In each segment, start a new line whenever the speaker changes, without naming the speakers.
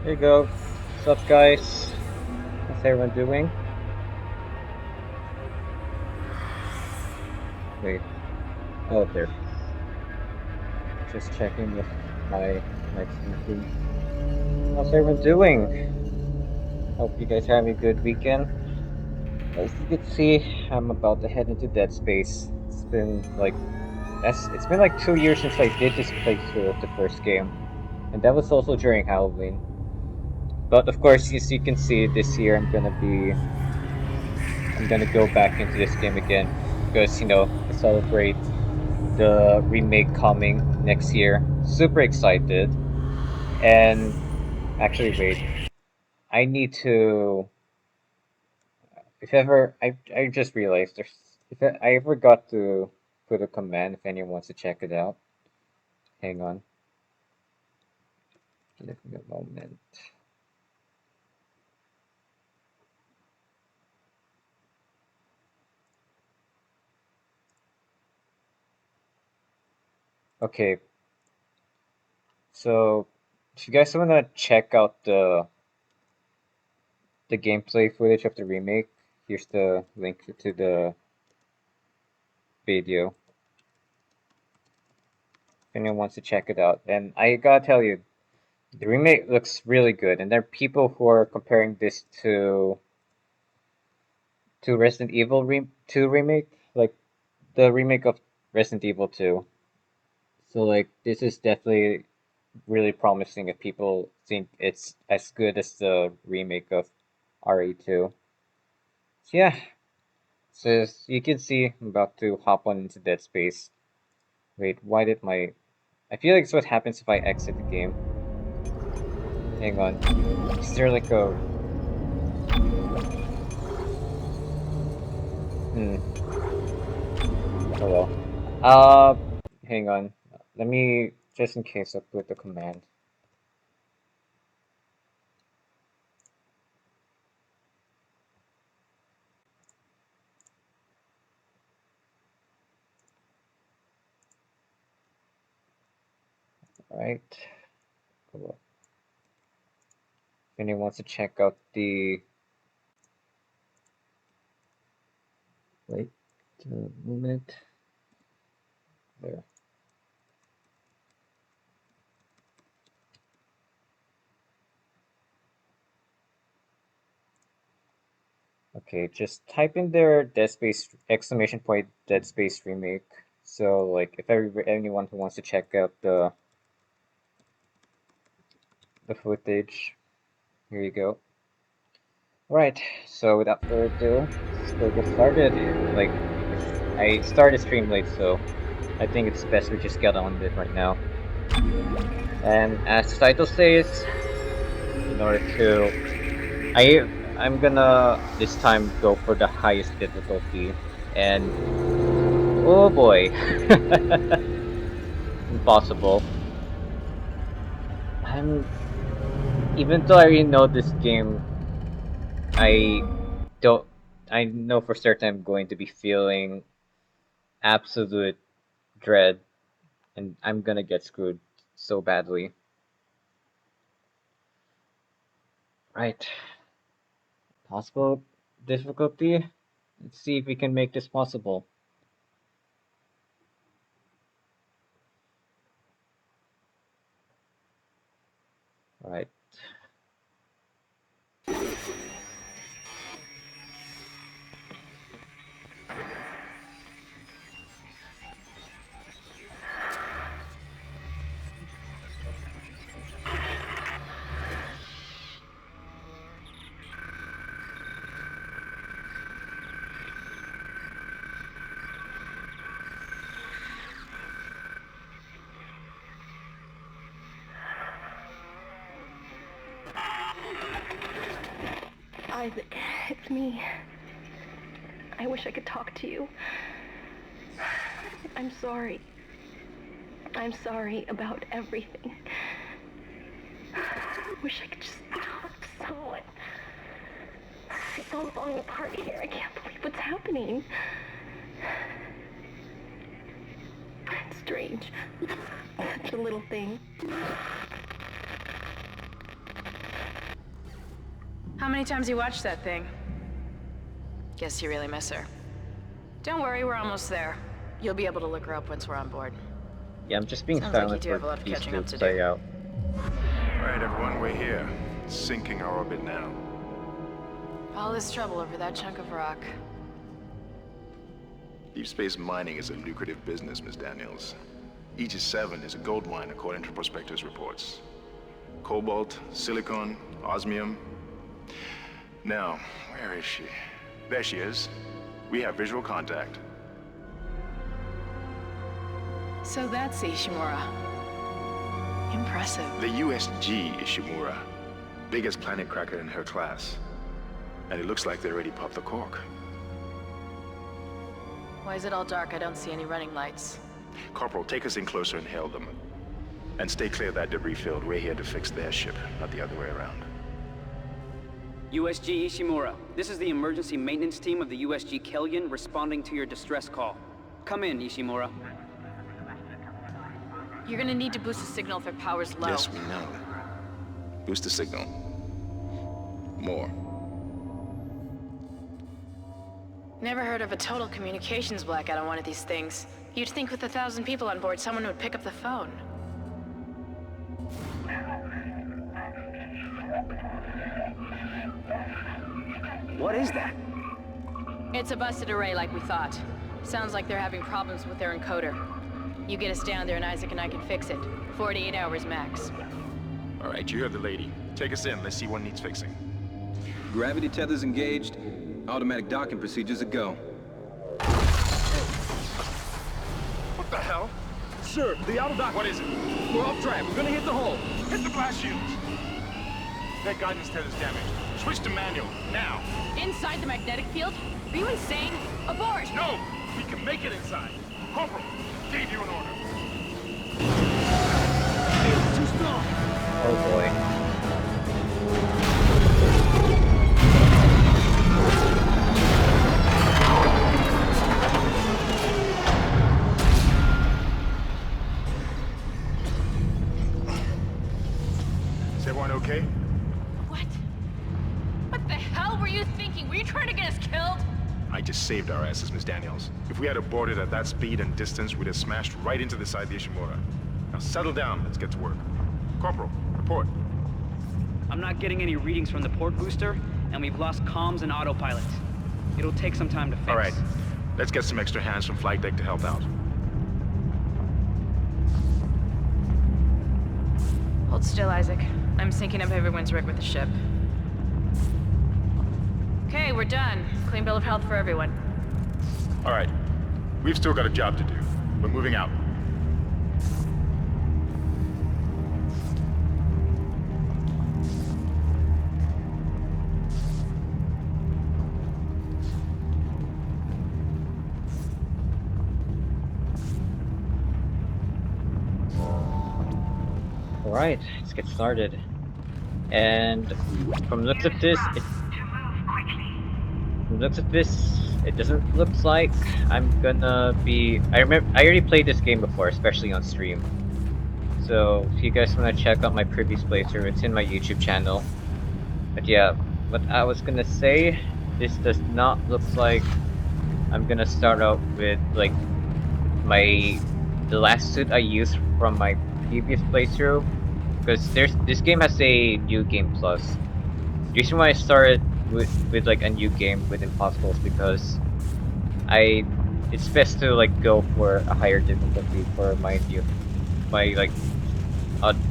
There you go. What's up, guys? How's everyone doing? Wait. Oh, there. Just checking if my TV. How's everyone doing? Hope you guys are having a good weekend. As you can see, I'm about to head into Dead Space. It's been like 2 years since I did this playthrough of the first game, and that was also during Halloween. But of course, as you can see, this year I'm gonna go back into this game again because to celebrate the remake coming next year. Super excited. And actually, wait, I need to. If ever, I just realized if I ever got to put a command if anyone wants to check it out. Hang on, give me a moment. Okay, so if you guys want to check out the gameplay footage of the remake, here's the link to the video. If anyone wants to check it out, and I gotta tell you, the remake looks really good, and there are people who are comparing this to Resident Evil 2 remake, like the remake of Resident Evil 2. So like this is definitely really promising if people think it's as good as the remake of RE2. So yeah, so as you can see, I'm about to hop on into Dead Space. Wait, why did my... I feel like it's what happens if I exit the game. Hang on. Is there like a... Oh well. Hang on. Let me, just in case, I put the command. Right. Cool. If anyone wants to check out the... Wait a moment. There. Okay, just type in their Dead Space exclamation point Dead Space remake. So like if anyone who wants to check out the footage, here you go. Right, so without further ado, let's go get started. Like I started stream late, so I think it's best we just get on with it right now. And as the title says, in order to I'm gonna this time go for the highest difficulty, and oh boy, impossible. I'm Even though I already know this game, I don't. I know for certain I'm going to be feeling absolute dread, and I'm gonna get screwed so badly. Right. Possible difficulty? Let's see if we can make this possible. Right.
Isaac, it's me. I wish I could talk to you. I'm sorry. I'm sorry about everything. I wish I could just talk to someone. It's all falling apart here. I can't believe what's happening. It's strange. Such a little thing.
How many times you watched that thing? Guess you really miss her. Don't worry, we're almost there. You'll be able to look her up once we're on board.
Yeah, I'm just being
Sounds like you
silent
do have a
for
lot of
these
catching
two
up to
to play
do.
out.
Alright, everyone, we're here. Sinking our orbit now.
All this trouble over that chunk of rock.
Deep space mining is a lucrative business, Miss Daniels. Aegis 7 is a gold mine according to prospectors' reports. Cobalt, silicon, osmium. Now, where is she? There she is. We have visual contact.
So that's Ishimura. Impressive.
The USG Ishimura. Biggest planet cracker in her class. And it looks like they already popped the cork.
Why is it all dark? I don't see any running lights.
Corporal, take us in closer and hail them. And stay clear of that debris field. We're here to fix their ship, not the other way around.
USG Ishimura, this is the emergency maintenance team of the USG Kellion responding to your distress call. Come in, Ishimura.
You're gonna need to boost the signal if it power's low.
Yes, we know. Boost the signal. More.
Never heard of a total communications blackout on one of these things. You'd think with 1,000 people on board, someone would pick up the phone.
What is that?
It's a busted array like we thought. Sounds like they're having problems with their encoder. You get us down there and Isaac and I can fix it. 48 hours max.
All right, you heard the lady. Take us in. Let's see what needs fixing.
Gravity tethers engaged. Automatic docking procedures a go.
What the hell?
Sir, the auto dock.
What is it?
We're off track. We're gonna hit the hull.
Hit the blast shields! That guidance tether's damaged. Switch to manual, now!
Inside the magnetic field? Are you insane? Abort!
No! We can make it inside! Corporal, gave you an order.
It's too strong.
Oh boy.
Is everyone okay?
What? What the hell were you thinking? Were you trying to get us killed?
I just saved our asses, Miss Daniels. If we had aborted at that speed and distance, we'd have smashed right into the side of the Ishimura. Now settle down, let's get to work. Corporal, report.
I'm not getting any readings from the port booster, and we've lost comms and autopilot. It'll take some time to fix.
All right, let's get some extra hands from flight deck to help out.
Hold still, Isaac. I'm syncing up everyone's rig with the ship. Okay, we're done. Clean bill of health for everyone.
All right, we've still got a job to do. We're moving out.
Alright, let's get started. And from looks of this, it doesn't look like I'm gonna be. I already played this game before, especially on stream. So if you guys want to check out my previous playthrough, it's in my YouTube channel. But yeah, what I was gonna say, this does not look like I'm gonna start out with like the last suit I used from my previous playthrough, because this game has a new game plus. The reason why I started with like a new game with Impossible is because it's best to like go for a higher difficulty for my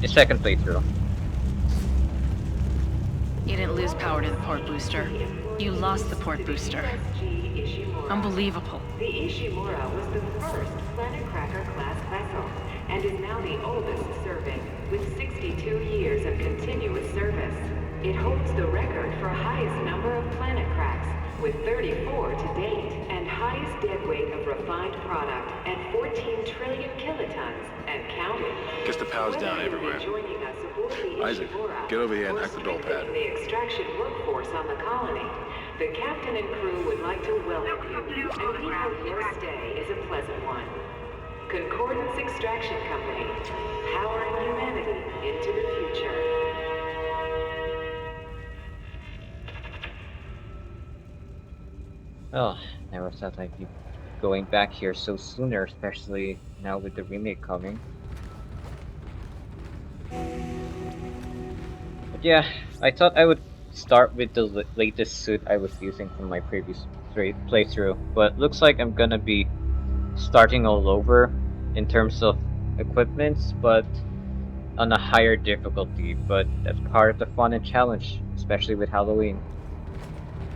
second playthrough.
You didn't lose power to the port booster. You lost the port booster. Unbelievable.
The Ishimura was the first Planet Cracker class vessel and is now the oldest serving, with 62 years of continuous service. It holds the record for highest number of planet cracks, with 34 to date, and highest dead weight of refined product at 14 trillion kilotons and counting.
Guess the power's down
Whether you've
everywhere.
been joining us aboard the
Isaac,
Ishimura
get over here and
or
hack the door pad.
strengthening the extraction workforce on the colony, the captain and crew would like to welcome you, and we hope your stay is a pleasant one. Concordance Extraction Company, powering humanity into the future.
Oh, never thought I'd be going back here so sooner, especially now with the remake coming. But yeah, I thought I would start with the latest suit I was using from my previous playthrough, but looks like I'm gonna be starting all over in terms of equipments, but on a higher difficulty. But that's part of the fun and challenge, especially with Halloween.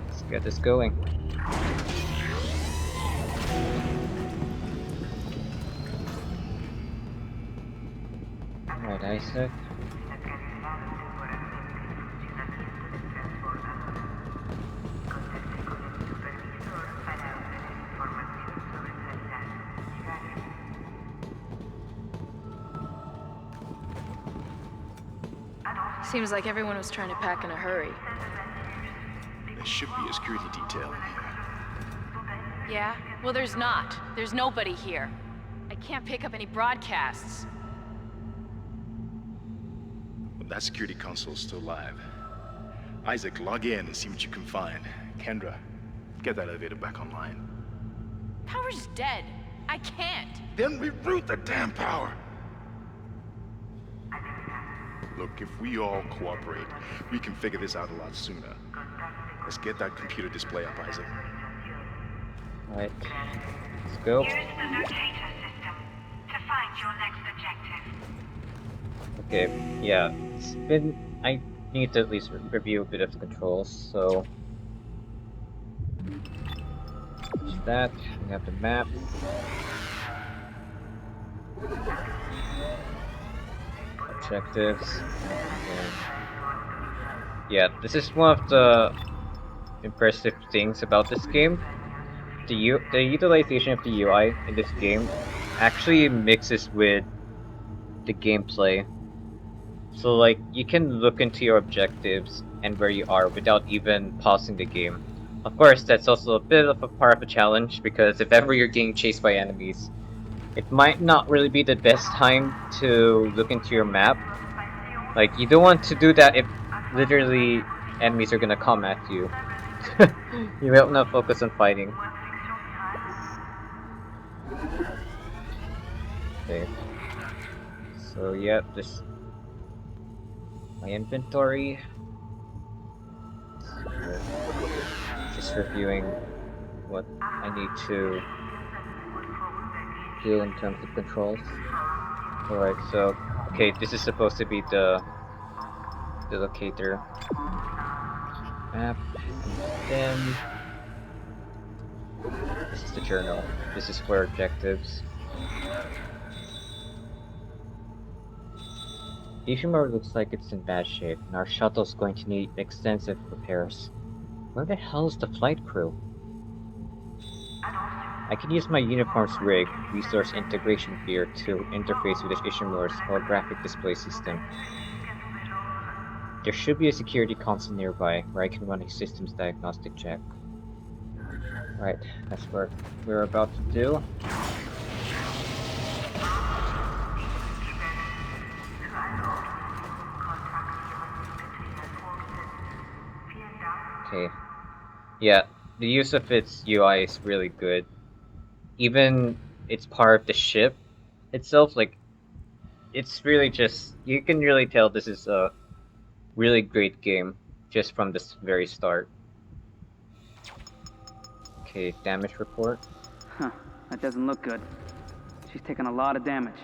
Let's get this going. Alright, Isaac.
Seems like everyone was trying to pack in a hurry.
There should be a security detail in here.
Yeah? Well, there's not. There's nobody here. I can't pick up any broadcasts.
But that security console's still live. Isaac, log in and see what you can find. Kendra, get that elevator back online.
Power's dead. I can't.
Then reroute the damn power! Look, if we all cooperate, we can figure this out a lot sooner. Let's get that computer display up, Isaac.
Alright, let's go.
Use the locator system to find your next objective.
Okay, yeah, it's been... I need to at least review a bit of the controls, so... There's that, we have the map. Objectives. And yeah, this is one of the impressive things about this game. The utilization of the UI in this game actually mixes with the gameplay. So like, you can look into your objectives and where you are without even pausing the game. Of course, that's also a bit of a part of a challenge, because if ever you're getting chased by enemies, it might not really be the best time to look into your map. Like, you don't want to do that if literally enemies are gonna come at you. You might not focus on fighting. Okay. So yeah, this my inventory. Just reviewing what I need to do in terms of controls. Alright, so okay, this is supposed to be the locator map, and then this is the journal. This is for objectives. Ishimura looks like it's in bad shape, and our shuttle's going to need extensive repairs. Where the hell is the flight crew? I can use my uniform's rig, resource integration gear, to interface with Ishimura's holographic display system. There should be a security console nearby where I can run a systems diagnostic check. Right, that's what we're about to do. Okay. Yeah, the use of its UI is really good. Even it's part of the ship itself, like, it's really just, you can really tell this is a really great game just from this very start. Okay, damage report.
Huh, that doesn't look good. She's taken a lot of damage.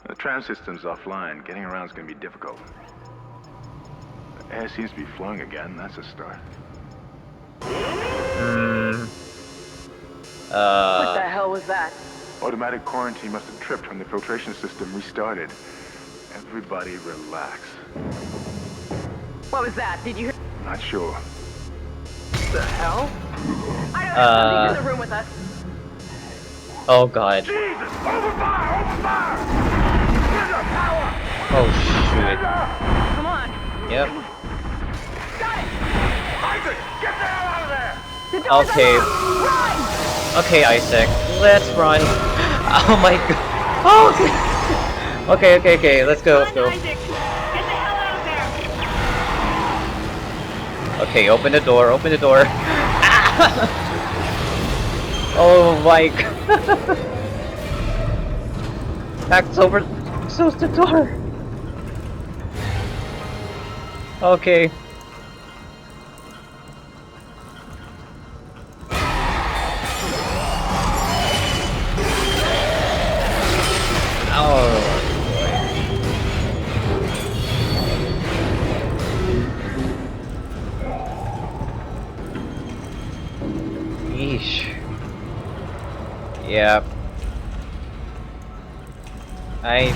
The tram system's offline. Getting around is going to be difficult. The air seems to be flowing again. That's a start.
What the hell was that?
Automatic quarantine must have tripped when the filtration system restarted. Everybody relax.
What was that? Did you hear?
Not sure.
The hell? I don't know. Somebody's in the room with us.
Oh god.
Jesus! Open fire! Open fire! Kendra, power!
Oh shoot.
Come on.
Yep.
Got it.
Isaac, get the hell out of there!
The door's
Okay.
unlocked. Run!
Okay, Isaac. Let's run. Oh my god. Oh, okay. Okay, let's go, let's go.
Isaac, get the hell out of there!
Okay, open the door, open the door. Ah! Oh my god. That's over. Close the door. Okay. Oh. Yeesh. Yeah. I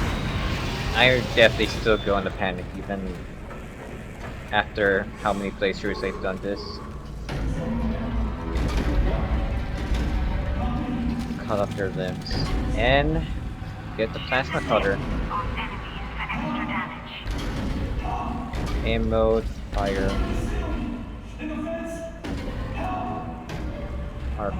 definitely still go into panic even after how many playthroughs I've done this. Cut off their limbs and get the plasma cutter. Aim mode, fire. Arc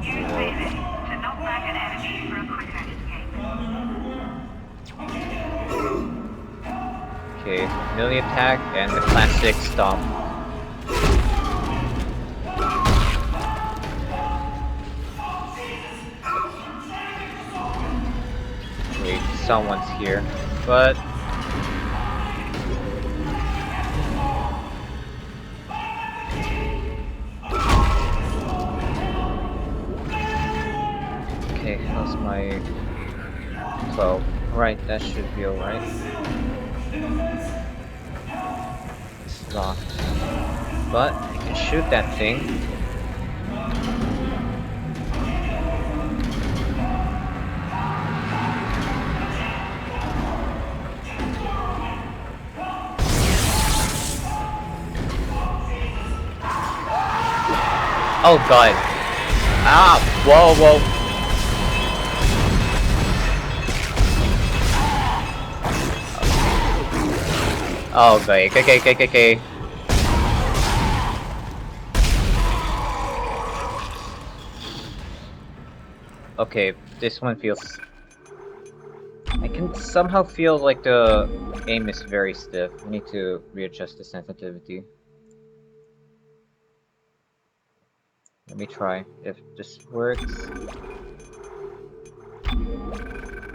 okay, melee attack and the classic stomp. Wait, someone's here, but okay, how's my 12? Right, that should be alright. It's locked. But I can shoot that thing. Oh god. Ah! Whoa, whoa. Oh, okay. Okay, this one feels... I can somehow feel like the aim is very stiff. I need to readjust the sensitivity. Let me try if this works.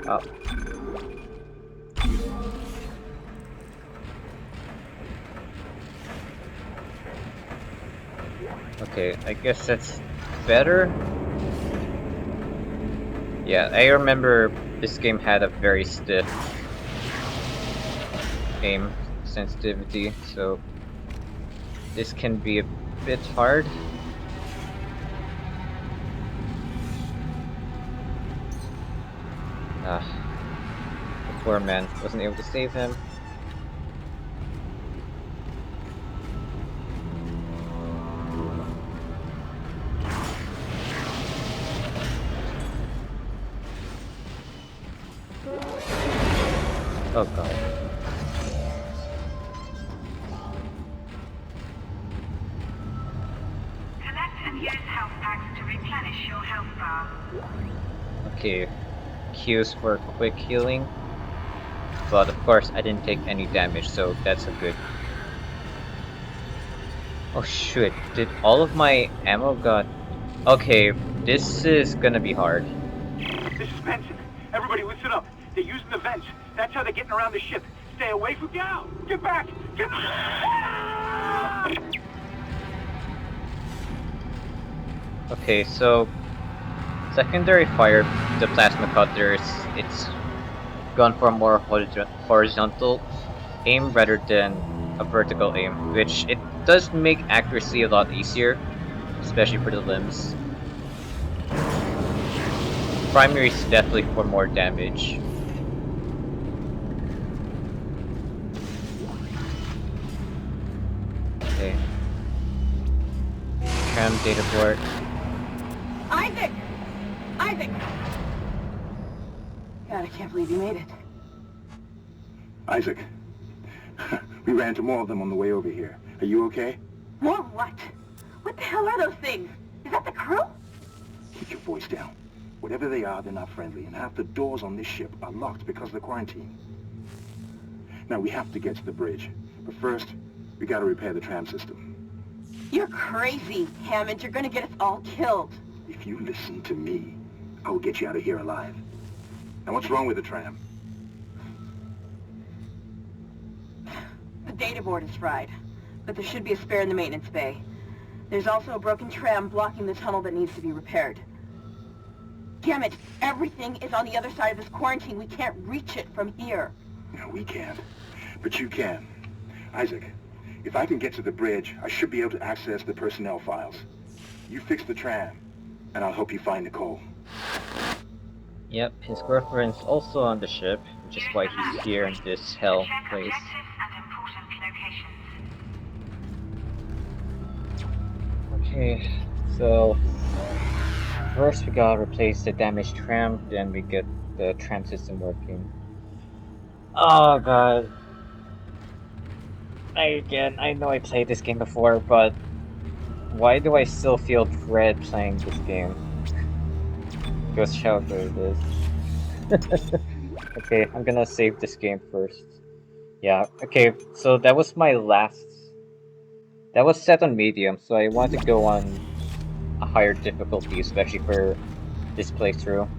Oh. Okay, I guess that's better. Yeah, I remember this game had a very stiff aim sensitivity, so this can be a bit hard. Ah, the poor man wasn't able to save him. Oh god.
Collect and use health packs to replenish your health bar.
Okay, Q's for quick healing. But of course I didn't take any damage, so that's a good. Oh shit, did all of my ammo got... Okay, this is gonna be hard.
This is Benson. Everybody listen up. They're using the vents. That's how they're getting around the ship. Stay away from down. Get back. Get back.
Okay, so secondary fire, the plasma cutters, it's gone for a more horizontal aim rather than a vertical aim, which it does make accuracy a lot easier, especially for the limbs. Primary is definitely for more damage. Okay. Tram data port.
Isaac! Isaac! God, I can't believe you made it.
Isaac, we ran into more of them on the way over here. Are you okay?
More what? What the hell are those things? Is that the crew?
Keep your voice down. Whatever they are, they're not friendly, and half the doors on this ship are locked because of the quarantine. Now, we have to get to the bridge, but first, we gotta repair the tram system.
You're crazy, Hammond. You're gonna get us all killed.
If you listen to me, I will get you out of here alive. Now what's wrong with the tram?
The data board is fried, but there should be a spare in the maintenance bay. There's also a broken tram blocking the tunnel that needs to be repaired. Damn it! Everything is on the other side of this quarantine. We can't reach it from here.
No, we can't. But you can. Isaac, if I can get to the bridge, I should be able to access the personnel files. You fix the tram, and I'll help you find Nicole.
Yep, his girlfriend's also on the ship, which is why he's here in this hell place. Okay, so first we gotta replace the damaged tram, then we get the tram system working. Oh god. I know I played this game before, but why do I still feel dread playing this game? Ghost Shelter it is. Okay, I'm gonna save this game first. Yeah, okay, so that was my last... That was set on medium, so I want to go on a higher difficulty, especially for this playthrough.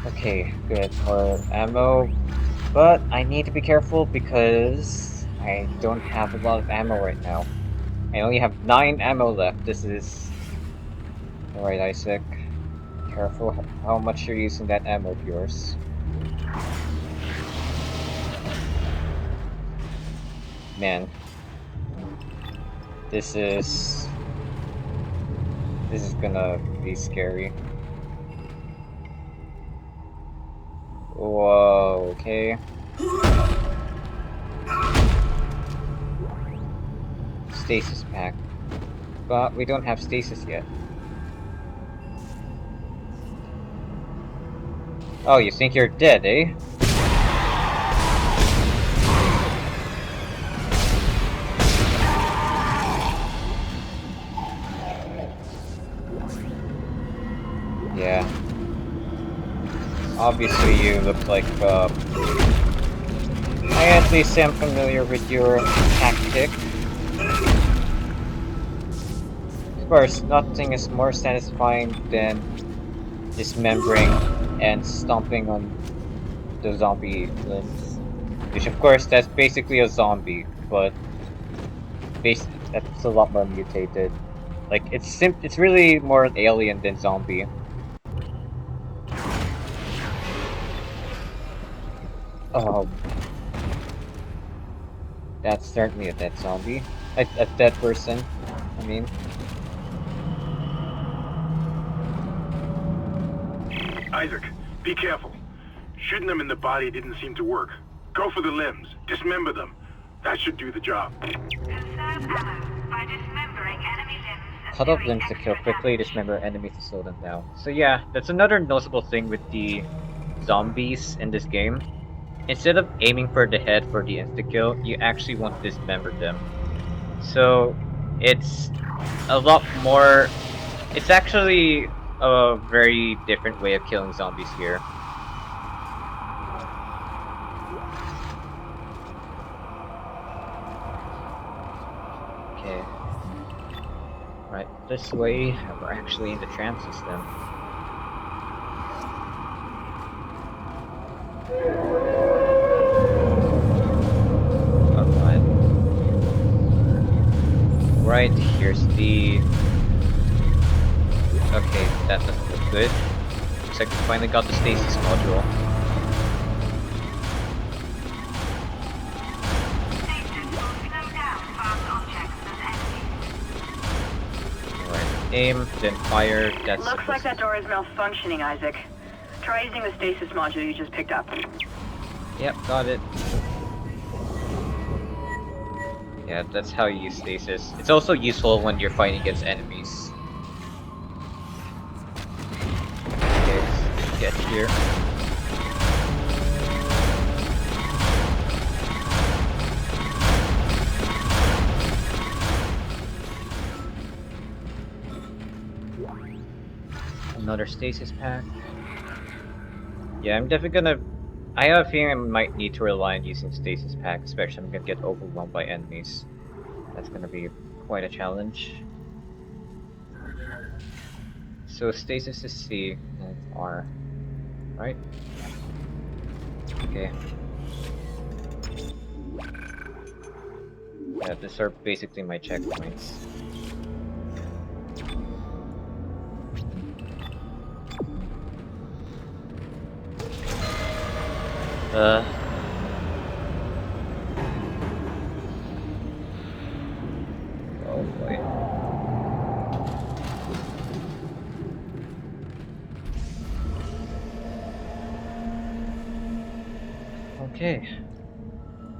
Okay, good. More ammo. But I need to be careful because I don't have a lot of ammo right now. I only have 9 ammo left. This is... Alright, Isaac. Careful how much you're using that ammo of yours. Man. This is gonna be scary. Whoa, okay. Stasis pack. But we don't have stasis yet. Oh, you think you're dead, eh? Yeah. Obviously you look like, I at least am familiar with your tactic. Of course, nothing is more satisfying than dismembering and stomping on the zombie limbs. Which of course, that's basically a zombie, but that's a lot more mutated. Like, it's really more alien than zombie. That's certainly a dead zombie. A dead person, I mean.
Isaac, be careful. Shooting them in the body didn't seem to work. Go for the limbs. Dismember them. That should do the job.
Cut off limbs to kill quickly, dismember enemies to slow them down. So yeah, that's another noticeable thing with the zombies in this game. Instead of aiming for the head for the insta-kill, you actually want to dismember them. So it's a lot more... It's actually a very different way of killing zombies here. Okay. Right, this way, we're actually in the tram system. Alright. Right, here's the... Okay, that doesn't look good. Looks like we finally got the stasis module. Alright, aim, then fire, that's...
Looks like that door is malfunctioning, Isaac. Try using the stasis module you just picked up.
Yep, got it. Yeah, that's how you use stasis. It's also useful when you're fighting against enemies. Okay, let's get here. Another stasis pack. Yeah, I'm definitely gonna I have a feeling I might need to rely on using stasis pack, especially if I'm gonna get overwhelmed by enemies. That's gonna be quite a challenge. So stasis is C and R, right? Okay. Yeah, these are basically my checkpoints. Oh boy. Okay.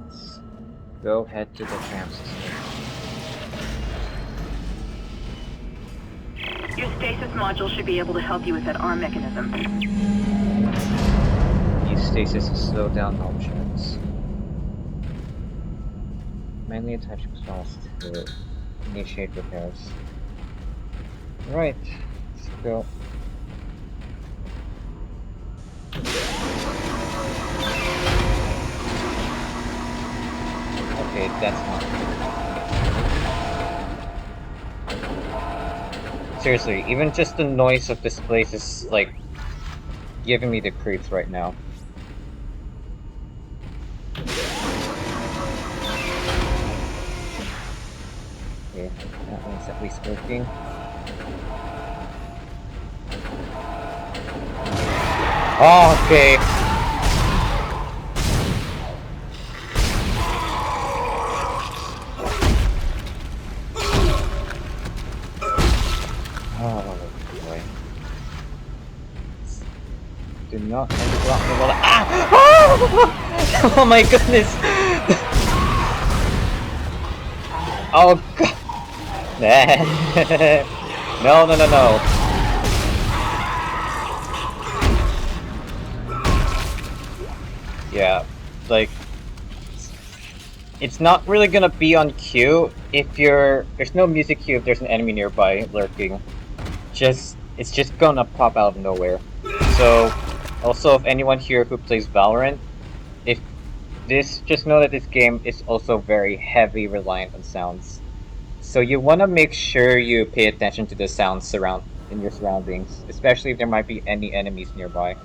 Let's go head to the tram system.
Your stasis module should be able to help you with that arm mechanism.
Use stasis to slow down options. Mainly attach exhaust to initiate repairs. Right, let's go. Okay, that's not good. Seriously, even just the noise of this place is like giving me the creeps right now. Okay, that one's at least working. Oh, okay. Oh boy. Do not block the wall. Ah! Oh! Oh my goodness! Oh god! No, no, no, no. Yeah, like it's not really gonna be on cue if there's no music cue if there's an enemy nearby lurking. It's just gonna pop out of nowhere. So also if anyone here who plays Valorant, if just know that this game is also very heavy reliant on sounds. So you wanna make sure you pay attention to the sounds in your surroundings, especially if there might be any enemies nearby.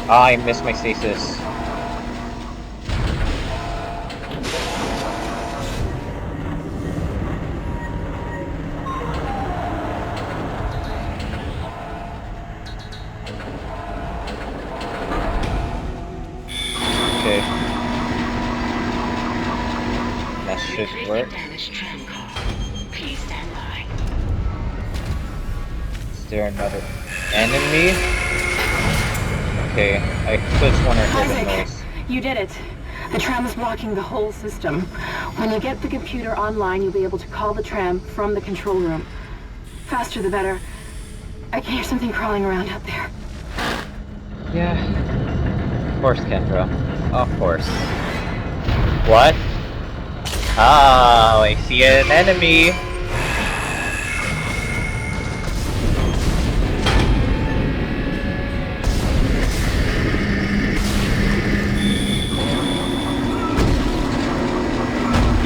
Ah, I missed my stasis. Okay. That should work.
Please stand by.
Is there another enemy? Okay, I could have sworn I heard a noise.
You did it. The tram is blocking the whole system. When you get the computer online, you'll be able to call the tram from the control room. Faster the better. I can hear something crawling around out there.
Yeah. Of course, Kendra. Of course. What? Oh, I see an enemy!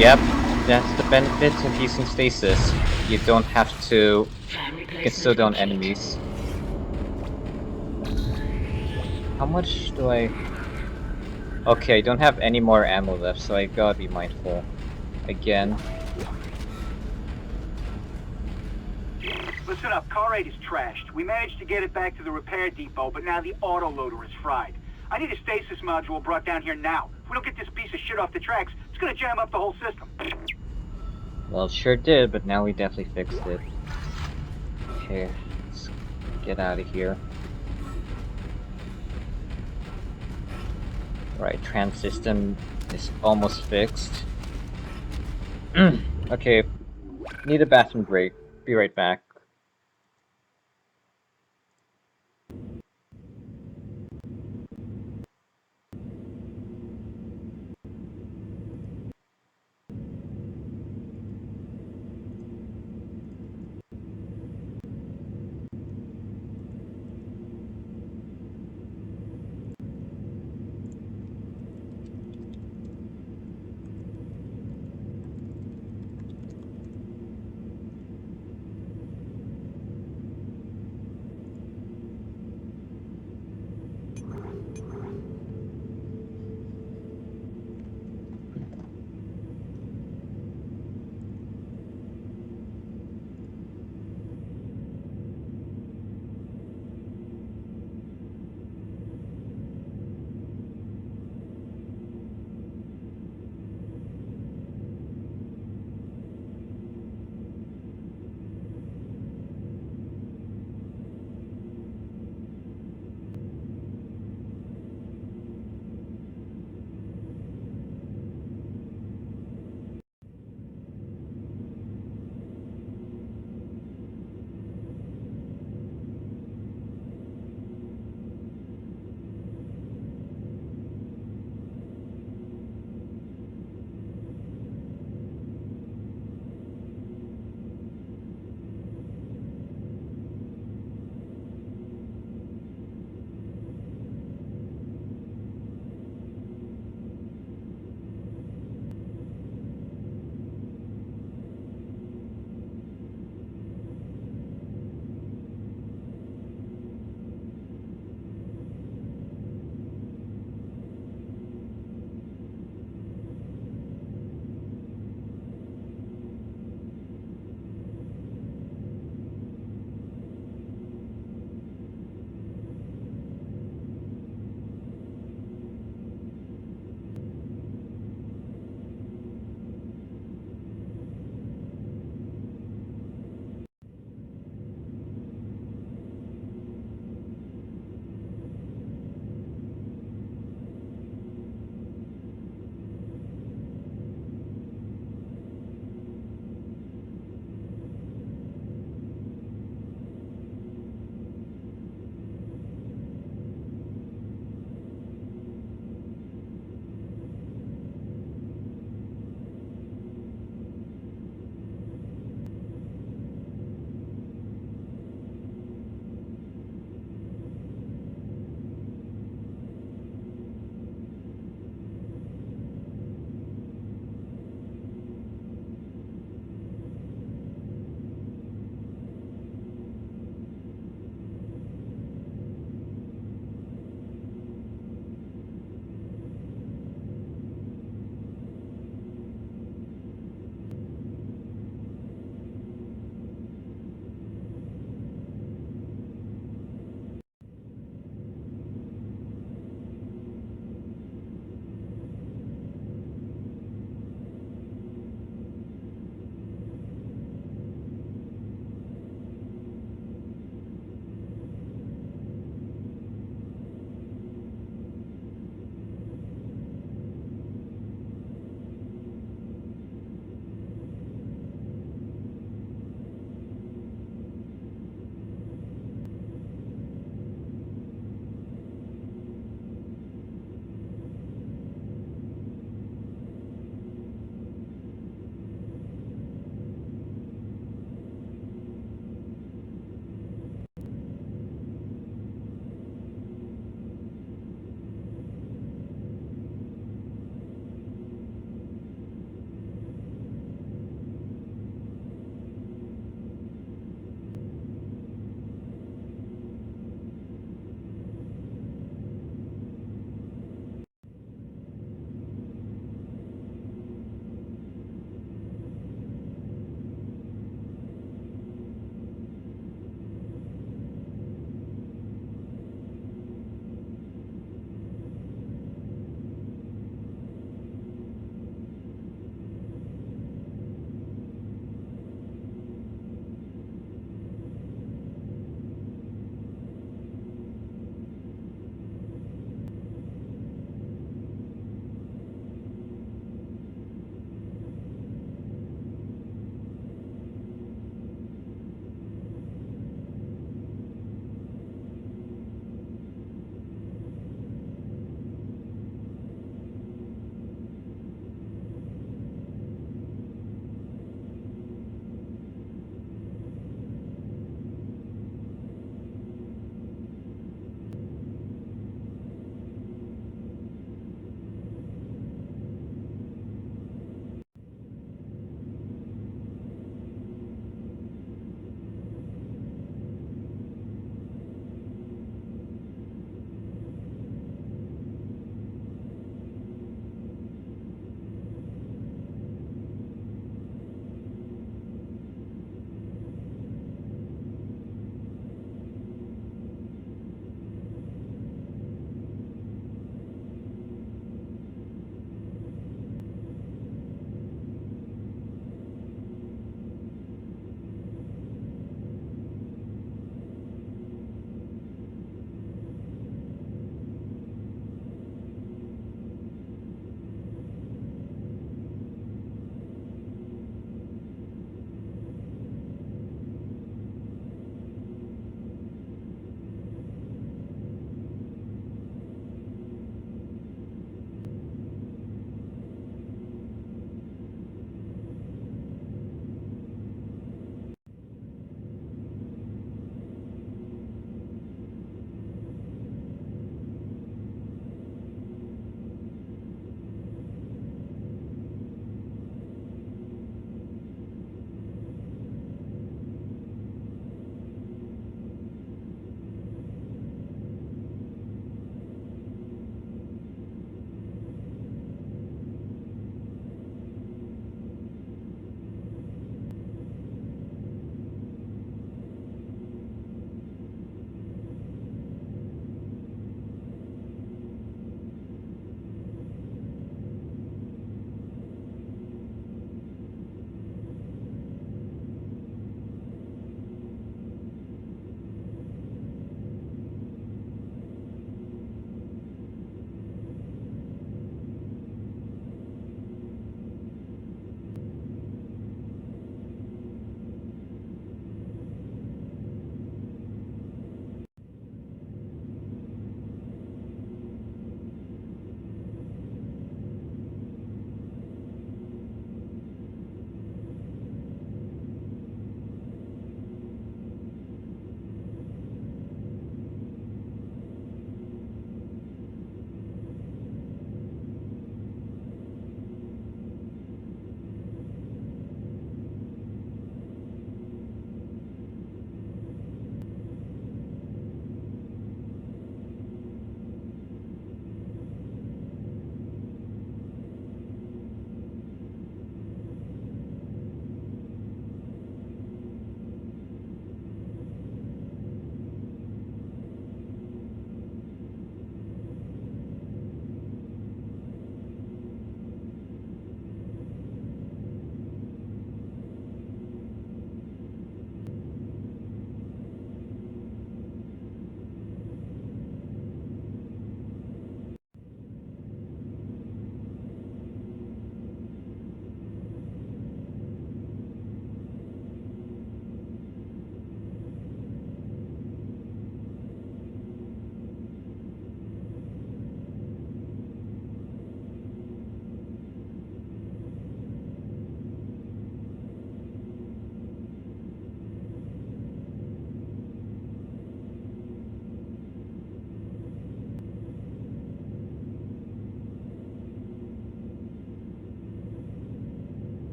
Yep, that's the benefits of using stasis. You don't have to get slowed down enemies. How much do I... Okay, I don't have any more ammo left, so I gotta be mindful. Again.
Listen up, car 8 is trashed. We managed to get it back to the repair depot, but now the autoloader is fried. I need a stasis module brought down here now. If we don't get this piece of shit off the tracks, it's gonna jam up the whole system.
Well, it sure did, but now we definitely fixed it. Okay, let's get out of here. Right, tram system is almost fixed. Okay, need a bathroom break. Be right back.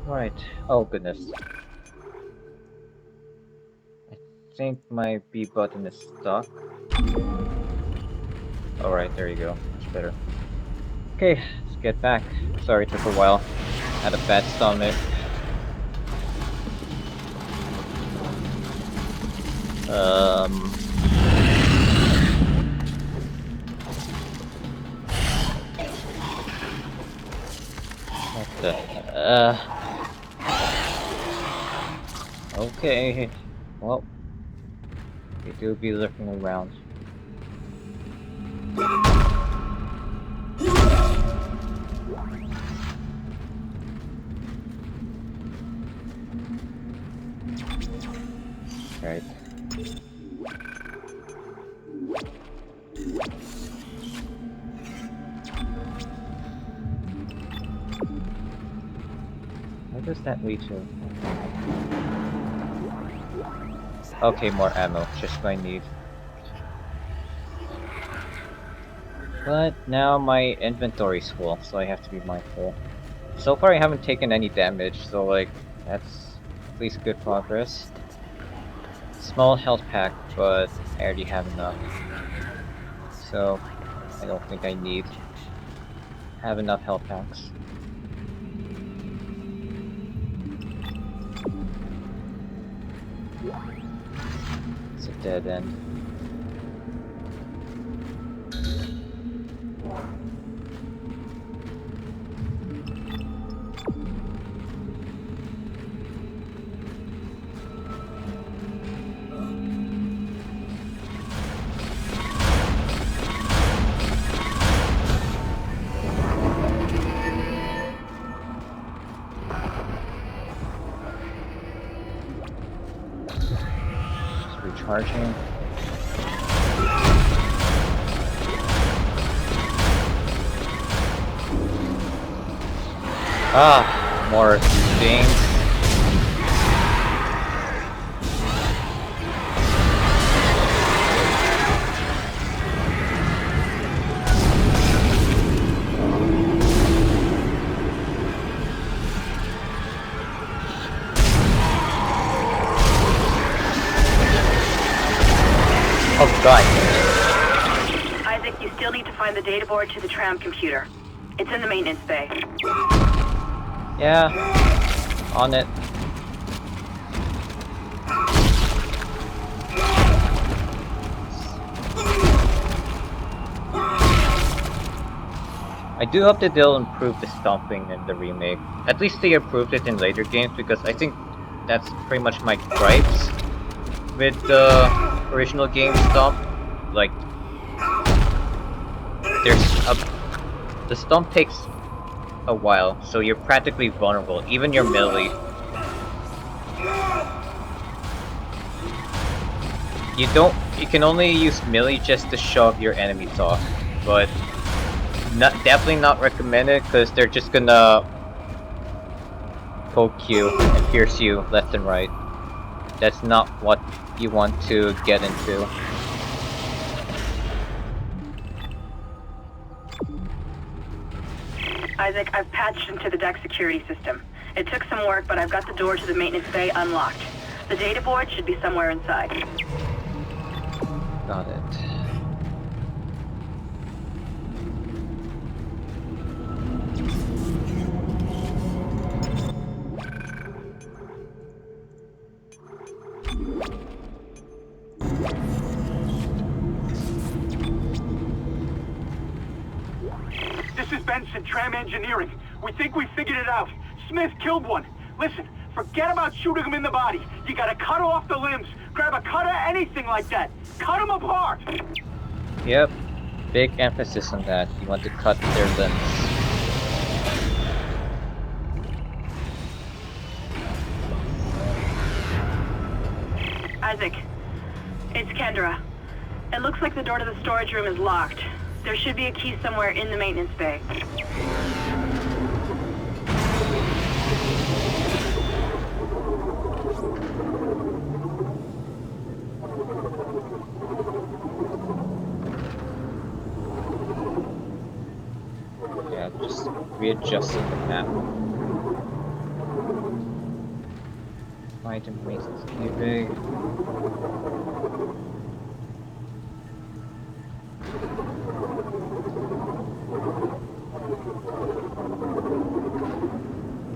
Right. Oh goodness. I think my B button is stuck. Alright, there you go. Much better. Okay, let's get back. Sorry it took a while. Had a bad stomach. What the? Okay. Well, we do be looking around. Right. Where does that lead to? Okay, more ammo. Just what I need. But now my inventory's full, so I have to be mindful. So far I haven't taken any damage, so like, that's at least good progress. Small health pack, but I already have enough. So, I don't think I need have enough health packs. It's a dead end. Just recharging. Ah, more things. Oh god.
Isaac, you still need to find the data board to the tram computer. It's in the maintenance bay.
Yeah, on it. I do hope that they'll improve the stomping in the remake. At least they improved it in later games, because I think that's pretty much my gripes with the original game stomp. Like, the stomp takes a while, so you're practically vulnerable, even your melee. You can only use melee just to shove your enemies off, but definitely not recommended, because they're just gonna poke you and pierce you left and right. That's not what you want to get into.
Isaac, I've patched into the deck security system. It took some work, but I've got the door to the maintenance bay unlocked. The data board should be somewhere inside.
Got it.
This is Benson, Tram Engineering. We think we figured it out. Smith killed one. Listen, forget about shooting him in the body. You gotta cut off the limbs. Grab a cutter, anything like that. Cut them apart!
Yep. Big emphasis on that. You want to cut their limbs.
Isaac, it's Kendra. It looks like the door to the storage room is locked. There should be a key somewhere in the maintenance bay.
just readjusting the map. Find and maintenance gateway.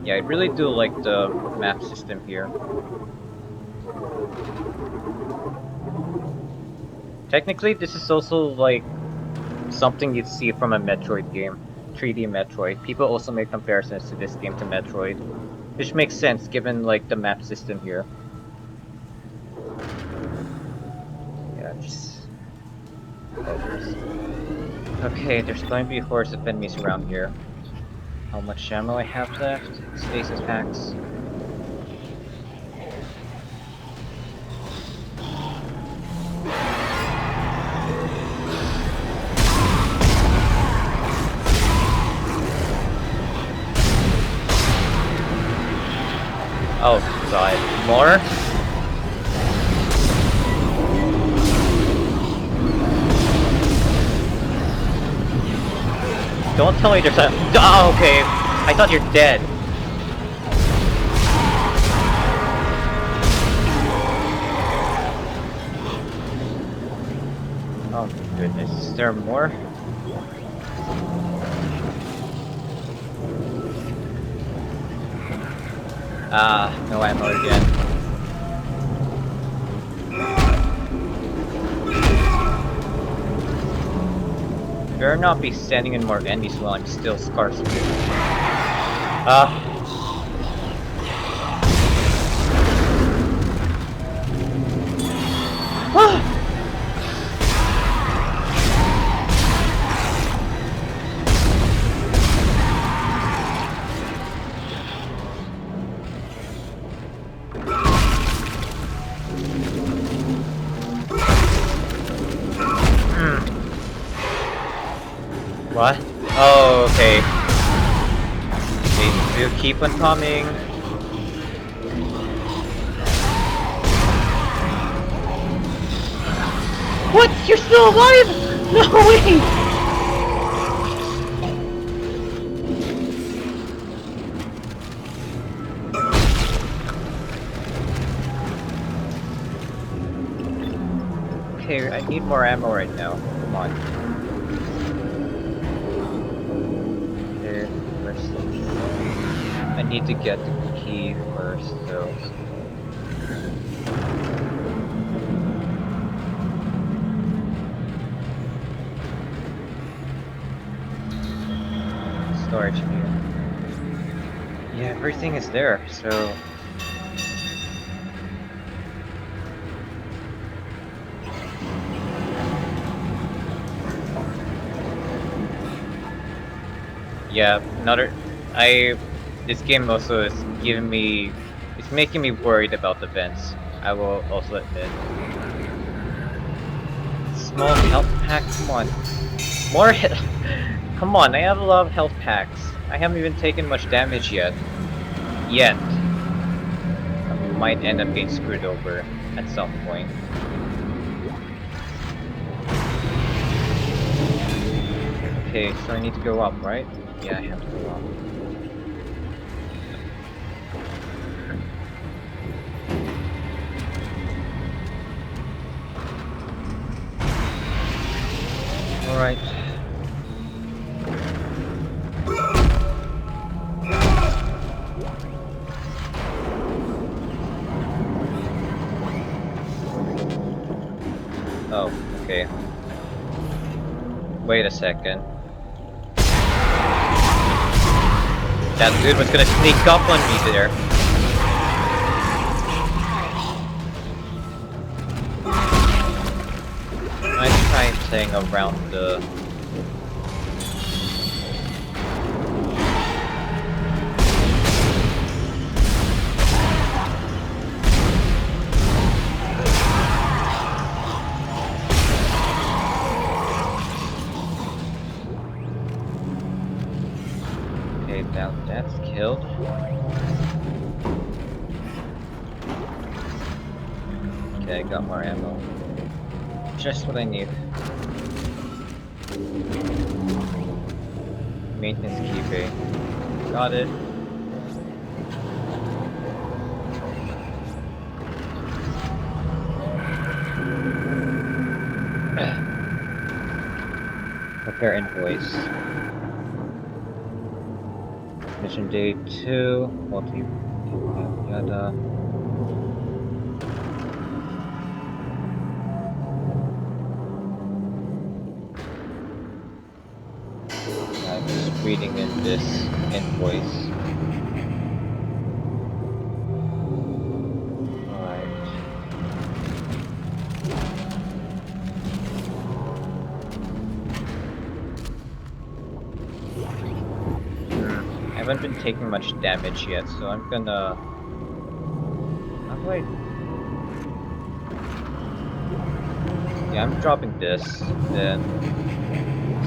Yeah, I really do like the map system here. Technically, this is also like something you'd see from a Metroid game, 3D Metroid. People also make comparisons to this game to Metroid, which makes sense given like the map system here. Yeah, just focus. Okay, there's going to be a horde of enemies around here. How much ammo I have left? Stasis packs. Oh god, more? Don't tell me there's a— oh, okay. I thought you're dead. Oh my goodness, is there more? Ah, no ammo again. Better not be standing in more enemies while I'm still scarce. Ah. What? Oh, okay. They do keep on coming. What? You're still alive? No way! Okay, I need more ammo right now. Come on. I need to get the key first, though. Storage here. Yeah, everything is there, so... Yeah, another... This game also is giving me... It's making me worried about the vents. I will also admit. Small health pack? Come on. More Come on, I have a lot of health packs. I haven't even taken much damage yet. I might end up getting screwed over at some point. Okay, so I need to go up, right? Yeah, I have to go up. Alright. Oh, okay. Wait a second. That dude was gonna sneak up on me there. Let's try playing around the... Okay, now that's killed. Okay, I got more ammo. Just what I need. Maintenance key bay. Got it. Prepare invoice. Mission day 2. Multi. Yada. I'm just reading in this invoice. I haven't been taking much damage yet, so I'm gonna... How do I... Yeah, I'm dropping this, then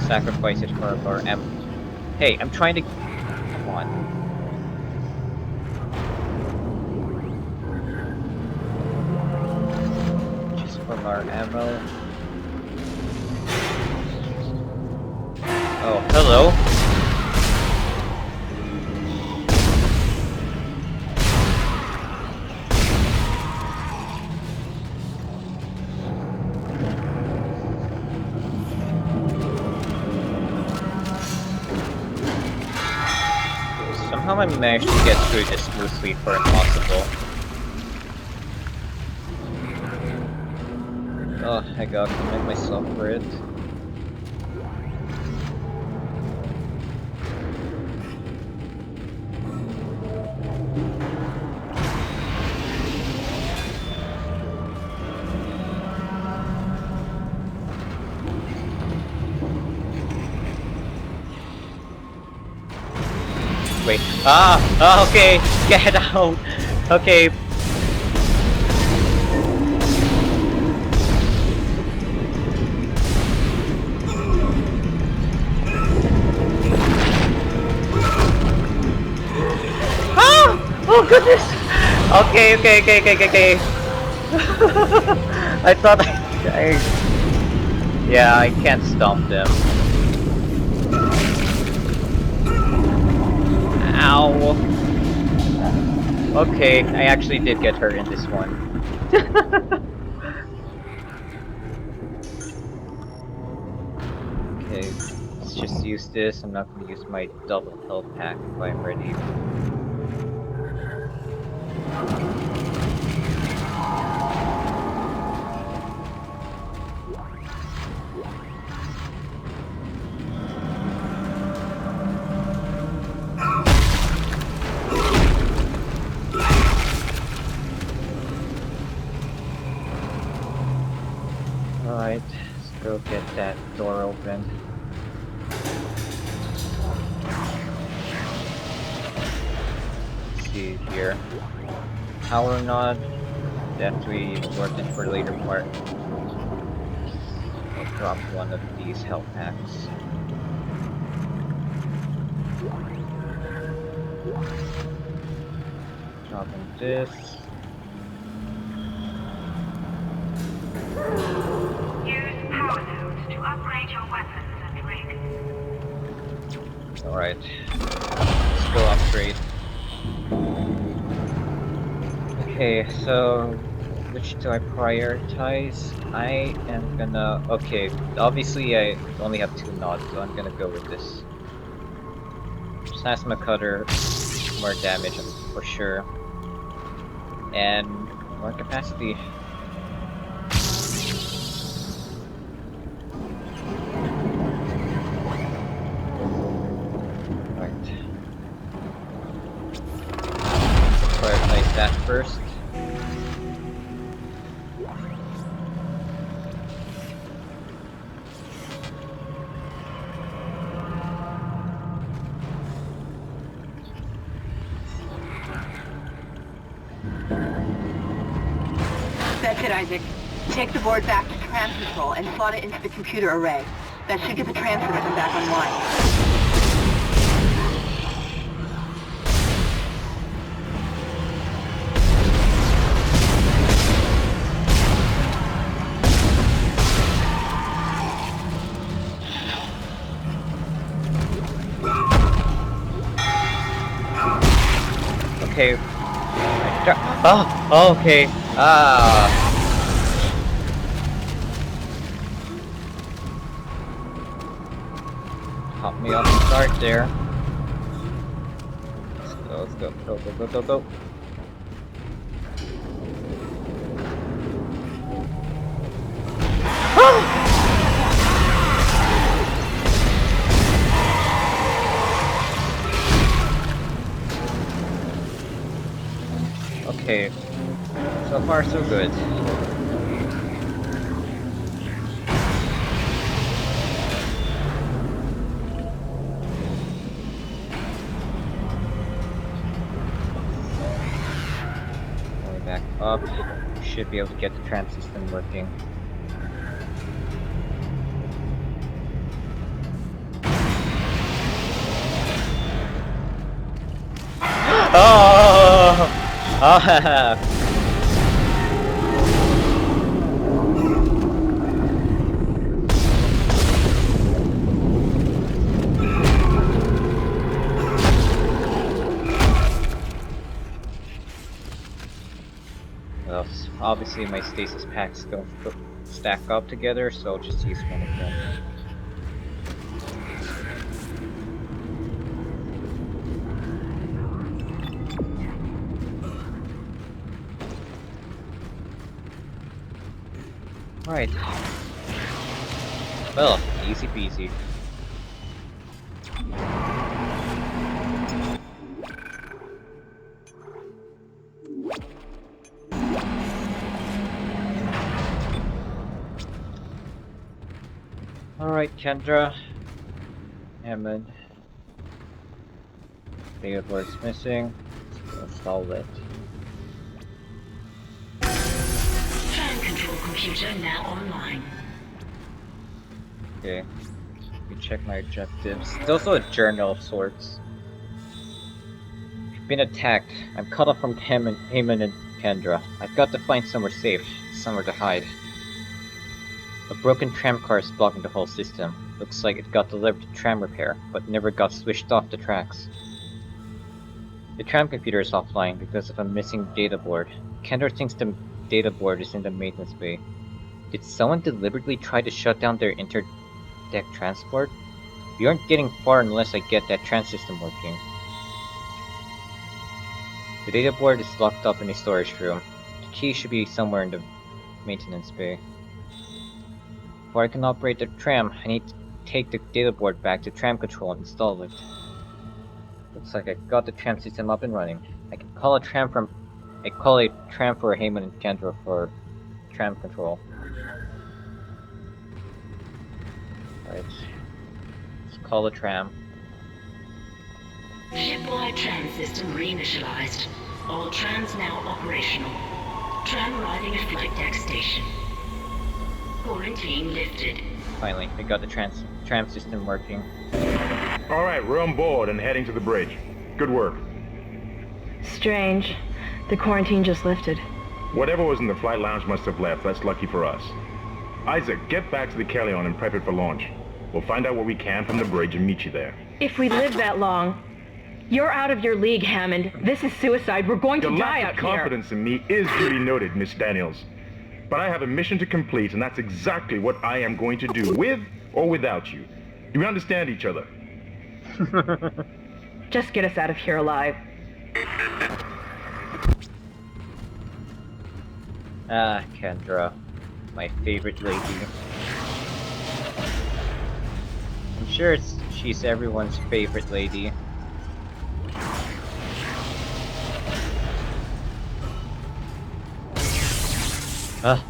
sacrifice it for our Hey, I'm trying to... Come on. Just for our ammo. Oh, hello! Somehow I managed to get through this smoothly for impossible. Oh, I gotta commit myself for it. Wait. Ah! Okay! Get out! Okay. Ah! Oh goodness! Okay. I thought Yeah, I can't stomp them. Ow. Okay, I actually did get hurt in this one. Okay, let's just use this. I'm not gonna use my double health pack if I'm ready. Alright, let's go get that door open. Let's see here. Power nod. Definitely worth it for later part. I'll drop one of these health packs. Dropping this.
Use power nodes to upgrade your weapons and rig.
Alright. Let's go upgrade. Okay, so which do I prioritize? I am gonna... Okay, obviously I only have 2 nods, so I'm gonna go with this. Plasma cutter, more damage for sure. And more capacity. Prioritize that first.
That's it, Isaac. Take the board back to tram control and slot it into the computer array. That should get the transfer system back online.
Okay. Oh, okay. Pop me off the start there. Let's go, go, go, go, go, go. Okay, so far so good. Going back up, should be able to get the tram system working. Oh! Oh! Well, obviously my stasis packs don't stack up together, so I'll just use one of them. Right. Well, easy peasy. Alright, Kendra. Hammond. Data board's missing. Let's install it.
Tram control computer now online.
Okay. Let me check my objectives. There's also a journal of sorts. Been attacked. I'm cut off from Heyman and Kendra. I've got to find somewhere safe, somewhere to hide. A broken tram car is blocking the whole system. Looks like it got delivered to tram repair, but never got switched off the tracks. The tram computer is offline because of a missing data board. Kendra thinks the data board is in the maintenance bay. Did someone deliberately try to shut down their inter-deck transport? We aren't getting far unless I get that tram system working. The data board is locked up in a storage room. The key should be somewhere in the maintenance bay. Before I can operate the tram, I need to take the data board back to tram control and install it. Looks like I got the tram system up and running. I call a tram for Heyman and Kendra for tram control. Right. Let's call a tram.
Shipwide tram system reinitialized. All trams now operational. Tram arriving at flight deck station. Quarantine lifted.
Finally, we got the tram system working.
All right, we're on board and heading to the bridge. Good work.
Strange. The quarantine just lifted.
Whatever was in the flight lounge must have left. That's lucky for us. Isaac, get back to the Kellion and prep it for launch. We'll find out what we can from the bridge and meet you there.
If we live that long, you're out of your league, Hammond. This is suicide. We're going to die out here.
Your lack of confidence in me is duly noted, Miss Daniels. But I have a mission to complete, and that's exactly what I am going to do, with or without you. Do we understand each other?
Just get us out of here alive.
Ah, Kendra. My favorite lady. I'm sure she's everyone's favorite lady. Ah.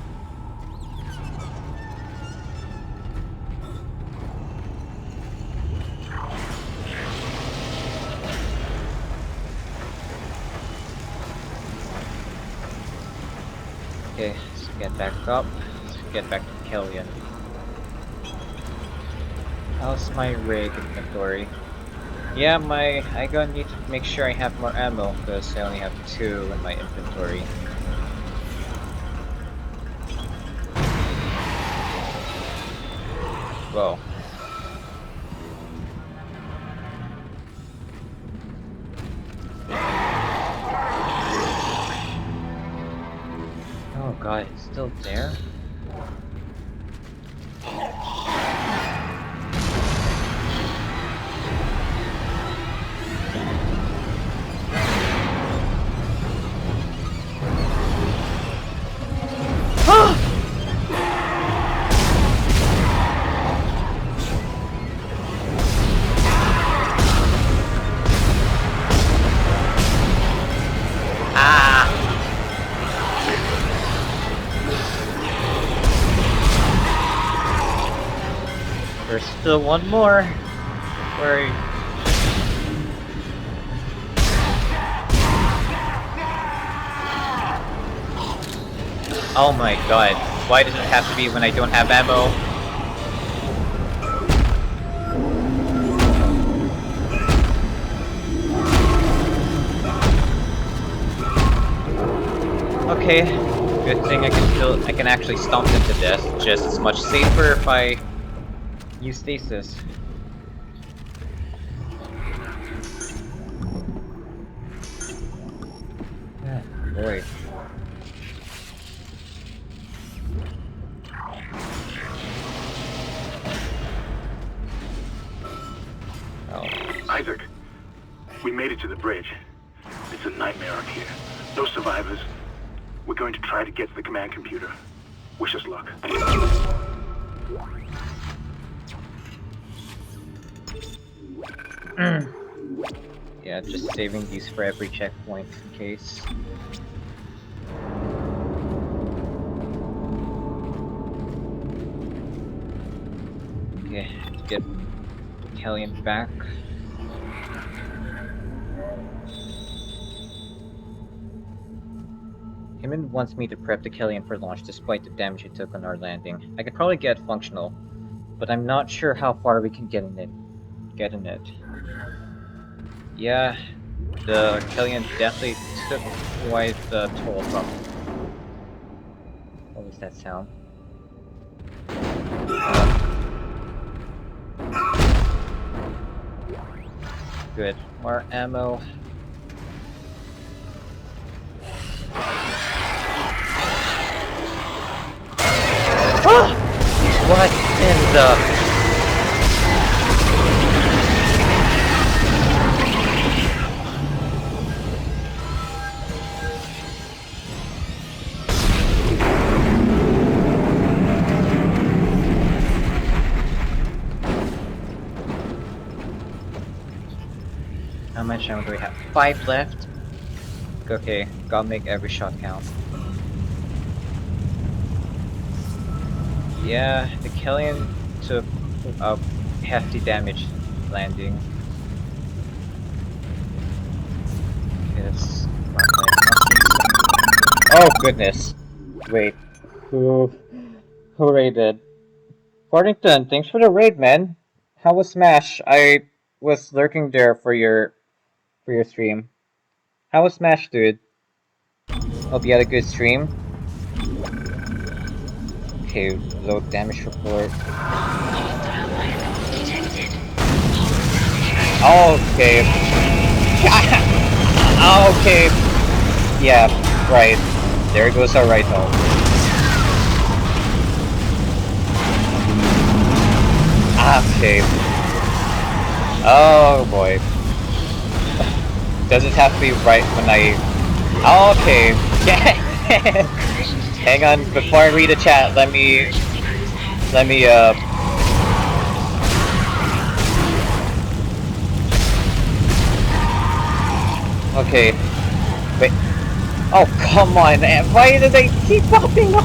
Okay, let's get back up. Let's get back to Kellion. How's my rig inventory? Yeah, I gonna need to make sure I have more ammo because I only have 2 in my inventory. Whoa. god, it's still there? There's still one more. Where? Oh my god. Why does it have to be when I don't have ammo? Okay. Good thing I can actually stomp them to death. Just as much safer if I use stasis. Yeah, boy. Oh.
Isaac, we made it to the bridge. It's a nightmare up here. No survivors. We're going to try to get to the command computer. Wish us luck.
Yeah, just saving these for every checkpoint in case. Okay, get Kellian back. Hammond wants me to prep the Kellian for launch despite the damage it took on our landing. I could probably get functional, but I'm not sure how far we can get in it. Yeah, the Kellian definitely took quite the toll from. What was that sound? Good. More ammo. What in the... How much ammo do we have? 5 left? Okay, gotta make every shot count. Yeah, the Kellian took a hefty damage landing. Okay, that's not like... Oh goodness! Wait, who raided? Farthington, thanks for the raid, man. How was Smash? I was lurking there for your stream. How was Smash, dude? Hope you had a good stream. Okay, low damage report. Okay. Okay. Yeah, right. There goes our right home. Okay. Oh boy. Does it have to be right when I... Okay. Hang on, before I read the chat, let me okay. Wait. Oh, come on, why do they keep popping up?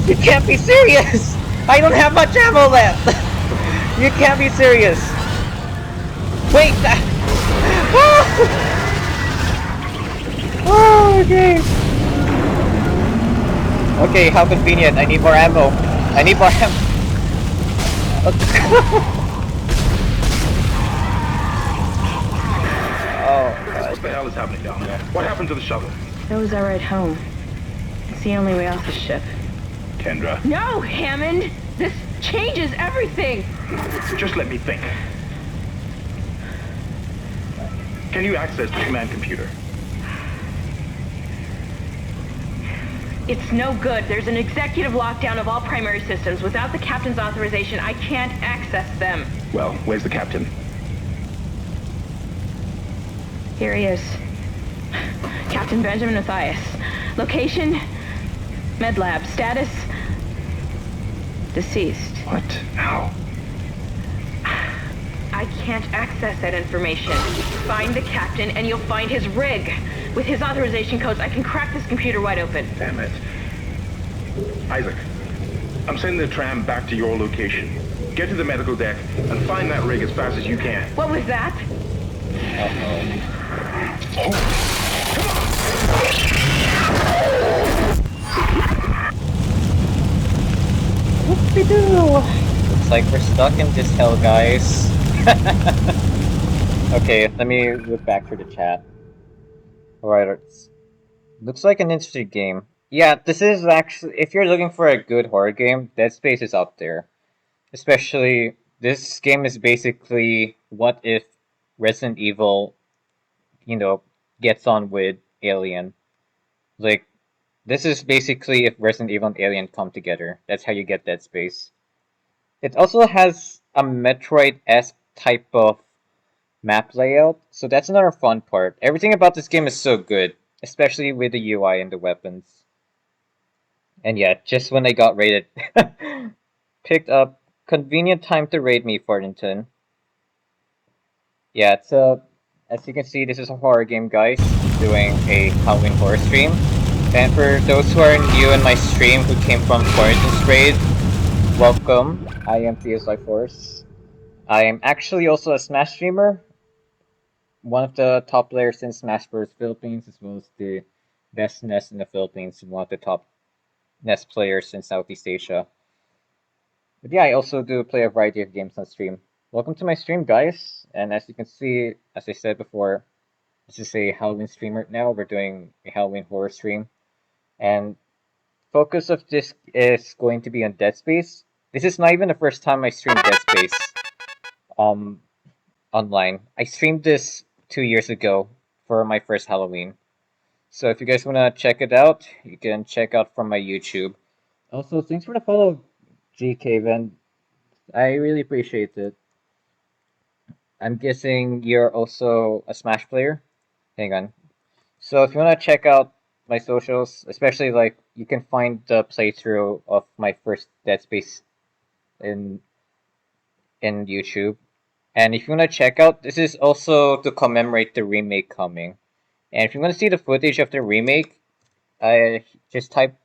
You can't be serious! I don't have much ammo left! You can't be serious! Wait! Oh, okay. Okay, how convenient. I need more ammo. I need more ammo. Oh, God.
What the hell is happening down there? What happened to the shuttle?
That was our ride home. It's the only way off the ship.
Kendra.
No, Hammond! This changes everything!
Just let me think. Can you access the command computer?
It's no good. There's an executive lockdown of all primary systems. Without the captain's authorization, I can't access them.
Well, where's the captain?
Here he is. Captain Benjamin Mathias. Location? Med lab. Status? Deceased.
What? How?
I can't access that information. Find the captain and you'll find his rig. With his authorization codes, I can crack this computer wide open.
Damn it. Isaac, I'm sending the tram back to your location. Get to the medical deck and find that rig as fast as you can.
What was that?
Whoopsie-doo! Looks like we're stuck in this hell, guys. Okay, let me look back through the chat. Alright, looks like an interesting game. Yeah, this is actually, if you're looking for a good horror game, Dead Space is up there. Especially, this game is basically what if Resident Evil, gets on with Alien. Like, this is basically if Resident Evil and Alien come together. That's how you get Dead Space. It also has a Metroid-esque type of map layout, so that's another fun part. Everything about this game is so good, especially with the UI and the weapons. And yeah, just when I got raided, picked up convenient time to raid me, Fartington. Yeah, it's as you can see, this is a horror game, guys, doing a Halloween horror stream. And for those who are new in my stream who came from Fartington's raid, welcome. I am PSI Force. I am actually also a Smash streamer, one of the top players in Smash Bros. Philippines, as well as the best NES in the Philippines, and one of the top NES players in Southeast Asia. But yeah, I also do play a variety of games on stream. Welcome to my stream, guys. And as you can see, as I said before, this is a Halloween stream right now. We're doing a Halloween horror stream. And focus of this is going to be on Dead Space. This is not even the first time I streamed Dead Space online. I streamed this 2 years ago for my first Halloween. So if you guys want to check it out, you can check out from my YouTube. Also, thanks for the follow, G Caven. I really appreciate it. I'm guessing you're also a Smash player? Hang on. So if you want to check out my socials, especially like you can find the playthrough of my first Dead Space in YouTube. And if you want to check out, this is also to commemorate the remake coming. And if you want to see the footage of the remake, just type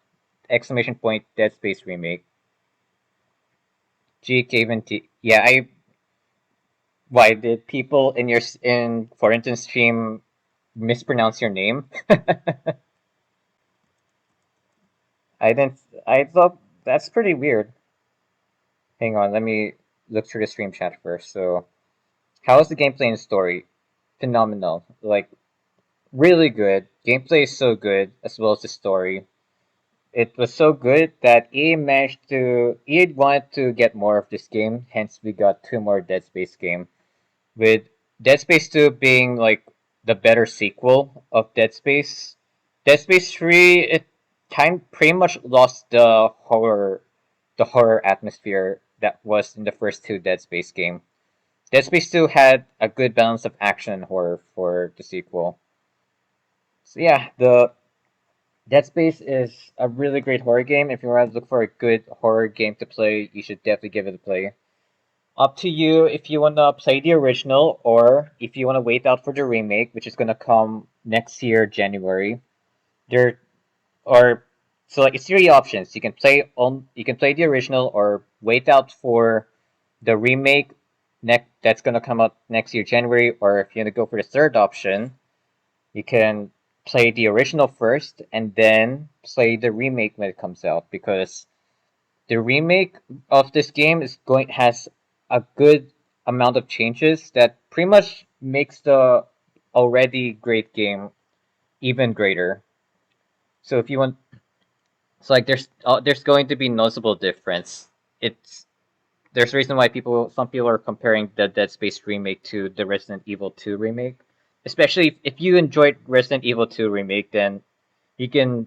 exclamation point Dead Space remake. G Caven T. Yeah, Why did people in Farrington stream mispronounce your name? I thought that's pretty weird. Hang on, let me look through the stream chat first. So, how is the gameplay and story? Phenomenal. Like, really good. Gameplay is so good, as well as the story. It was so good that EA wanted to get more of this game, hence we got 2 more Dead Space games. With Dead Space 2 being like the better sequel of Dead Space. Dead Space 3, it pretty much lost the horror atmosphere that was in the first 2 Dead Space game. Dead Space 2 had a good balance of action and horror for the sequel. So yeah, the Dead Space is a really great horror game. If you want to look for a good horror game to play, you should definitely give it a play. Up to you if you want to play the original or if you want to wait out for the remake, which is going to come next year, January. So like it's 3 options. You can play the original or wait out for the remake that's going to come out next year, January, or if you want to go for the third option, you can play the original first and then play the remake when it comes out, because the remake of this game has a good amount of changes that pretty much makes the already great game even greater. So if you want, it's like there's going to be noticeable difference. There's a reason why some people are comparing the Dead Space remake to the Resident Evil 2 remake. Especially if you enjoyed Resident Evil 2 remake, then you can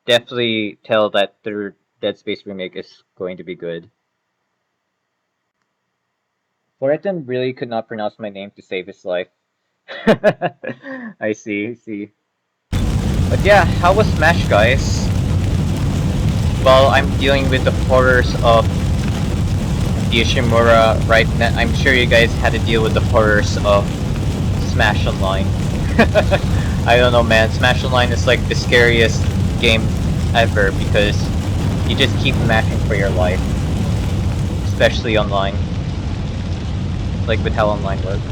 definitely tell that the Dead Space remake is going to be good. Florian really could not pronounce my name to save his life. I see. But yeah, how was Smash, guys? Well, I'm dealing with the horrors of the Ishimura right now. I'm sure you guys had to deal with the horrors of Smash Online. I don't know, man. Smash Online is like the scariest game ever because you just keep mashing for your life. Especially online. Like with how online works.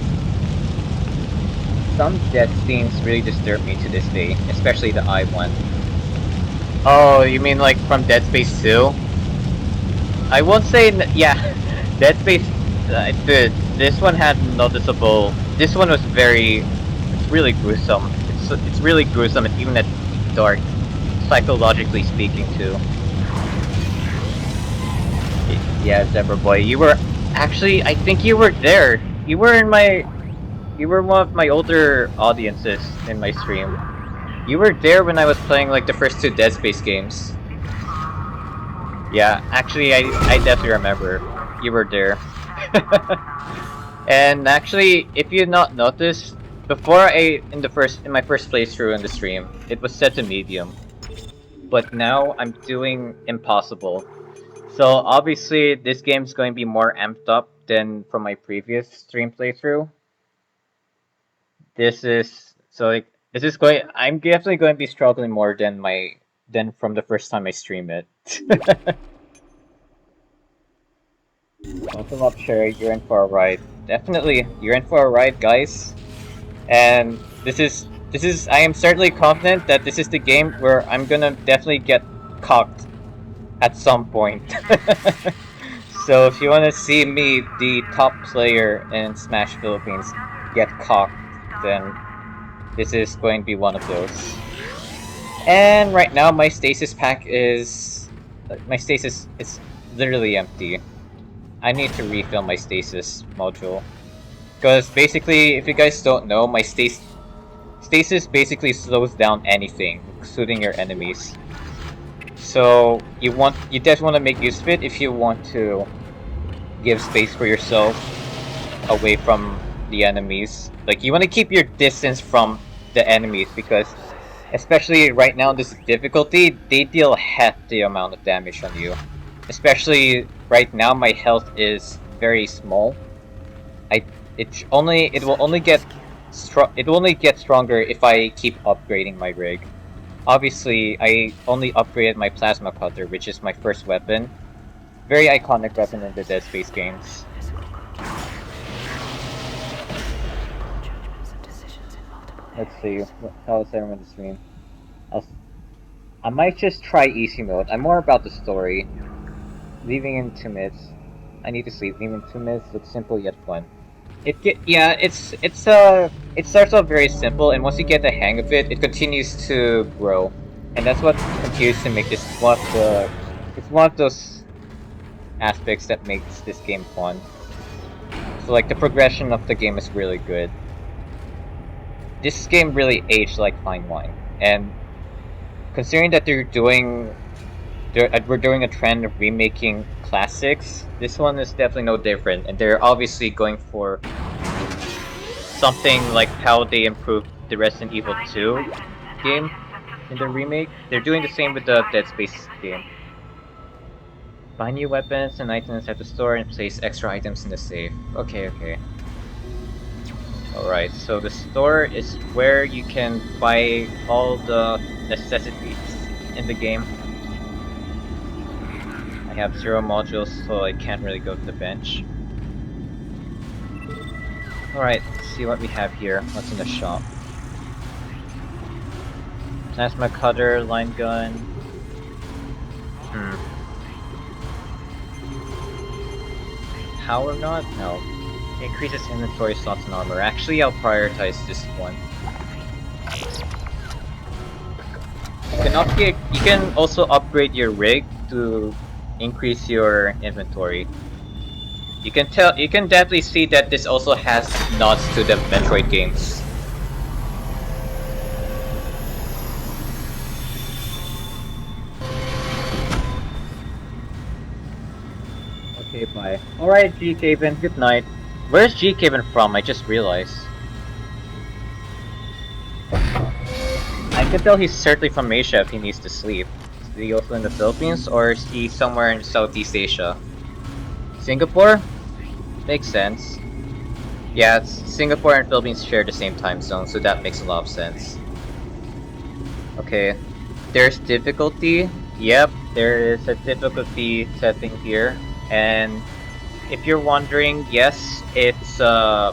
Some death scenes really disturb me to this day, especially the eye one. Oh, you mean like from Dead Space 2? I won't say, yeah, Dead Space, dude, this one had noticeable, this one was it's really gruesome. It's really gruesome and even at dark, psychologically speaking too. Yeah, Zebra Boy, you were, actually, I think you were there. You were one of my older audiences in my stream. You were there when I was playing like the first 2 Dead Space games. Yeah, actually, I definitely remember. You were there. And actually, if you not noticed, before in my first playthrough in the stream, it was set to medium. But now I'm doing impossible. So obviously, this game's going to be more amped up than from my previous stream playthrough. This is I'm definitely going to be struggling more than from the first time I stream it. Welcome up, Sherry. You're in for a ride. Definitely, you're in for a ride, guys. And this is. I am certainly confident that this is the game where I'm gonna definitely get cocked at some point. So if you want to see me, the top player in Smash Philippines, get cocked, then this is going to be one of those. And right now, my stasis pack is literally empty. I need to refill my stasis module. Because basically, if you guys don't know, my stasis basically slows down anything, including your enemies. So you definitely want to make use of it if you want to give space for yourself away from the enemies. Like, you want to keep your distance from the enemies because, especially right now in this difficulty, they deal a hefty amount of damage on you. Especially right now, my health is very small. It will only get stronger if I keep upgrading my rig. Obviously, I only upgraded my plasma cutter, which is my first weapon. Very iconic weapon in the Dead Space games. Let's see, how is everyone to stream? I might just try easy mode. I'm more about the story. Leaving in 2 minutes. I need to sleep. Leaving in 2 minutes looks simple yet fun. It starts off very simple, and once you get the hang of it, it continues to grow, and that's what continues to make this it's one of those aspects that makes this game fun. So like the progression of the game is really good. This game really aged like fine wine, and considering that we're doing a trend of remaking classics, this one is definitely no different, and they're obviously going for something like how they improved the Resident Evil 2 game in the remake. They're doing the same with the Dead Space game. Buy new weapons and items at the store and place extra items in the safe. Okay. Alright, so the store is where you can buy all the necessities in the game. I have 0 modules, so I can't really go to the bench. Alright, let's see what we have here. What's in the shop? Plasma cutter, line gun. Power knot? No. Increases inventory slots and armor. Actually, I'll prioritize this one. You can also upgrade your rig to increase your inventory. You can definitely see that this also has nods to the Metroid games. Okay, bye. Alright, G Caven, good night. Where's G Caven from? I just realized. I can tell he's certainly from Asia if he needs to sleep. Is he also in the Philippines, or is he somewhere in Southeast Asia? Singapore? Makes sense. Yeah, Singapore and Philippines share the same time zone, so that makes a lot of sense. Okay. There's difficulty. Yep, there is a difficulty setting here. And if you're wondering, yes, it's the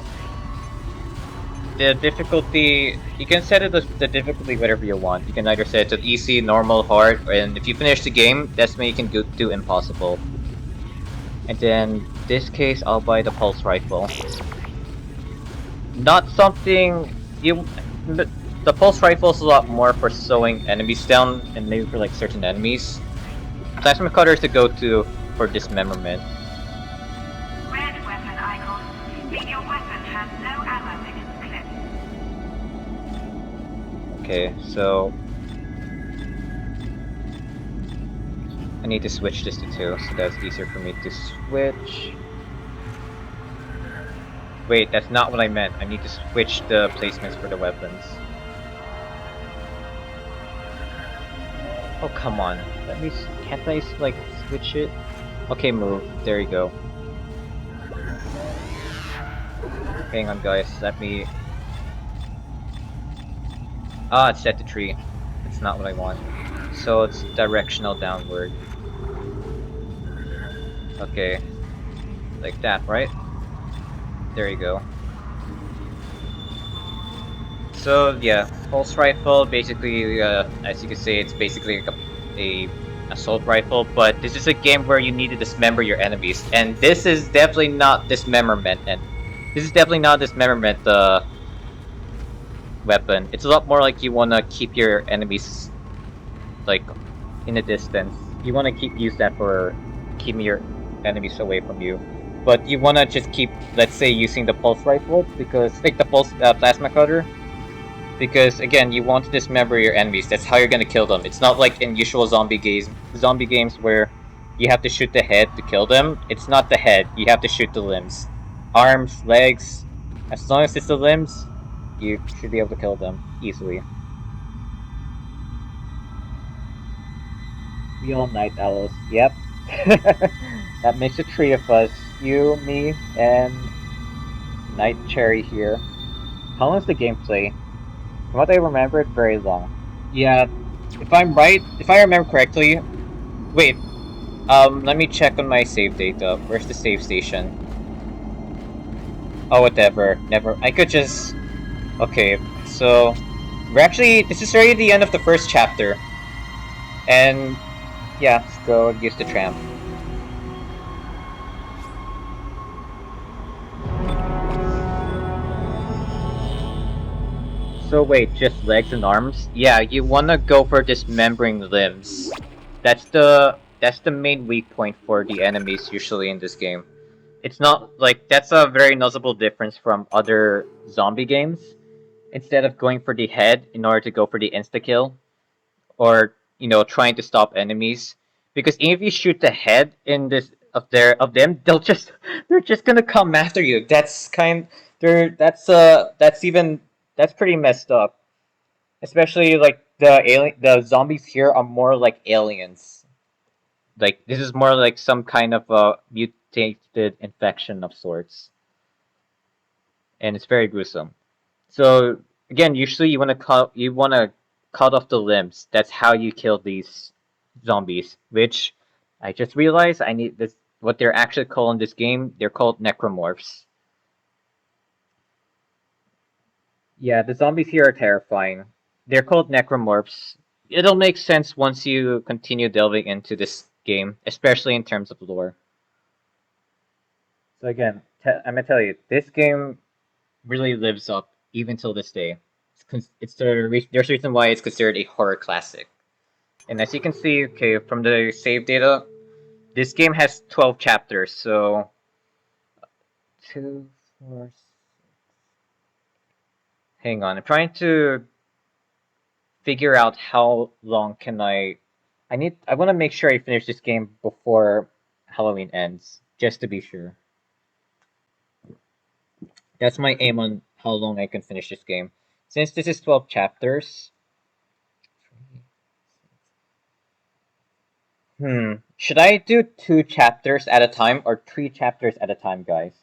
difficulty, you can set it as the difficulty whatever you want. You can either set it to easy, normal, hard, and if you finish the game, that's when you can go do impossible. And then this case, I'll buy the pulse rifle. Not something you. The pulse rifle is a lot more for slowing enemies down and maybe for like certain enemies. Plasma cutter is the go-to for dismemberment.
Red weapon icon. Mean your weapon has no ammo in its clip.
Okay, so I need to switch this to 2, so that's easier for me to switch. Wait, that's not what I meant. I need to switch the placements for the weapons. Oh, come on. Can't I, like, switch it? Okay, move. There you go. Hang on, guys. Let me... Ah, it's set to 3. That's not what I want. So it's directional downward. Okay. Like that, right? There you go. So yeah, pulse rifle basically, as you can see, it's basically like a assault rifle. But this is a game where you need to dismember your enemies, and this is definitely not dismemberment. And this is definitely not dismemberment weapon. It's a lot more like you wanna keep your enemies like in a distance. You wanna use that for keeping your enemies away from you. But you wanna just keep, let's say, using the pulse rifle because like the pulse plasma cutter. Because again, you want to dismember your enemies. That's how you're gonna kill them. It's not like in usual zombie games where you have to shoot the head to kill them. It's not the head. You have to shoot the limbs, arms, legs. As long as it's the limbs, you should be able to kill them easily. We all night owls. Yep. That makes it 3 of us. You, me, and Night Cherry here. How long is the gameplay? From what I remember, it's very long. Yeah, if I'm right, if I remember correctly, wait, let me check on my save data. Where's the save station? Oh, whatever, never, I could just, okay, so, this is already the end of the first chapter, and, yeah, let's go use the tram. So wait, just legs and arms? Yeah, you wanna go for dismembering limbs. That's the main weak point for the enemies usually in this game. It's not like that's a very noticeable difference from other zombie games. Instead of going for the head in order to go for the insta kill, or trying to stop enemies, because if you shoot the head in this of them, they're just gonna come after you. That's pretty messed up. Especially like the zombies here are more like aliens. Like this is more like some kind of a mutated infection of sorts, and it's very gruesome. So again, usually you wanna cut off the limbs. That's how you kill these zombies. Which I just realized I need this. What they're actually called in this game, they're called necromorphs. Yeah, the zombies here are terrifying. They're called necromorphs. It'll make sense once you continue delving into this game, especially in terms of lore. So again, I'm gonna tell you, this game really lives up even till this day. There's a reason why it's considered a horror classic. And as you can see, okay, from the save data, this game has 12 chapters. So 2, 4. Hang on, I'm trying to figure out how long can I want to make sure I finish this game before Halloween ends. just to be sure. That's my aim on how long I can finish this game. Since this is 12 chapters, should I do 2 chapters at a time or 3 chapters at a time, guys?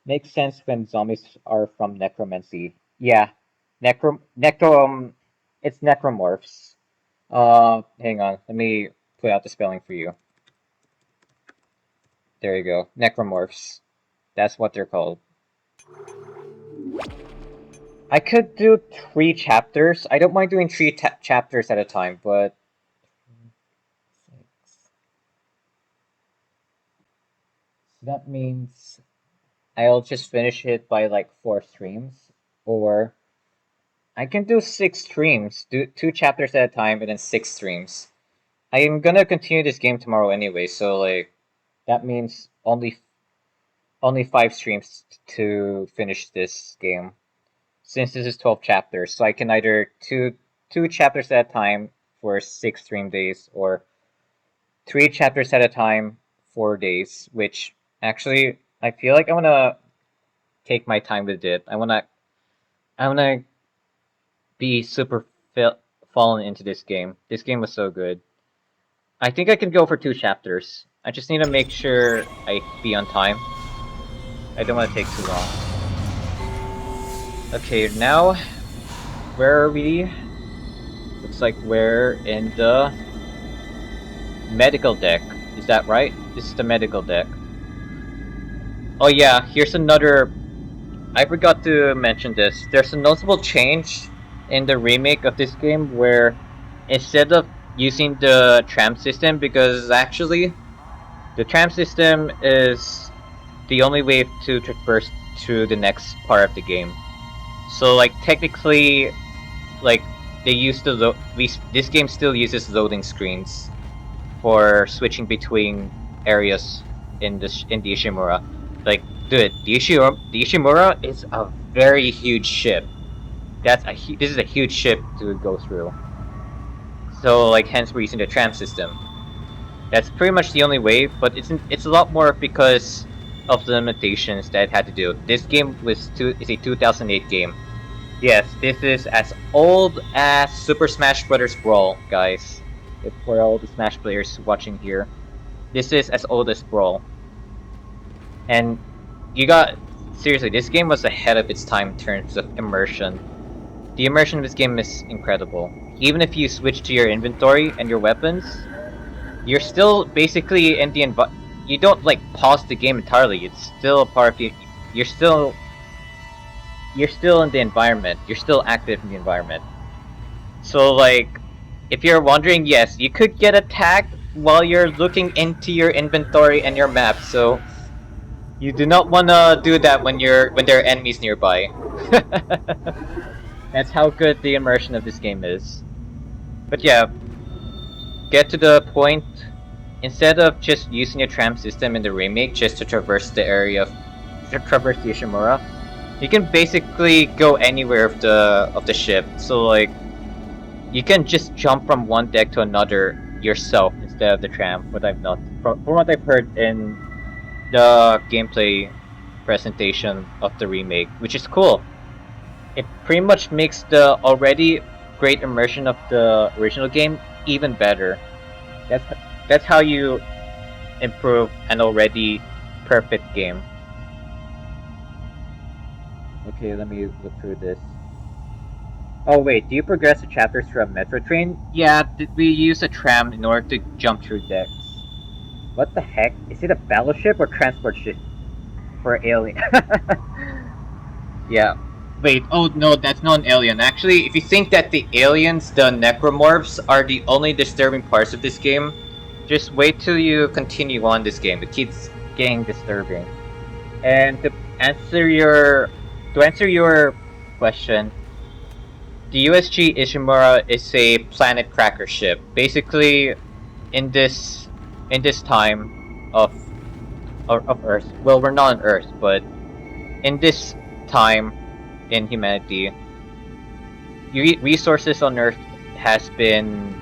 Makes sense when zombies are from necromancy. Yeah, it's necromorphs. Hang on, let me put out the spelling for you. There you go, necromorphs. That's what they're called. I could do 3 chapters. I don't mind doing 3 chapters at a time, but so that means I'll just finish it by like 4 streams, or I can do 6 streams, do 2 chapters at a time, and then 6 streams. I am gonna continue this game tomorrow anyway, so like that means only 5 streams to finish this game. Since this is 12 chapters, so I can either two chapters at a time for 6 stream days, or 3 chapters at a time, 4 days. Which actually, I feel like I wanna take my time with it. I wanna be super fallen into this game. This game was so good. I think I can go for 2 chapters. I just need to make sure I be on time. I don't want to take too long. Okay, now, where are we? Looks like we're in the medical deck. Is that right? This is the medical deck. Oh yeah, here's another... I forgot to mention this. There's a noticeable change in the remake of this game where instead of using the tram system, because actually the tram system is the only way to traverse to the next part of the game. So like technically, like they use this game still uses loading screens for switching between areas in the Ishimura. Like, dude, the Ishimura is a very huge ship. This is a huge ship to go through. So like hence we're using the tram system. That's pretty much the only way, but it's a lot more because of the limitations that it had to do. This game is a 2008 game. Yes, this is as old as Super Smash Bros. Brawl, guys. If for all the Smash players watching here, this is as old as Brawl. And seriously, this game was ahead of its time in terms of immersion. The immersion of this game is incredible. Even if you switch to your inventory and your weapons, you're still basically in the you don't like pause the game entirely. It's still a part of you. You're still in the environment. You're still active in the environment. So like, if you're wondering, yes, you could get attacked while you're looking into your inventory and your map. So you do not want to do that when there are enemies nearby. That's how good the immersion of this game is. But yeah, get to the point. Instead of just using a tram system in the remake just to traverse the area traverse the Ishimura, you can basically go anywhere of the ship. So like, you can just jump from one deck to another yourself instead of the tram. From what I've heard in the gameplay presentation of the remake, which is cool. It pretty much makes the already great immersion of the original game even better. That's how you improve an already perfect game. Okay, let me look through this. Oh wait, do you progress the chapters through a metro train? Yeah, we use a tram in order to jump through decks. What the heck? Is it a battleship or transport ship? For alien. Yeah. Wait, oh no, that's not an alien. Actually, if you think that the aliens, the necromorphs, are the only disturbing parts of this game, just wait till you continue on this game. It keeps getting disturbing. And to answer your question, the USG Ishimura is a planet cracker ship. Basically, in this time of Earth. Well, we're not on Earth, but in this time in humanity, resources on Earth has been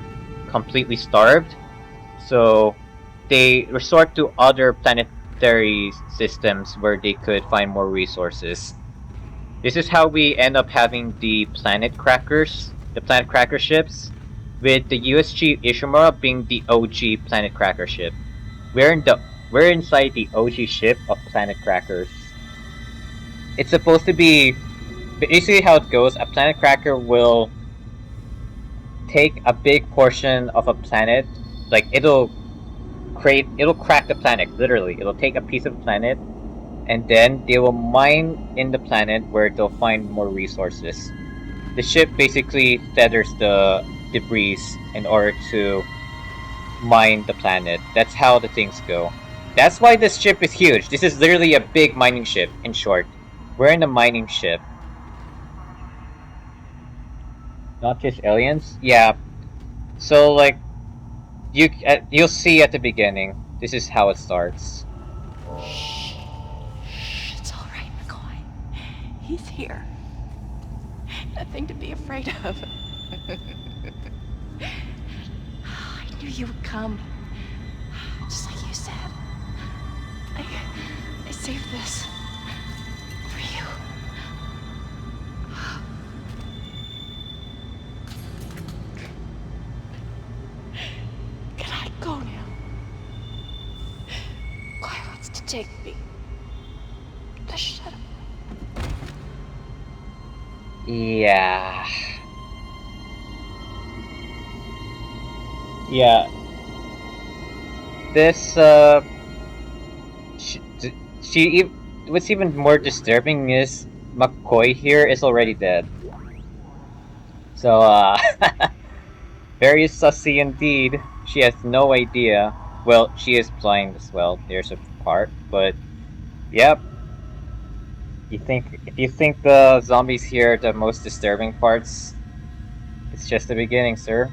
completely starved. So they resort to other planetary systems where they could find more resources. This is how we end up having the planet crackers, the planet cracker ships, with the USG Ishimura being the OG planet cracker ship. We're inside the OG ship of planet crackers. It's supposed to be basically how it goes. A planet cracker will take a big portion of a planet, like it'll crack the planet, literally. It'll take a piece of the planet, and then they will mine in the planet where they'll find more resources. The ship basically feathers the debris in order to mine the planet. That's how the things go. That's why this ship is huge. This is literally a big mining ship, in short. We're in a mining ship. Not just aliens? Yeah. So, like, you'll see at the beginning. This is how it starts.
It's all right, McCoy. He's here. Nothing to be afraid of. I knew you would come. Just like you said. I saved this for you. Can I go now? Guy wants to take me. Just shut up.
Yeah. Yeah. This, what's even more disturbing is McCoy here is already dead. So, very sussy indeed. She has no idea. Well, she is blind as well. There's a part, but, yep. If you think the zombies here are the most disturbing parts, it's just the beginning, sir.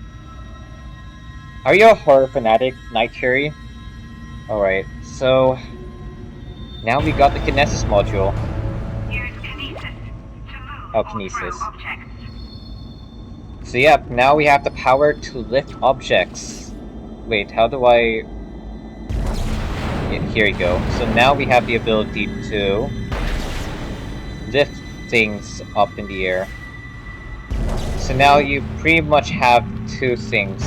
Are you a horror fanatic, Night Cherry? Alright, so now we got the Kinesis module.
Use Kinesis to move
Oh,
or
Kinesis.
throw objects.
So yep, now we have the power to lift objects. Wait, how do I... Yeah, here we go. So now we have the ability to lift things up in the air. So now you pretty much have two things.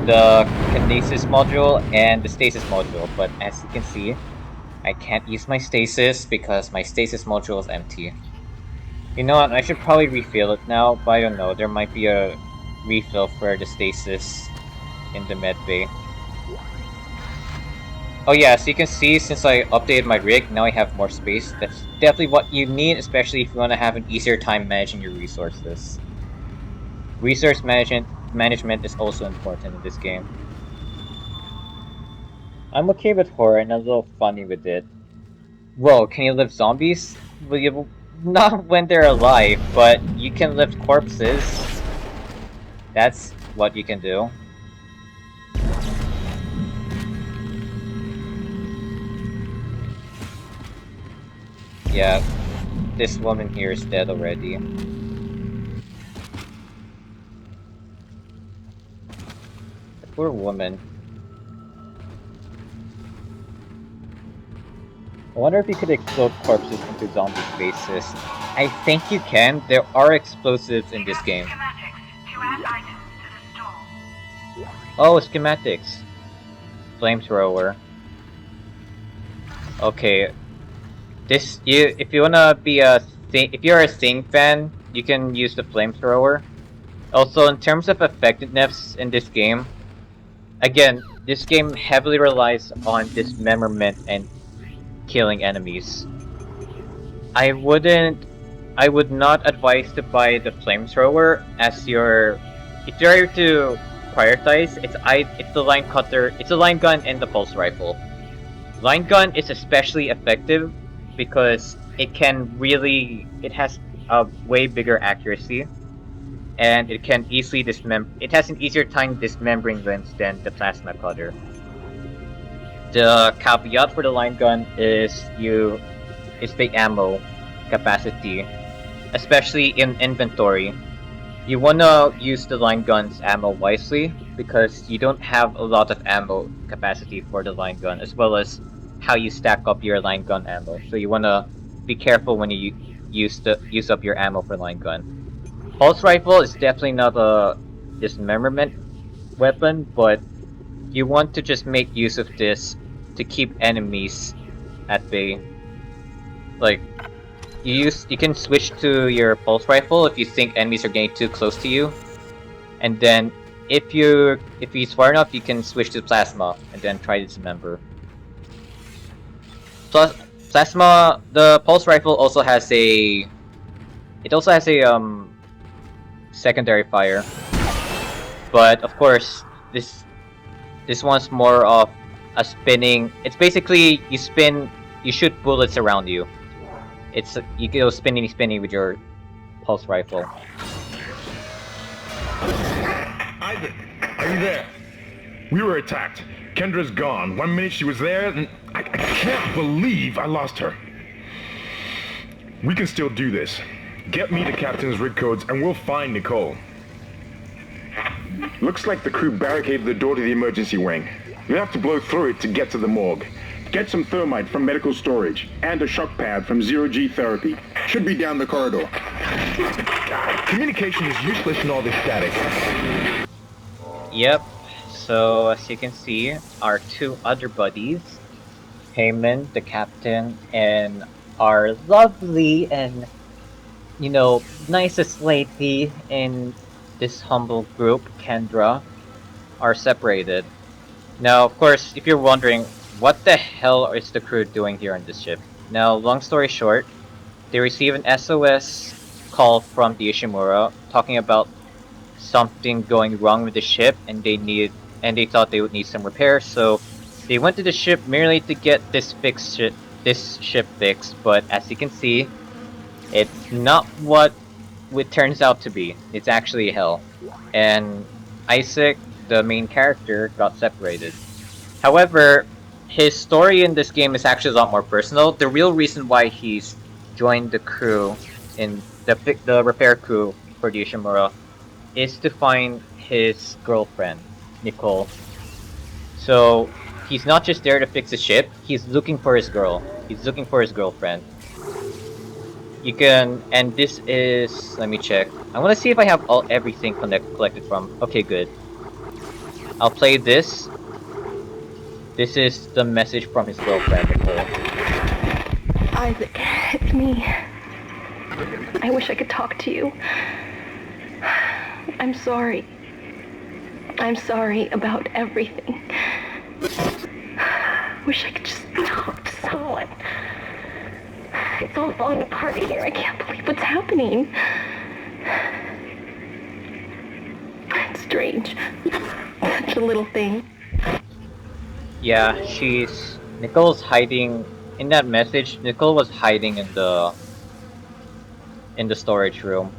The Kinesis module and the Stasis module, but as you can see, I can't use my Stasis because my Stasis module is empty. You know what, I should probably refill it now, but I don't know, there might be a refill for the Stasis in the med bay. Oh yeah, so you can see, since I updated my rig, now I have more space. That's definitely what you need, especially if you want to have an easier time managing your resources. Resource management is also important in this game. I'm okay with horror and a little funny with it. Whoa, can you lift zombies? Well, you, not when they're alive, but you can lift corpses. That's what you can do. Yeah, this woman here is dead already. The poor woman. I wonder if you could explode corpses into zombie faces. I think you can. There are explosives in this game. Oh, schematics. Flamethrower. Okay. If you wanna be if you're a Thing fan, you can use the flamethrower. Also, in terms of effectiveness in this game, again, this game heavily relies on dismemberment and killing enemies. I would not advise to buy the flamethrower as if you're to prioritize, it's the line cutter, it's the line gun and the pulse rifle. Line gun is especially effective because it has a way bigger accuracy, and it can easily it has an easier time dismembering limbs than the plasma cutter. The caveat for the line gun is the ammo capacity, especially in inventory. you wanna use the line gun's ammo wisely because you don't have a lot of ammo capacity for the line gun, as well as how you stack up your line gun ammo. So you wanna be careful when you use up your ammo for line gun. Pulse rifle is definitely not a dismemberment weapon, but you want to just make use of this to keep enemies at bay. Like you can switch to your pulse rifle if you think enemies are getting too close to you, and then if he's far enough, you can switch to plasma and then try to dismember. Plus, plasma, the pulse rifle also has a secondary fire, but of course this one's more of a spinning. It's basically you shoot bullets around you. You go spinning with your pulse rifle.
Isaac, are you there? We were attacked. Kendra's gone. 1 minute she was there, and I can't believe I lost her. We can still do this. Get me the captain's rig codes, and we'll find Nicole. Looks like the crew barricaded the door to the emergency wing. We'll have to blow through it to get to the morgue. Get some thermite from medical storage, and a shock pad from zero-G therapy. Should be down the corridor. Communication is useless in all this static.
Yep, so as you can see, our two other buddies, Heyman, the captain, and our lovely and, nicest lady in this humble group, Kendra, are separated. Now, of course, if you're wondering, what the hell is the crew doing here on this ship? Now, long story short, they receive an SOS call from the Ishimura talking about something going wrong with the ship, and they thought they would need some repairs, so they went to the ship merely to get this ship fixed. But as you can see, it's not what it turns out to be. It's actually hell, and Isaac, the main character, got separated. However, his story in this game is actually a lot more personal. The real reason why he's joined the crew in the repair crew for the Ishimura is to find his girlfriend, Nicole. So he's not just there to fix the ship, he's looking for his girl. He's looking for his girlfriend. And this is, let me check. I want to see if I have everything collected from. Okay, good. I'll play this. This is the message from his girlfriend, Nicole.
Isaac, it's me. I wish I could talk to you. I'm sorry. I'm sorry about everything. Wish I could just talk to someone. It's all falling apart here. I can't believe what's happening. It's strange. Such a little thing.
Yeah, Nicole's hiding in that message. Nicole was hiding in the storage room.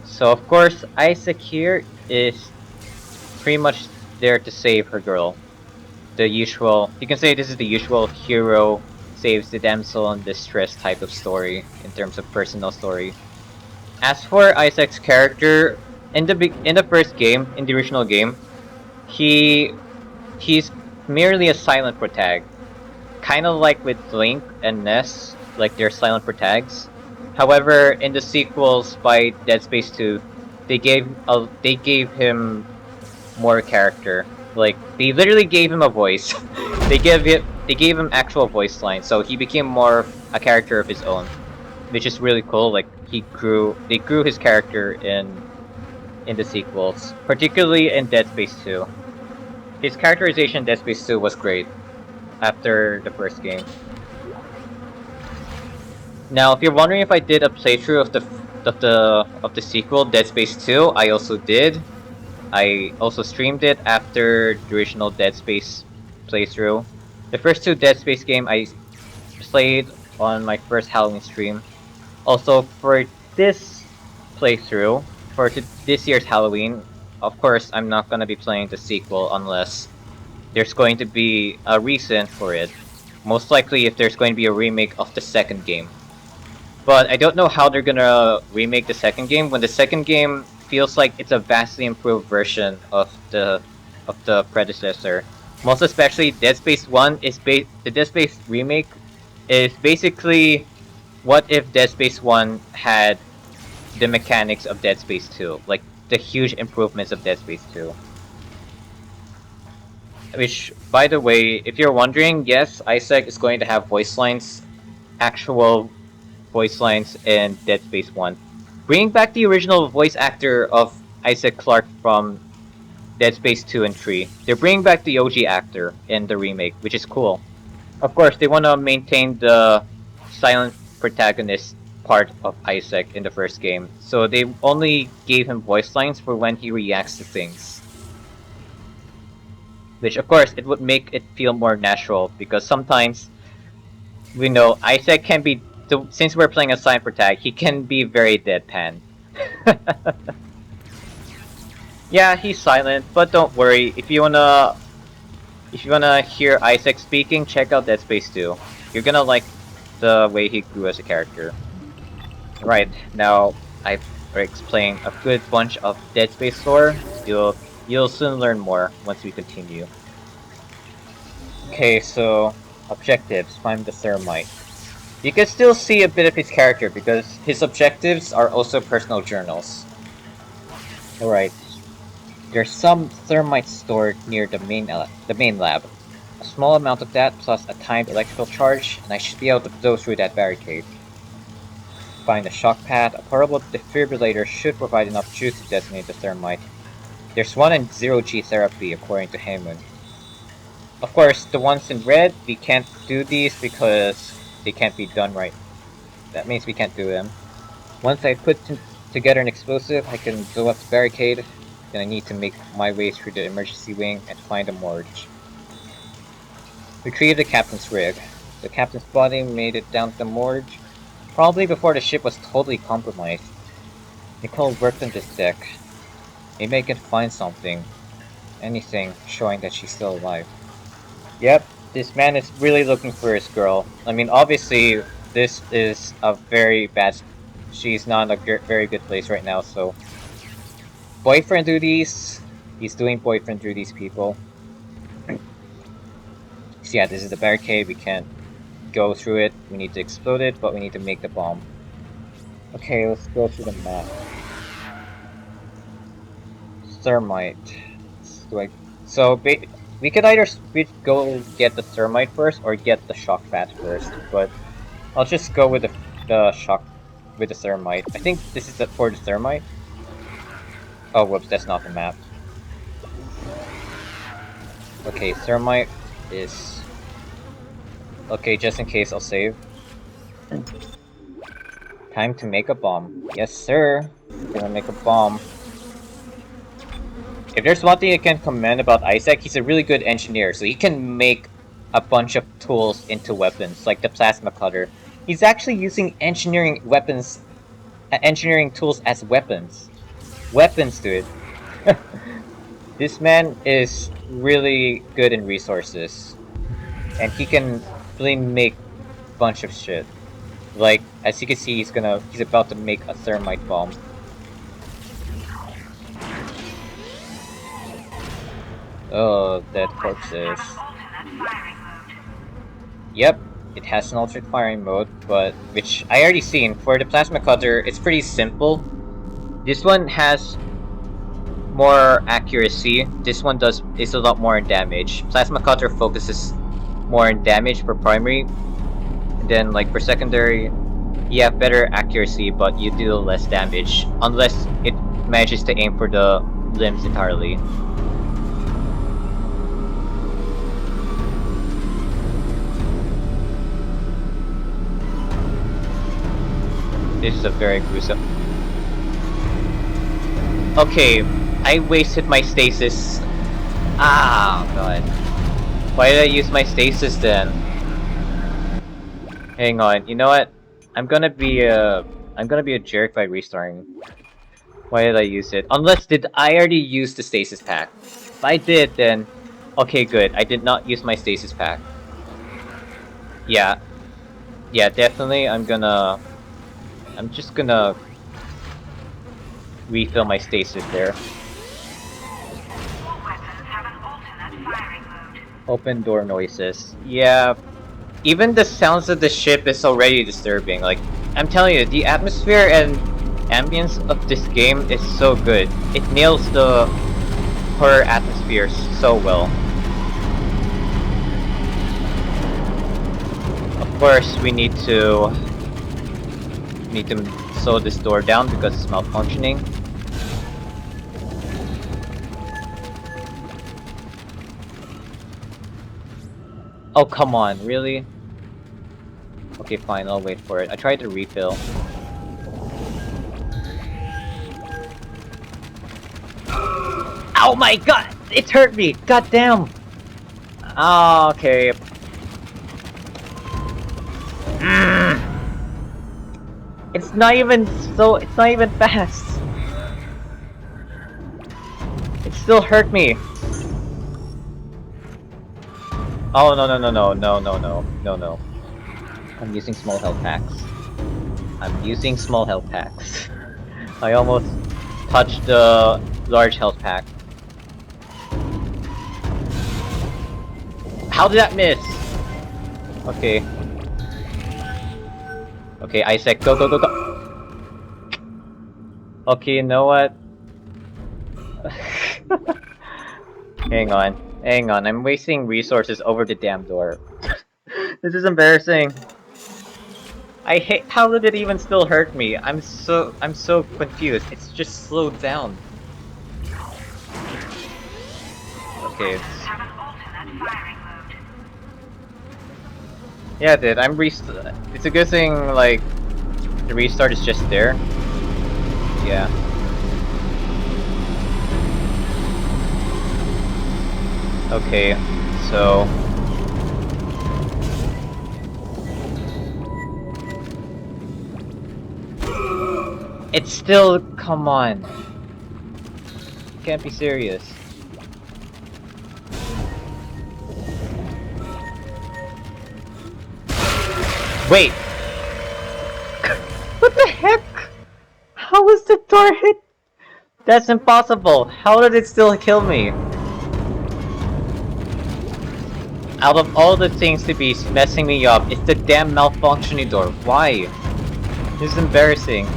So of course, Isaac here is pretty much there to save her girl. The usual, you can say this is the usual hero saves the damsel in distress type of story in terms of personal story. As for Isaac's character, in the first game, in the original game, he's merely a silent protag. Kind of like with Link and Ness, like they're silent protags. However, in the sequels by Dead Space 2, they gave him more character. Like they literally gave him a voice. they gave him actual voice lines, so he became more a character of his own, which is really cool. Like they grew his character in the sequels, particularly in Dead Space 2. His characterization in Dead Space 2 was great after the first game. Now, if you're wondering if I did a playthrough of the sequel, Dead Space 2, I also did. I also streamed it after the original Dead Space playthrough. The first two Dead Space game I played on my first Halloween stream. Also, for this playthrough, for this year's Halloween, of course, I'm not gonna be playing the sequel unless there's going to be a reason for it. Most likely if there's going to be a remake of the second game. But I don't know how they're gonna remake the second game when the second game feels like it's a vastly improved version of the predecessor. Most especially, Dead Space 1 is the Dead Space remake is basically what if Dead Space 1 had the mechanics of Dead Space 2, like the huge improvements of Dead Space 2. Which, by the way, if you're wondering, yes, Isaac is going to have voice lines, actual voice lines in Dead Space 1. Bringing back the original voice actor of Isaac Clarke from Dead Space 2 and 3. They're bringing back the OG actor in the remake, which is cool. Of course, they want to maintain the silent protagonist part of Isaac in the first game, so they only gave him voice lines for when he reacts to things. Which, of course, it would make it feel more natural, because sometimes we know Isaac can be, since we're playing a silent protag, he can be very deadpan. Yeah, he's silent, but don't worry, if you wanna hear Isaac speaking, check out Dead Space 2. You're gonna like the way he grew as a character. Right, now I've explained a good bunch of Dead Space lore. You'll soon learn more once we continue. Okay, so objectives, find the thermite. You can still see a bit of his character because his objectives are also personal journals. Alright. There's some thermite stored near the main lab. A small amount of that plus a timed electrical charge, and I should be able to blow through that barricade. Find a shock pad. A portable defibrillator should provide enough juice to detonate the thermite. There's one in 0G therapy, according to Hammond. Of course, the ones in red, we can't do these because they can't be done right. That means we can't do them. Once I put together an explosive, I can blow up the barricade. Then I need to make my way through the emergency wing and find a morgue. Retrieve the captain's rig. The captain's body made it down to the morgue, probably before the ship was totally compromised. Nicole worked on this deck. Maybe I can find something. Anything showing that she's still alive. Yep, this man is really looking for his girl. I mean, obviously, this is a very bad... She's not in a very good place right now, so... Boyfriend duties. He's doing boyfriend duties, people. So yeah, this is the barricade. We can't go through it. We need to explode it, but we need to make the bomb. Okay, let's go through the map. Thermite. So, we could either go get the thermite first or get the shock pad first, but I'll just go with the thermite. I think this is for the thermite. Oh, whoops, that's not the map. Okay, thermite is... Okay, just in case, I'll save. Time to make a bomb. Yes, sir. Gonna make a bomb. If there's one thing I can commend about Isaac, he's a really good engineer, so he can make a bunch of tools into weapons, like the plasma cutter. He's actually using engineering tools as weapons. Weapons, dude. This man is really good in resources. And he can really make a bunch of shit. Like, as you can see, he's about to make a thermite bomb. Oh, dead corpses. Yep, it has an alternate firing mode, but which I already seen. For the plasma cutter, it's pretty simple. This one has more accuracy. This one is a lot more in damage. Plasma cutter focuses more in damage for primary, and then like for secondary, you have better accuracy, but you do less damage unless it manages to aim for the limbs entirely. This is a very gruesome... Okay, I wasted my stasis. Ah, god. Why did I use my stasis then? Hang on, you know what? I'm gonna be a jerk by restarting. Why did I use it? Unless did I already use the stasis pack? If I did, then okay, good. I did not use my stasis pack. Yeah, definitely. I'm just gonna refill my stasis there.
All weapons have an alternate firing mode.
Open door noises. Yeah, even the sounds of the ship is already disturbing. Like, I'm telling you, the atmosphere and ambience of this game is so good. It nails the horror atmosphere so well. Of course, we need to slow this door down because it's malfunctioning. Oh, come on, really? Okay, fine, I'll wait for it. I tried to refill. Oh my god! It hurt me! God damn! Oh, okay. It's not even fast. It still hurt me. Oh no no no no no no no no no. I'm using small health packs. I'm using small health packs. I almost touched the large health pack. How did that miss? Okay. Okay, Isaac, go go go go. Okay, you know what? Hang on. Hang on, I'm wasting resources over the damn door. This is embarrassing. I hate. How did it even still hurt me? I'm so confused. It's just slowed down. Okay. Yeah, it did. It's a good thing, like, the restart is just there. Yeah. Okay, so... It's still... Come on. You can't be serious. Wait! What the heck? How was the door hit? That's impossible. How did it still kill me? Out of all the things to be messing me up, it's the damn malfunctioning door. Why? This is embarrassing.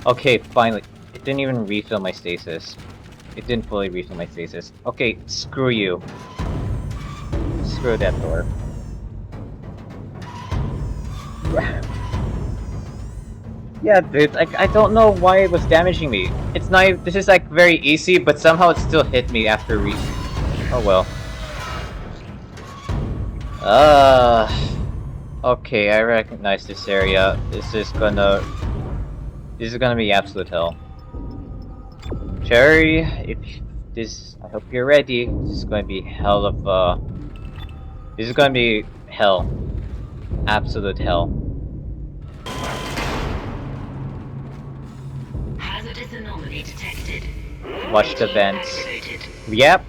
Okay, finally. It didn't even refill my stasis. It didn't fully refill my stasis. Okay, screw you. Screw that door. Yeah, dude, I don't know why it was damaging me. It's not. This is like very easy, but somehow it still hit me after Oh well. Okay, I recognize this area. This is gonna be absolute hell. Cherry, I hope you're ready. This is gonna be hell of this is gonna be hell. Absolute hell.
Hazardous anomaly detected.
Watch the vents. Yep.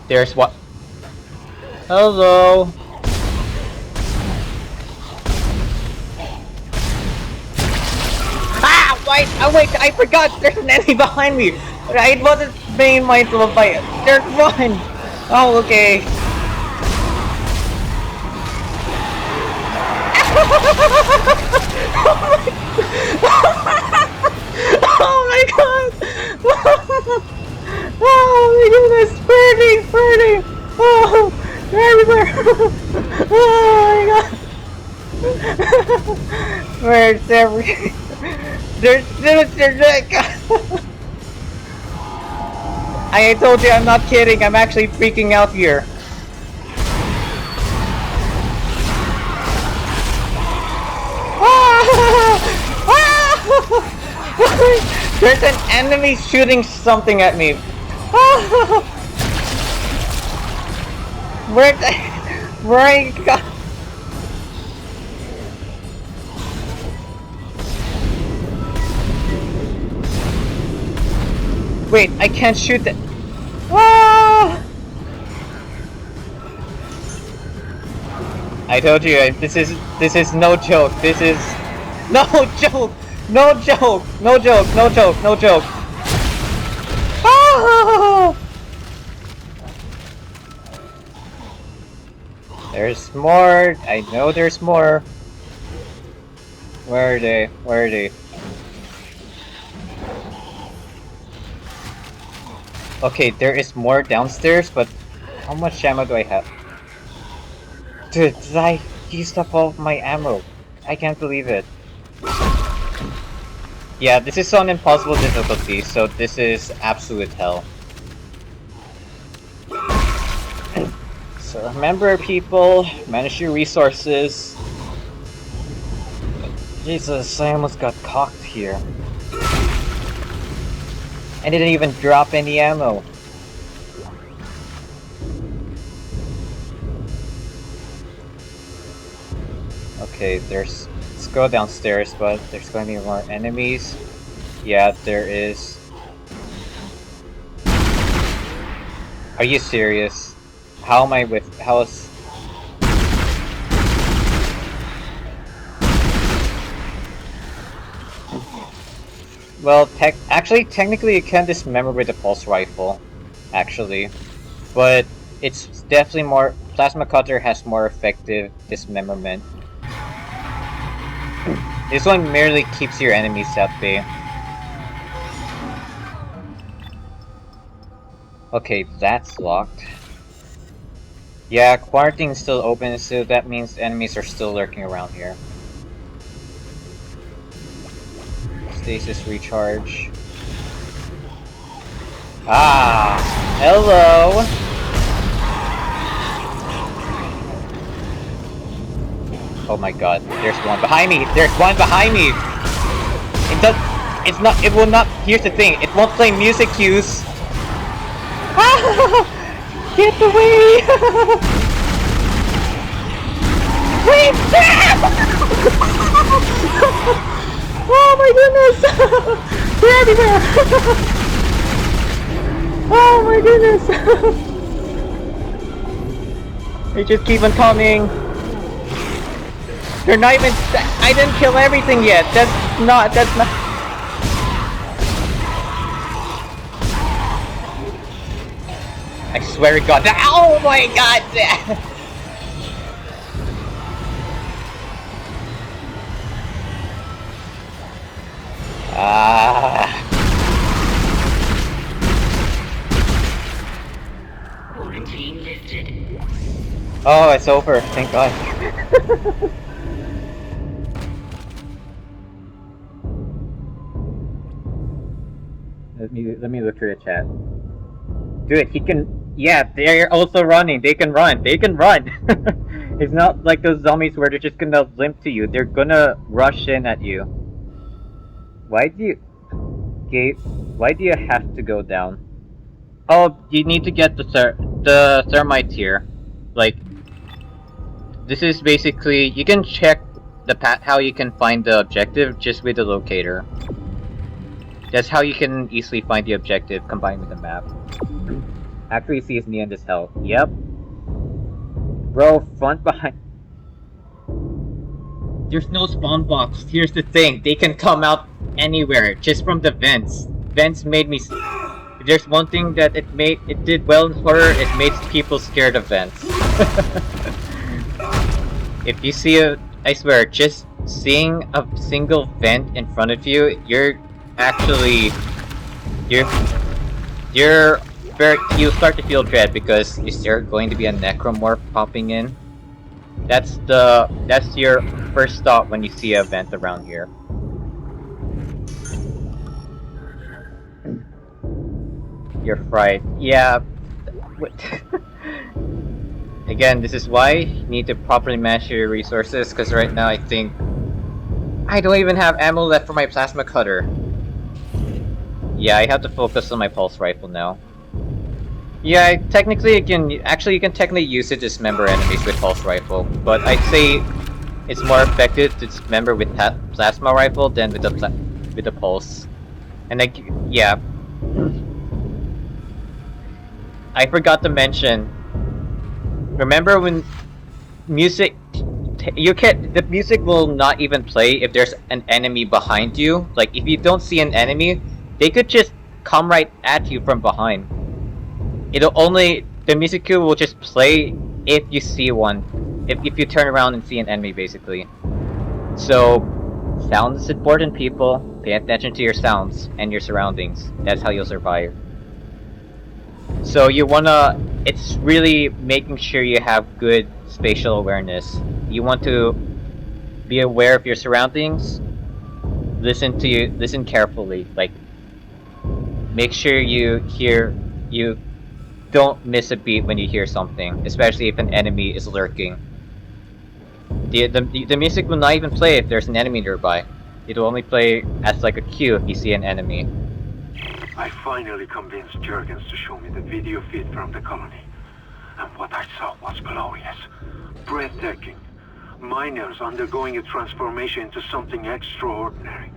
There's what? Hello. Ah! Wait! Oh wait! I forgot. There's an enemy behind me. I wasn't being mindful of my. There's one. Oh, okay. Oh my god! Oh my goodness! Burning! Burning! Oh! Everywhere! Oh my god! Where's everything? There's I told you I'm not kidding, I'm actually freaking out here. There's an enemy shooting something at me. Where I got? Wait, I can't shoot that. Ah! I told you, this is no joke. This is no joke. No joke. No joke. No joke. No joke. Ah! There's more. I know there's more. Where are they? Where are they? Okay, there is more downstairs, but how much ammo do I have? Dude, did I used up all of my ammo? I can't believe it. Yeah, this is on impossible difficulty, so this is absolute hell. So remember, people, manage your resources. Jesus, I almost got cocked here. I didn't even drop any ammo. Okay, let's go downstairs, but there's going to be more enemies. Yeah, there is. Are you serious? How am I with, how is... Well, actually, technically you can dismember with the pulse rifle, actually. But it's definitely more, plasma cutter has more effective dismemberment. This one merely keeps your enemies at bay. Okay, that's locked. Yeah, quarantine's still open, so that means enemies are still lurking around here. Stasis recharge. Ah! Hello! Oh my god, there's one behind me! There's one behind me! It will not, here's the thing, it won't play music cues! Ah! Get away! Wait! Oh my goodness! They're everywhere! Oh my goodness! They just keep on coming! They're not even... I didn't kill everything yet! That's not... I swear to god... Oh my god!
Quarantine lifted.
Oh, it's over. Thank god. Let me look through the chat. Dude, he can... Yeah, they're also running. They can run. They can run. It's not like those zombies where they're just gonna limp to you. They're gonna rush in at you. Why do you... Gabe, why do you have to go down? Oh, you need to get the thermite here. Like, this is basically... You can check how you can find the objective just with the locator. That's how you can easily find the objective combined with the map. Accuracy is near as hell. Yep. Bro, front behind. There's no spawn box. Here's the thing. They can come out anywhere, just from the vents. Vents made me... If there's one thing that it did well in horror, it made people scared of vents. If you see I swear, just seeing a single vent in front of you, you'll start to feel dread because is there going to be a necromorph popping in? That's your first thought when you see a vent around here. You're fried. Yeah. Again, this is why you need to properly manage your resources, because right now I think I don't even have ammo left for my plasma cutter. Yeah, I have to focus on my pulse rifle now. Yeah, technically you can technically use it to dismember enemies with pulse rifle, but I'd say it's more effective to dismember with plasma rifle than with the pulse. And like, yeah. I forgot to mention. Remember when music, the music will not even play if there's an enemy behind you. Like if you don't see an enemy, they could just come right at you from behind. The music cue will just play if you see one. If you turn around and see an enemy, basically. So, sound is important, people. Pay attention to your sounds and your surroundings. That's how you'll survive. So it's really making sure you have good spatial awareness. You want to be aware of your surroundings. Listen carefully. Like, make sure you don't miss a beat when you hear something, especially if an enemy is lurking. The music will not even play if there's an enemy nearby. It will only play as like a cue if you see an enemy.
I finally convinced Jurgens to show me the video feed from the colony. And what I saw was glorious. Breathtaking. Miners undergoing a transformation into something extraordinary.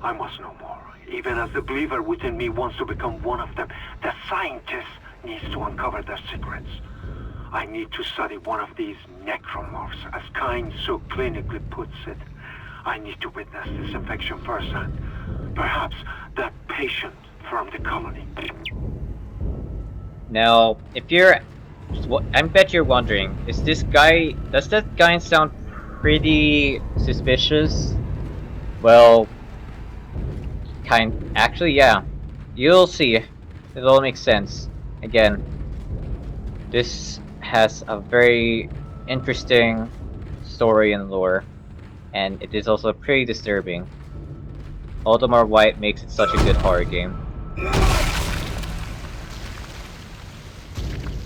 I must know more. Even as the believer within me wants to become one of them, the scientist needs to uncover their secrets. I need to study one of these necromorphs, as Kyne so clinically puts it. I need to witness this infection firsthand. Perhaps that patient from the colony.
Now, I bet you're wondering, does that guy sound pretty suspicious? Well, actually, yeah. You'll see. It'll make sense. Again, this has a very interesting story and lore, and it is also pretty disturbing. All the more why it makes it such a good horror game.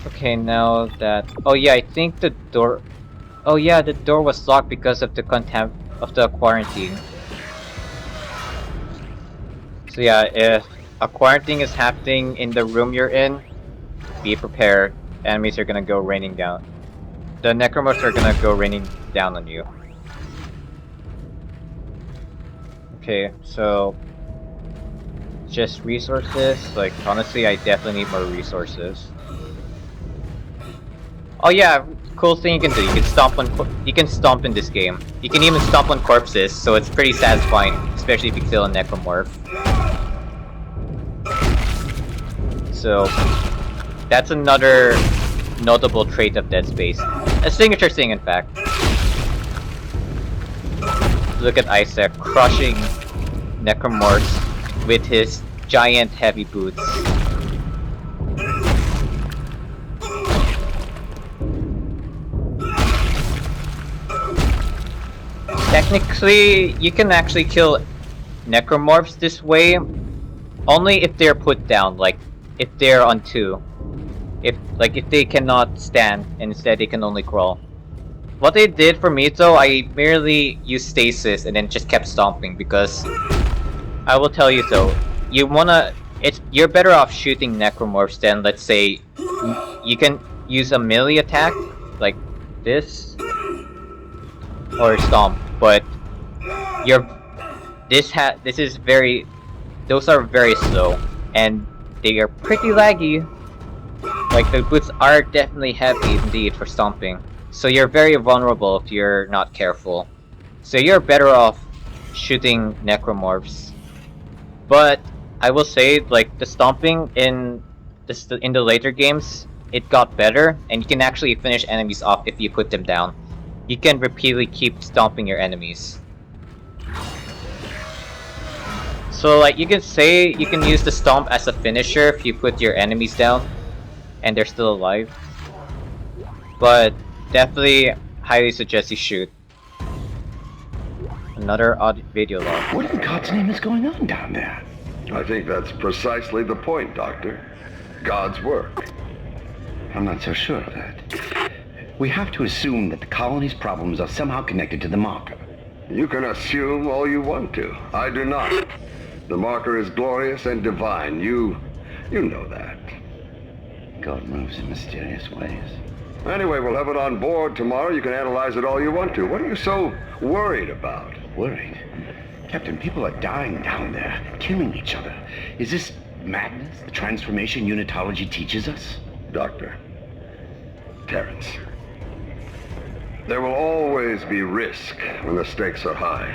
Okay, now that... Oh yeah, I think the door... Oh yeah, the door was locked because of the quarantine. So yeah, if a quarantine is happening in the room you're in, be prepared. Enemies are gonna go raining down. The necromorphs are gonna go raining down on you. Okay, so... just resources? Like, honestly, I definitely need more resources. Oh yeah, cool thing you can do. You can stomp in this game. You can even stomp on corpses, so it's pretty satisfying, especially if you kill a necromorph. So that's another notable trait of Dead Space. A signature thing, in fact. Look at Isaac crushing necromorphs with his giant heavy boots. Technically, you can actually kill necromorphs this way, only if they're put down, like if they're on 2. If they cannot stand and instead they can only crawl. What they did for me though, I merely used stasis and then just kept stomping because I will tell you though, you're better off shooting necromorphs than, let's say, you can use a melee attack like this or stomp, but those are very slow and they are pretty laggy. Like, the boots are definitely heavy indeed for stomping, so you're very vulnerable if you're not careful. So you're better off shooting necromorphs. But I will say, like, the stomping in the later games, it got better, and you can actually finish enemies off if you put them down. You can repeatedly keep stomping your enemies. So, like, you can say you can use the stomp as a finisher if you put your enemies down and they're still alive. But definitely highly suggest you shoot. Another odd video log.
What in God's name is going on down there?
I think that's precisely the point, Doctor. God's work.
I'm not so sure of that. We have to assume that the colony's problems are somehow connected to the marker.
You can assume all you want to. I do not. The marker is glorious and divine. You know that.
God moves in mysterious ways.
Anyway, we'll have it on board tomorrow. You can analyze it all you want to. What are you so worried about?
Worried? Captain, people are dying down there, killing each other. Is this madness the transformation unitology teaches us?
Doctor. Terrence. There will always be risk when the stakes are high.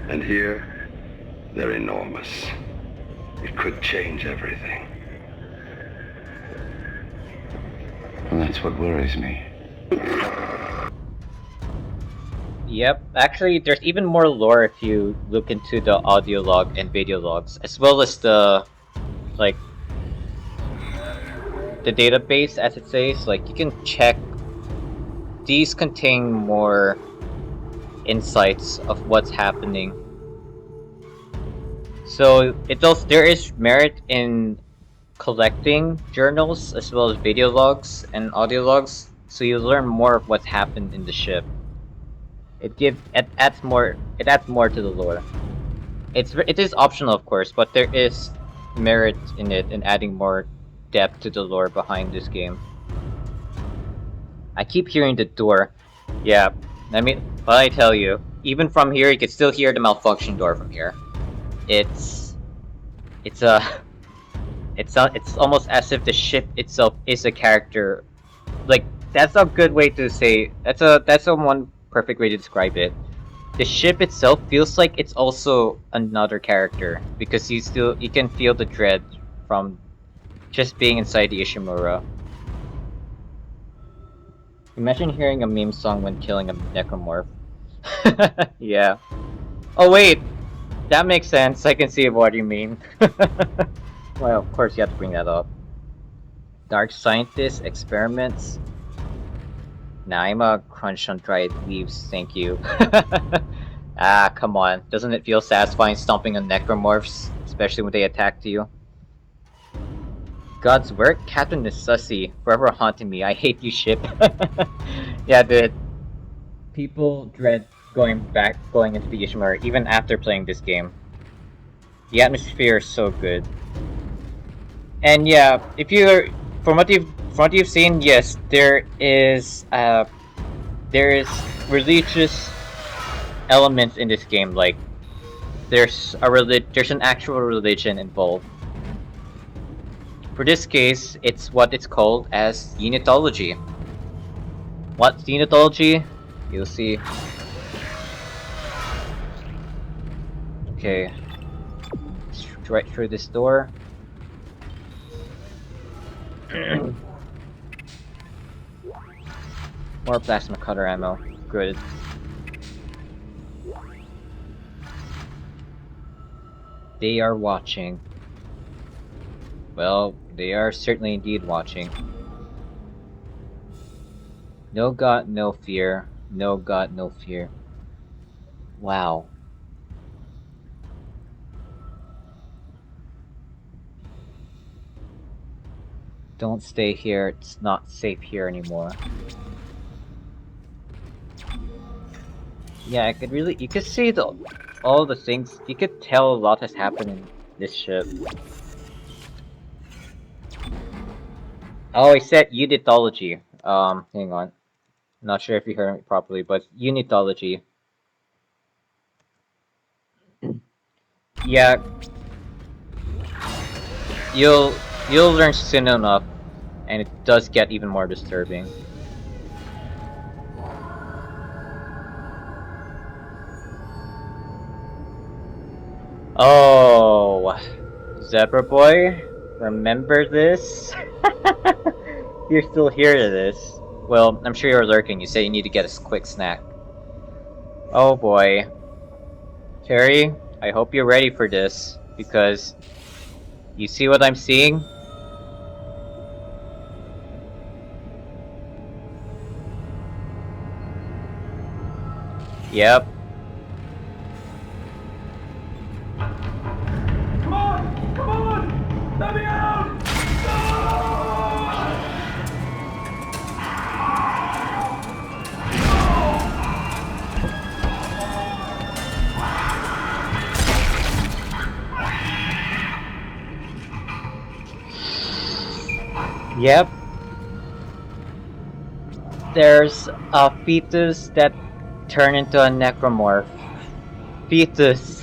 And here, they're enormous. It could change everything.
And that's what worries me.
Yep, actually, there's even more lore if you look into the audio log and video logs, as well as the, like, the database, as it says. Like, you can check. These contain more insights of what's happening. So there is merit in collecting journals as well as video logs and audio logs, so you learn more of what's happened in the ship. It adds more to the lore. It is optional, of course, but there is merit in it in adding more depth to the lore behind this game. I keep hearing the door. Yeah, I mean, what I tell you, even from here, you can still hear the malfunction door from here. It's almost as if the ship itself is a character. Like, that's a good way to say. That's a one perfect way to describe it. The ship itself feels like it's also another character because you can feel the dread from just being inside the Ishimura. Imagine hearing a meme song when killing a necromorph. Yeah. Oh wait, that makes sense. I can see what you mean. Well, of course you have to bring that up. Dark scientist experiments. Nah, I'm a crunch on dried leaves, thank you. Ah, come on. Doesn't it feel satisfying stomping on necromorphs, especially when they attack you? God's work? Captain is sussy. Forever haunting me. I hate you, ship. Yeah, dude. People dread going into the Ishimura even after playing this game. The atmosphere is so good. And yeah, from what you've seen, yes, there is religious elements in this game. Like there's an actual religion involved. For this case, it's what it's called as unitology. What's unitology? You'll see. Okay. Right through this door. More plasma cutter ammo. Good. They are watching. Well, they are certainly indeed watching. No God, no fear. No God, no fear. Wow. Don't stay here. It's not safe here anymore. Yeah, you could see all the things. You could tell a lot has happened in this ship. Oh, I said unitology. Hang on. Not sure if you heard me properly, but unitology. Yeah. You'll learn soon enough, and it does get even more disturbing. Oh, Zebra Boy, remember this? You're still here to this. Well, I'm sure you're lurking. You say you need to get a quick snack. Oh boy. Terry, I hope you're ready for this, because you see what I'm seeing? Yep.
Come on! Come on! Let me out!
Yep. There's a fetus that turned into a necromorph. Fetus.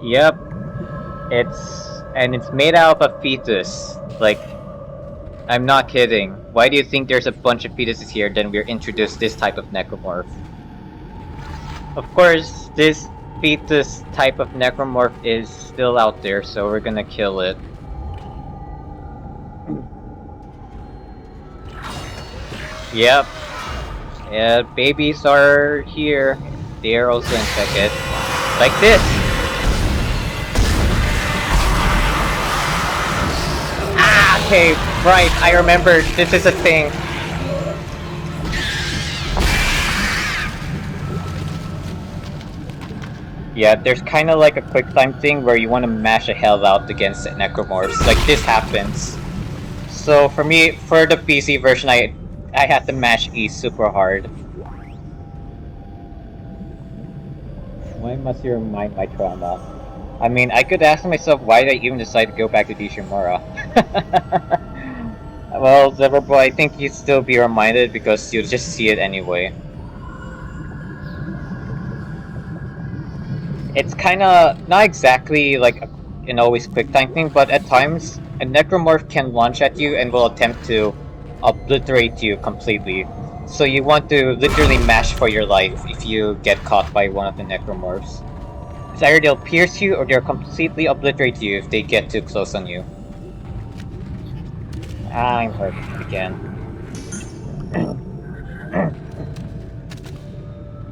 Yep. It's made out of a fetus. Like, I'm not kidding. Why do you think there's a bunch of fetuses here, then we're introduced this type of necromorph? Of course, this fetus type of necromorph is still out there, so we're gonna kill it. Yep. Yeah, babies are here. They are also infected. Like this! Ah, okay, right, I remember. This is a thing. Yeah, there's kind of like a quick time thing where you want to mash a hell out against necromorphs. Like this happens. So for me, for the PC version, I had to mash E super hard. Why must you remind my trauma? I mean, I could ask myself why did I even decide to go back to Dishimura. Well, Zeverboy, I think you'd still be reminded because you'll just see it anyway. It's kinda not exactly like an always quick time thing, but at times a necromorph can launch at you and will attempt to obliterate you completely. So you want to literally mash for your life if you get caught by one of the necromorphs. It's either they'll pierce you or they'll completely obliterate you if they get too close on you. I'm hurt again.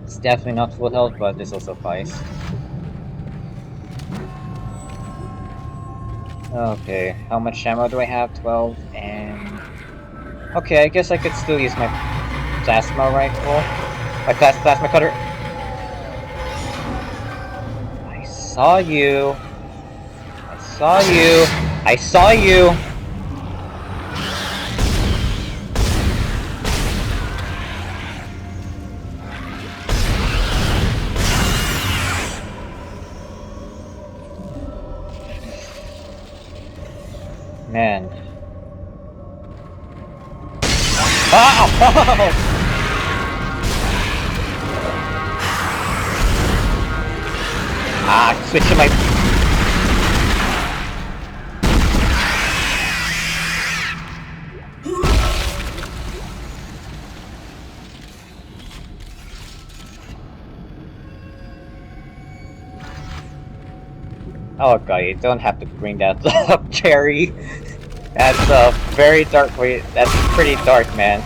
It's definitely not full health, but this will suffice. Okay, how much ammo do I have? 12, and... Okay, I guess I could still use my plasma rifle. My plasma cutter. I saw you. I saw you. I saw you. Man. Oh! Ah, switch to my... Oh god, you don't have to bring that up, Cherry. That's a very dark way. That's pretty dark, man.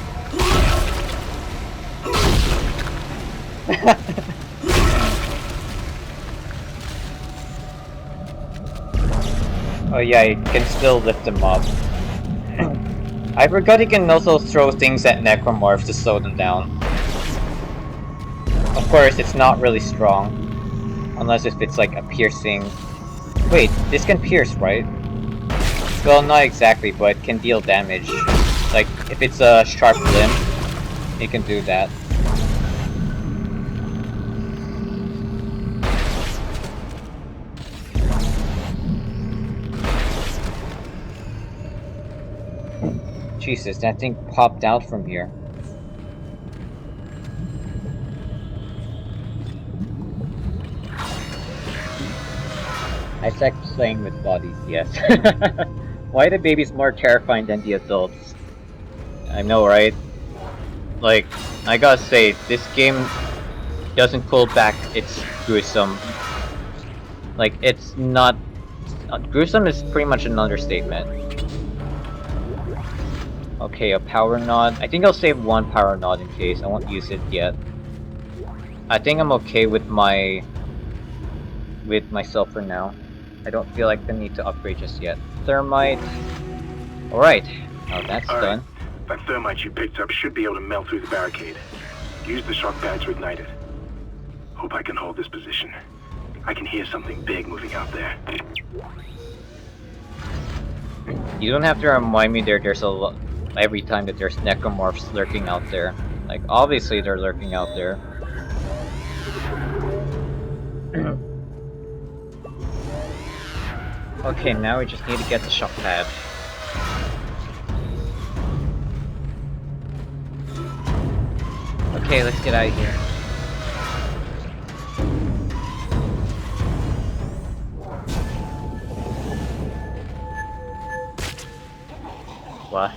Oh yeah, you can still lift them up. I forgot you can also throw things at necromorphs to slow them down. Of course, it's not really strong. Unless if it's like a piercing... Wait, this can pierce, right? Well, not exactly, but it can deal damage. Like, if it's a sharp limb, it can do that. Jesus, that thing popped out from here. I like playing with bodies, yes. Why are the babies more terrifying than the adults? I know, right? Like, I gotta say, this game doesn't pull back its gruesome. Like, it's not... gruesome is pretty much an understatement. Okay, a power nod. I think I'll save one power nod in case. I won't use it yet. I think I'm okay with myself for now. I don't feel like the need to upgrade just yet. Thermite. Alright. Now that's done.
That thermite you picked up should be able to melt through the barricade. Use the shock pad to ignite it. Hope I can hold this position. I can hear something big moving out there.
You don't have to remind me there's a lot every time that there's necromorphs lurking out there. Like, obviously they're lurking out there. Okay, now we just need to get the shock pad. Okay, let's get out of here. What?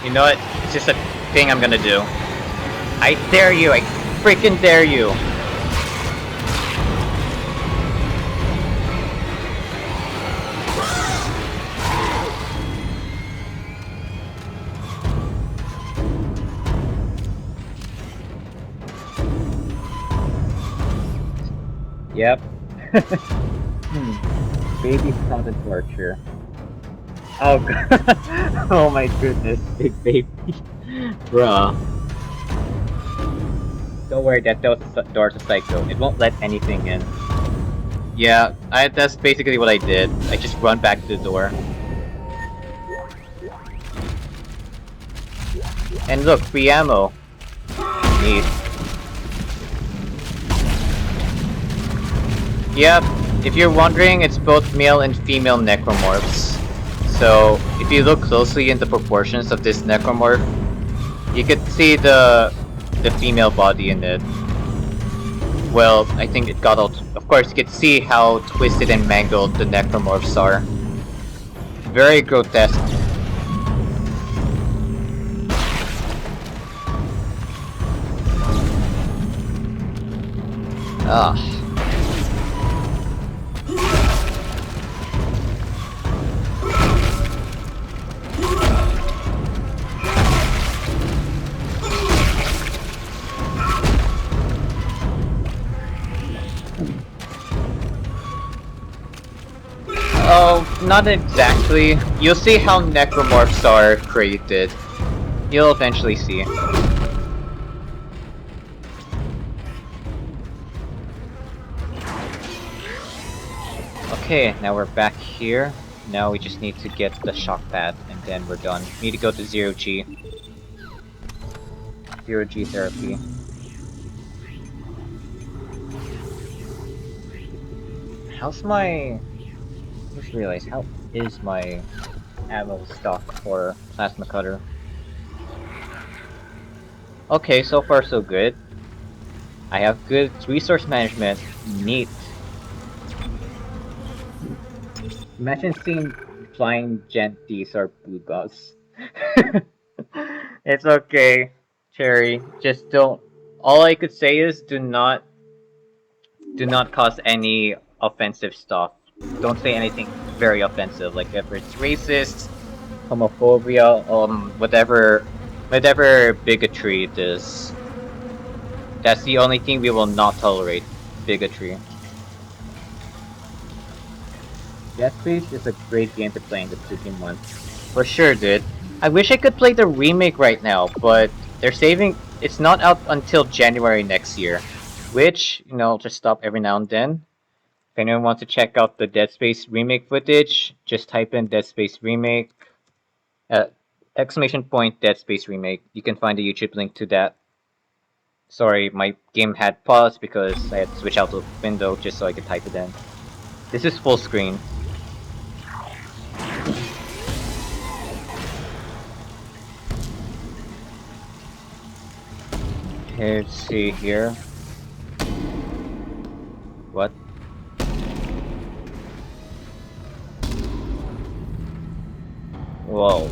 You know what? It's just a thing I'm gonna do. I dare you! I freaking dare you! Yep. Baby fountain torture. Oh god. Oh my goodness, big baby. Bruh. Don't worry, that door's a psycho. It won't let anything in. Yeah, that's basically what I did. I just run back to the door. And look, free ammo. Neat. Yep, if you're wondering, it's both male and female necromorphs. So, if you look closely in the proportions of this necromorph, you could see the female body in it. Well, I think it got all... Of course, you could see how twisted and mangled the necromorphs are. Very grotesque. Ah. Oh, not exactly. You'll see how necromorphs are created. You'll eventually see. Okay, now we're back here. Now we just need to get the shock pad, and then we're done. Need to go to 0G. 0G therapy. How's my... I just realized, how is my ammo stock for plasma cutter? Okay, so far so good. I have good resource management. Neat. Imagine seeing flying genties or bluebells. It's okay, Cherry. Just don't... All I could say is do not cause any offensive stuff. Don't say anything very offensive, like if it's racist, homophobia, whatever bigotry it is. That's the only thing we will not tolerate, bigotry. Death Space is a great game to play in the 2 month. For sure, dude. I wish I could play the remake right now, but they're saving... It's not out until January next year. Which, you know, just stop every now and then. If anyone wants to check out the Dead Space remake footage, just type in Dead Space remake, exclamation point Dead Space remake. You can find a YouTube link to that. Sorry, my game had paused because I had to switch out the window just so I could type it in. This is full screen. Okay, let's see here. What? Whoa.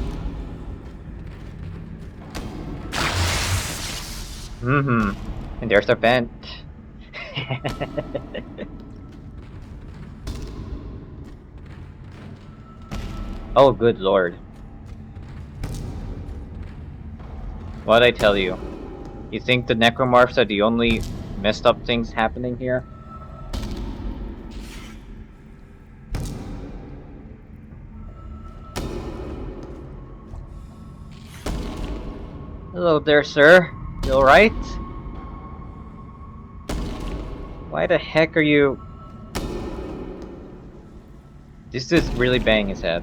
And there's a vent. Oh, good lord. What'd I tell you? You think the necromorphs are the only messed up things happening here? Hello there, sir. You alright? Why the heck are you... This dude's really banging his head.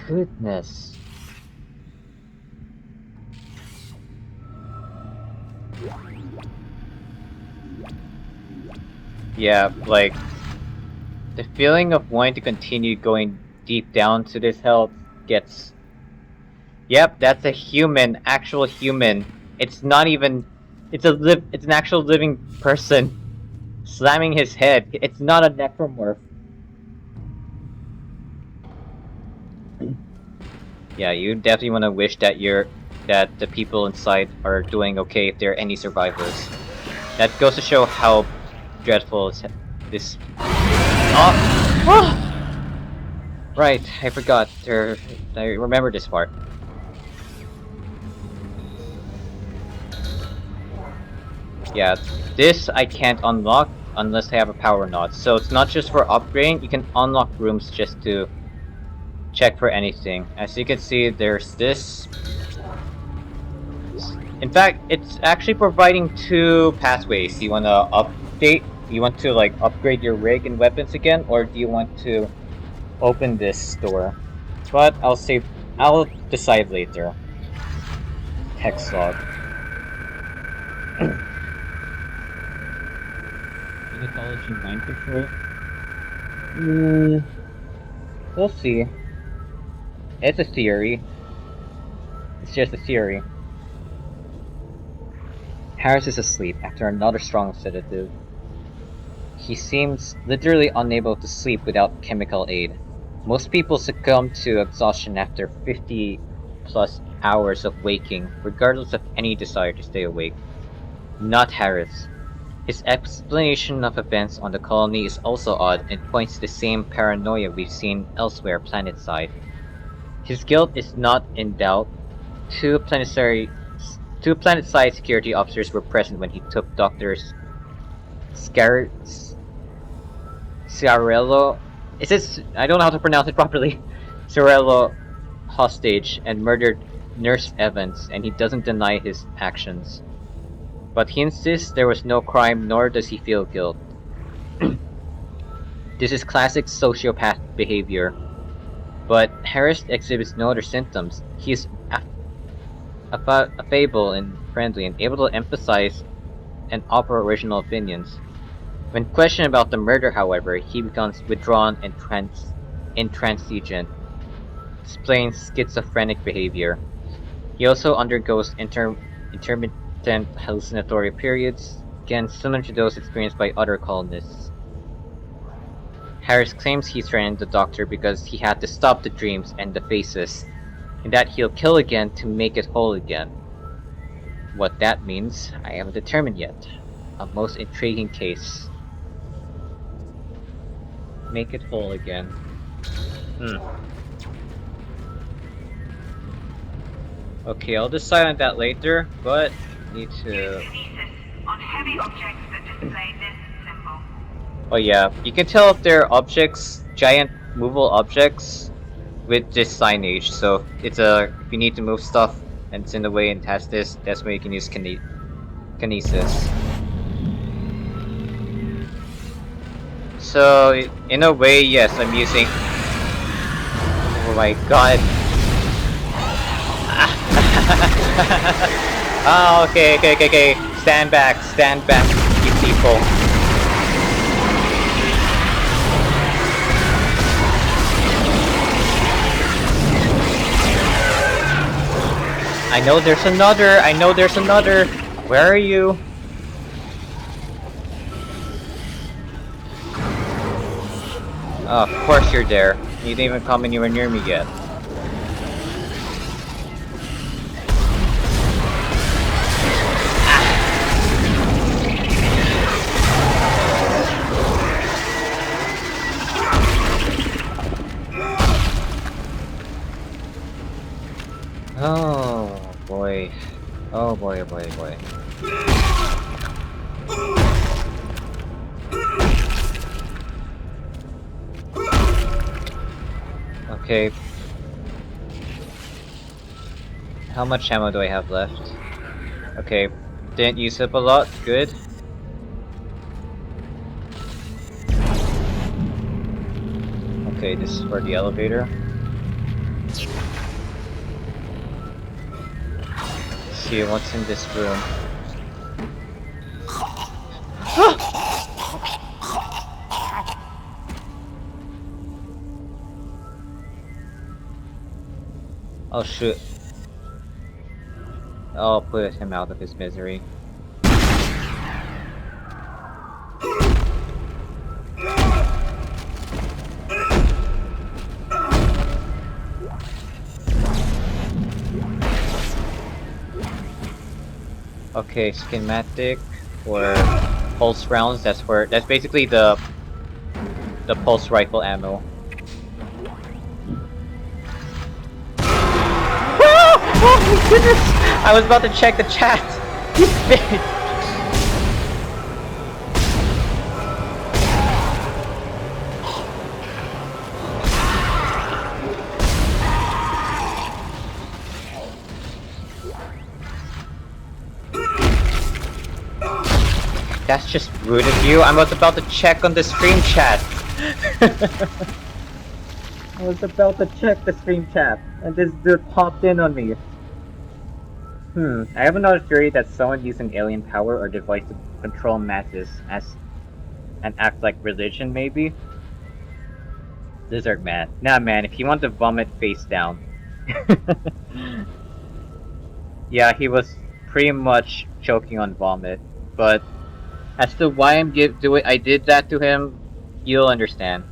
Goodness. Yeah, like, the feeling of wanting to continue going deep down to this hell gets... Yep, that's a human, actual human. It's not even... it's an actual living person slamming his head. It's not a necromorph. Yeah, you definitely want to wish that that the people inside are doing okay if there are any survivors. That goes to show how dreadful this... Oh! Right, I forgot. I remember this part. Yeah, this I can't unlock unless I have a power node. So it's not just for upgrading, you can unlock rooms just to check for anything. As you can see, there's this. In fact, it's actually providing two pathways. You want to update? You want to like upgrade your rig and weapons again, or do you want to open this door? But I'll decide later. Text log. Unitology mind control? We'll see. It's a theory. It's just a theory. Harris is asleep after another strong sedative. He seems literally unable to sleep without chemical aid. Most people succumb to exhaustion after 50 plus hours of waking, regardless of any desire to stay awake. Not Harris. His explanation of events on the colony is also odd and points to the same paranoia we've seen elsewhere planetside. His guilt is not in doubt. Two planetside security officers were present when he took Doctors Ciarello. I don't know how to pronounce it properly. Ciarello hostage and murdered Nurse Evans, and he doesn't deny his actions. But he insists there was no crime, nor does he feel guilt. This is classic sociopath behavior. But Harris exhibits no other symptoms. He is affable and friendly and able to emphasize and offer original opinions. When questioned about the murder, however, he becomes withdrawn and intransigent, displaying schizophrenic behavior. He also undergoes intermittent hallucinatory periods, again similar to those experienced by other colonists. Harris claims he threatened the Doctor because he had to stop the dreams and the faces, and that he'll kill again to make it whole again. What that means, I haven't determined yet. A most intriguing case. Make it whole again. Okay, I'll decide on that later, but need to...
on heavy objects that display this symbol.
Oh yeah, you can tell if they're objects, giant movable objects, with this signage. So it's if you need to move stuff and it's in the way and has this, that's where you can use kinesis. So in a way, yes, I'm using... Oh my god. Oh, okay. Stand back, you people. I know there's another. Where are you? Oh, of course you're there. You didn't even come anywhere near me yet. Oh boy. Oh boy. Okay. How much ammo do I have left? Okay. Didn't use up a lot. Good. Okay, this is for the elevator. See what's in this room. Oh shoot. I'll put him out of his misery. Okay, schematic for pulse rounds. That's basically the pulse rifle ammo. Oh my goodness! I was about to check the chat. You bitch! That's just rude of you. I was about to check on the stream chat. I was about to check the stream chat, and this dude popped in on me. I have another theory that someone using alien power or device to control masses as and act like religion, maybe? Lizard man. Nah, man, if you want to vomit face down. Yeah, he was pretty much choking on vomit, but as to why I did that to him, you'll understand.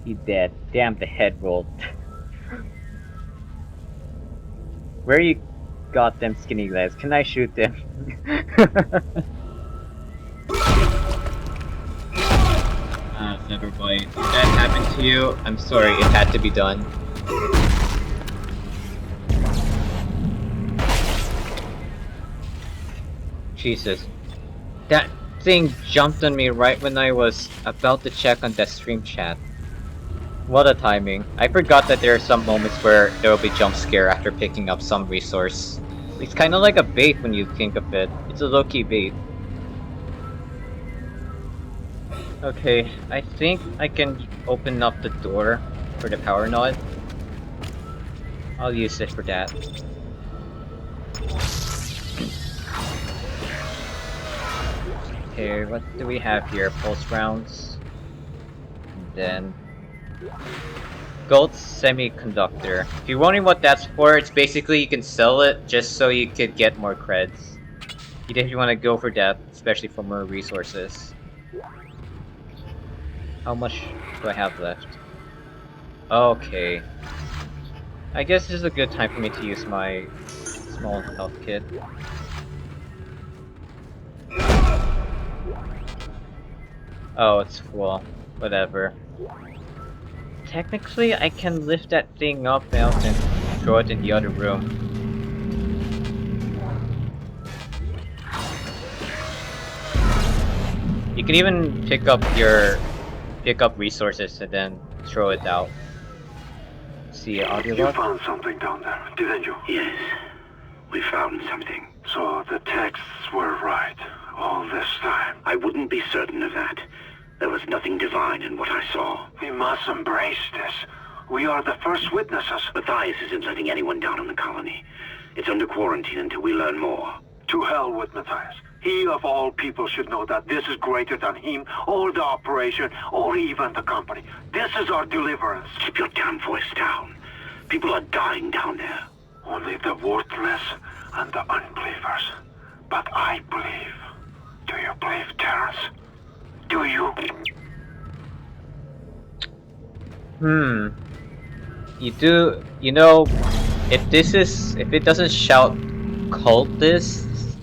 He dead. Damn, the head rolled. Where you got them skinny legs? Can I shoot them? Neverboy. If that happened to you, I'm sorry, it had to be done. Jesus. That thing jumped on me right when I was about to check on that stream chat. What a timing. I forgot that there are some moments where there will be jump scare after picking up some resource. It's kinda like a bait when you think of it. It's a low-key bait. Okay, I think I can open up the door for the power node. I'll use it for that. Okay, what do we have here? Pulse rounds. And then gold semiconductor. If you're wondering what that's for, it's basically you can sell it just so you could get more creds. If you want to go for that, especially for more resources. How much do I have left? Okay. I guess this is a good time for me to use my small health kit. Oh, it's full. Whatever. Technically, I can lift that thing up now and throw it in the other room. You can even pick up resources and then throw it out. See, audio
You
log?
found something down there, didn't you?
Yes, we found something.
So the texts were right all this time.
I wouldn't be certain of that. There was nothing divine in what I saw.
We must embrace this. We are the first witnesses.
Matthias isn't letting anyone down in the colony. It's under quarantine until we learn more.
To hell with Matthias. He of all people should know that this is greater than him, or the operation, or even the company. This is our deliverance.
Keep your damn voice down. People are dying down there.
Only the worthless and the unbelievers. But I believe. Do you believe, Terrence? Do you?
You do, you know, if it doesn't shout cultists,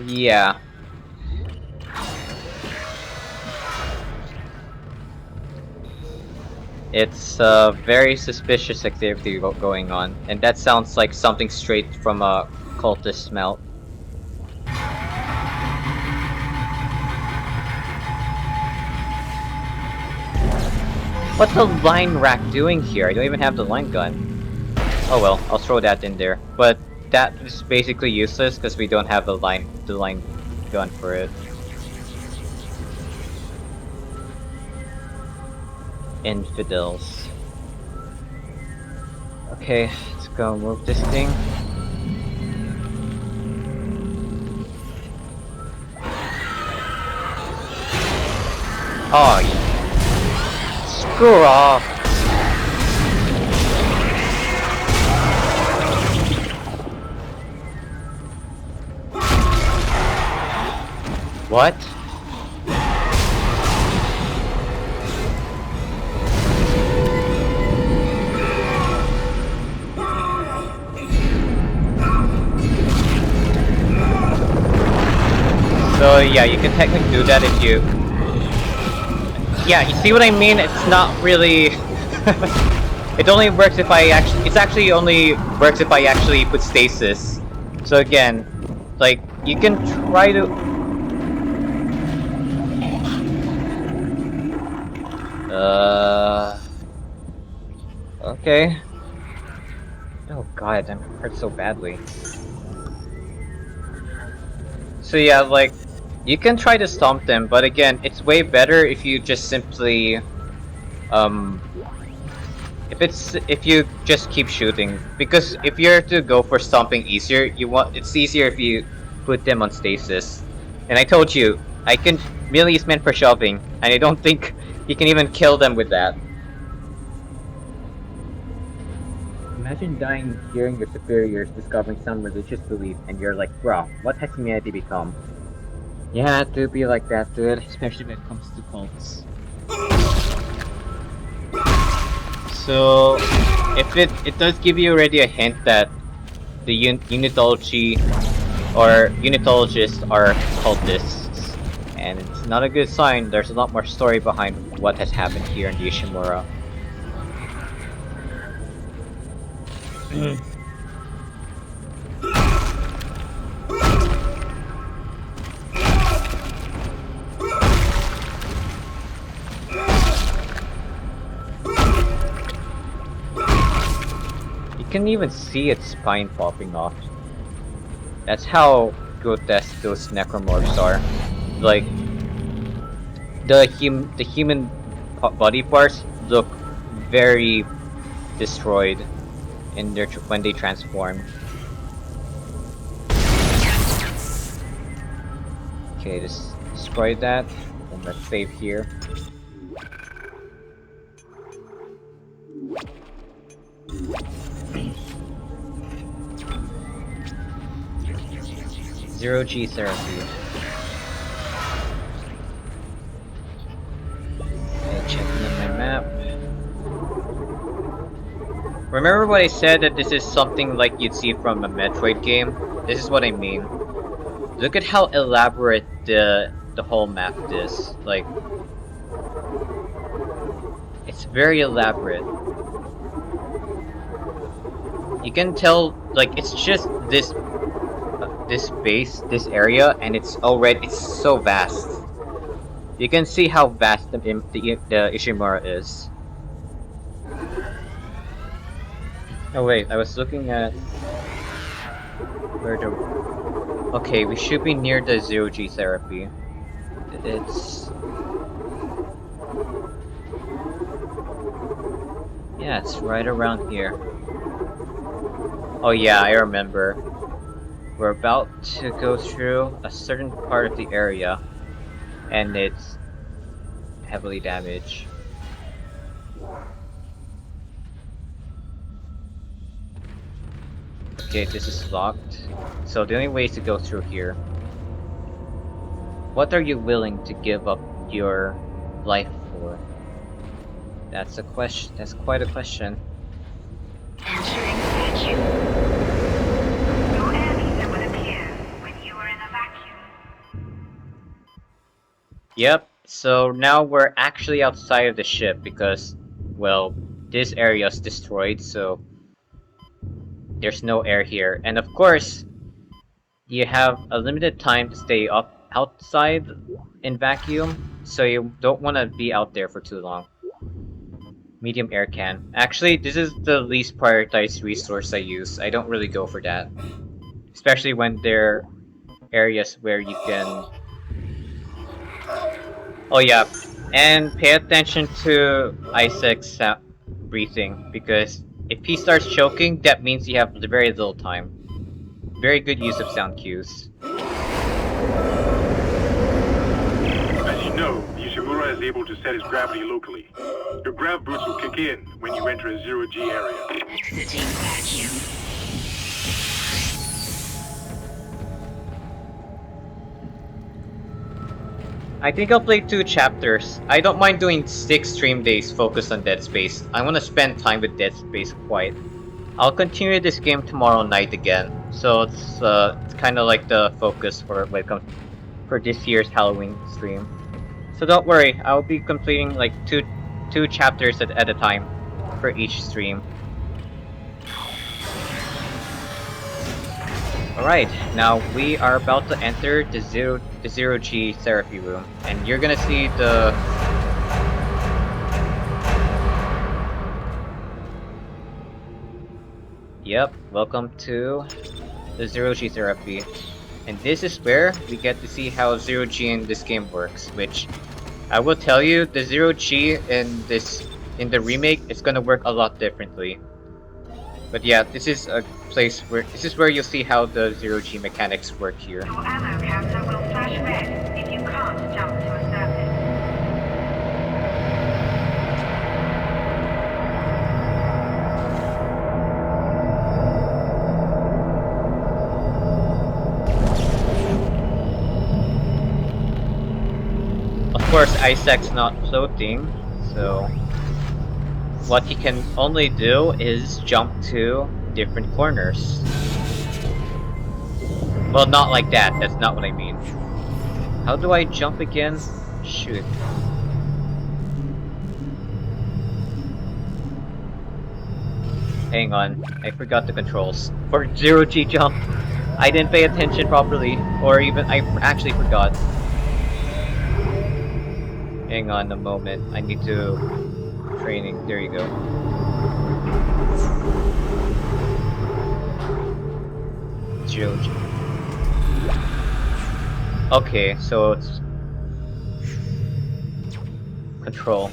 yeah. It's very suspicious activity going on, and that sounds like something straight from a cultist mouth. What's the line rack doing here? I don't even have the line gun. Oh well, I'll throw that in there. But that is basically useless because we don't have the line gun for it. Infidels. Okay, let's go move this thing. Oh, screw off. What? So yeah, you can technically do that if you... Yeah, you see what I mean? It's not really... It only works if I actually... It's actually only works if I actually put stasis. So again, like, you can try to... Okay. Oh god, I'm hurt so badly. So yeah, like, you can try to stomp them, but again, it's way better if you just simply, if you just keep shooting. Because if you're to go for stomping easier, it's easier if you put them on stasis. And I told you, melee is meant for shoving, and I don't think you can even kill them with that. Imagine dying hearing your superiors discovering some religious belief, and you're like, bro, what has humanity become? Yeah, it do be like that, dude, especially when it comes to cults. So, if it does give you already a hint that the Unitology or Unitologists are cultists, and it's not a good sign. There's a lot more story behind what has happened here in the Ishimura. You can even see its spine popping off. That's how grotesque those necromorphs are. Like, the human body parts look very destroyed in their when they transform. Okay, just destroy that, and let's save here. Zero G therapy. Okay, checking on my map. Remember what I said that this is something like you'd see from a Metroid game? This is what I mean. Look at how elaborate the whole map is. Like, it's very elaborate. You can tell, like, it's just this space, this area, and it's so vast. You can see how vast the Ishimura is. Oh wait, I was looking at where the... Okay, we should be near the zero-G therapy. It's... Yeah, it's right around here. Oh yeah, I remember. We're about to go through a certain part of the area, and it's heavily damaged. Okay, this is locked. So the only way is to go through here. What are you willing to give up your life for? That's a question. That's quite a question.
Entering vacuum. Your air meter will appear when you are in a vacuum.
Yep, so now we're actually outside of the ship because, well, this area is destroyed, so there's no air here. And of course, you have a limited time to stay outside in vacuum, so you don't want to be out there for too long. Medium air can. Actually, this is the least prioritized resource I use. I don't really go for that. Especially when there are areas where you can... Oh yeah, and pay attention to Isaac's breathing, because if he starts choking, that means you have very little time. Very good use of sound cues.
As you know, the Ishimura is able to set its gravity locally. Your grav boots will kick in when you enter a zero-G area.
Exiting vacuum.
I think I'll play 2 chapters. I don't mind doing 6 stream days focused on Dead Space. I want to spend time with Dead Space quite. I'll continue this game tomorrow night again. So it's kind of like the focus for when it comes for this year's Halloween stream. So don't worry, I'll be completing like two chapters at a time for each stream. Alright, now we are about to enter the zero G therapy room, and you're gonna see the Yep, welcome to the zero G therapy. And this is where we get to see how zero G in this game works, which I will tell you, the zero G in the remake is gonna work a lot differently. But yeah, this is where you'll see how the zero G mechanics work here.
Your ammo counter will flash red if you can't jump to a surface.
Of course, Isaac's not floating, so what he can only do is jump to different corners. Well, not like that, that's not what I mean. How do I jump again? Shoot. Hang on, I forgot the controls. For zero G jump, I didn't pay attention properly, or even I actually forgot. Hang on a moment, I need to... training, there you go. Zero G. Okay, so it's... control.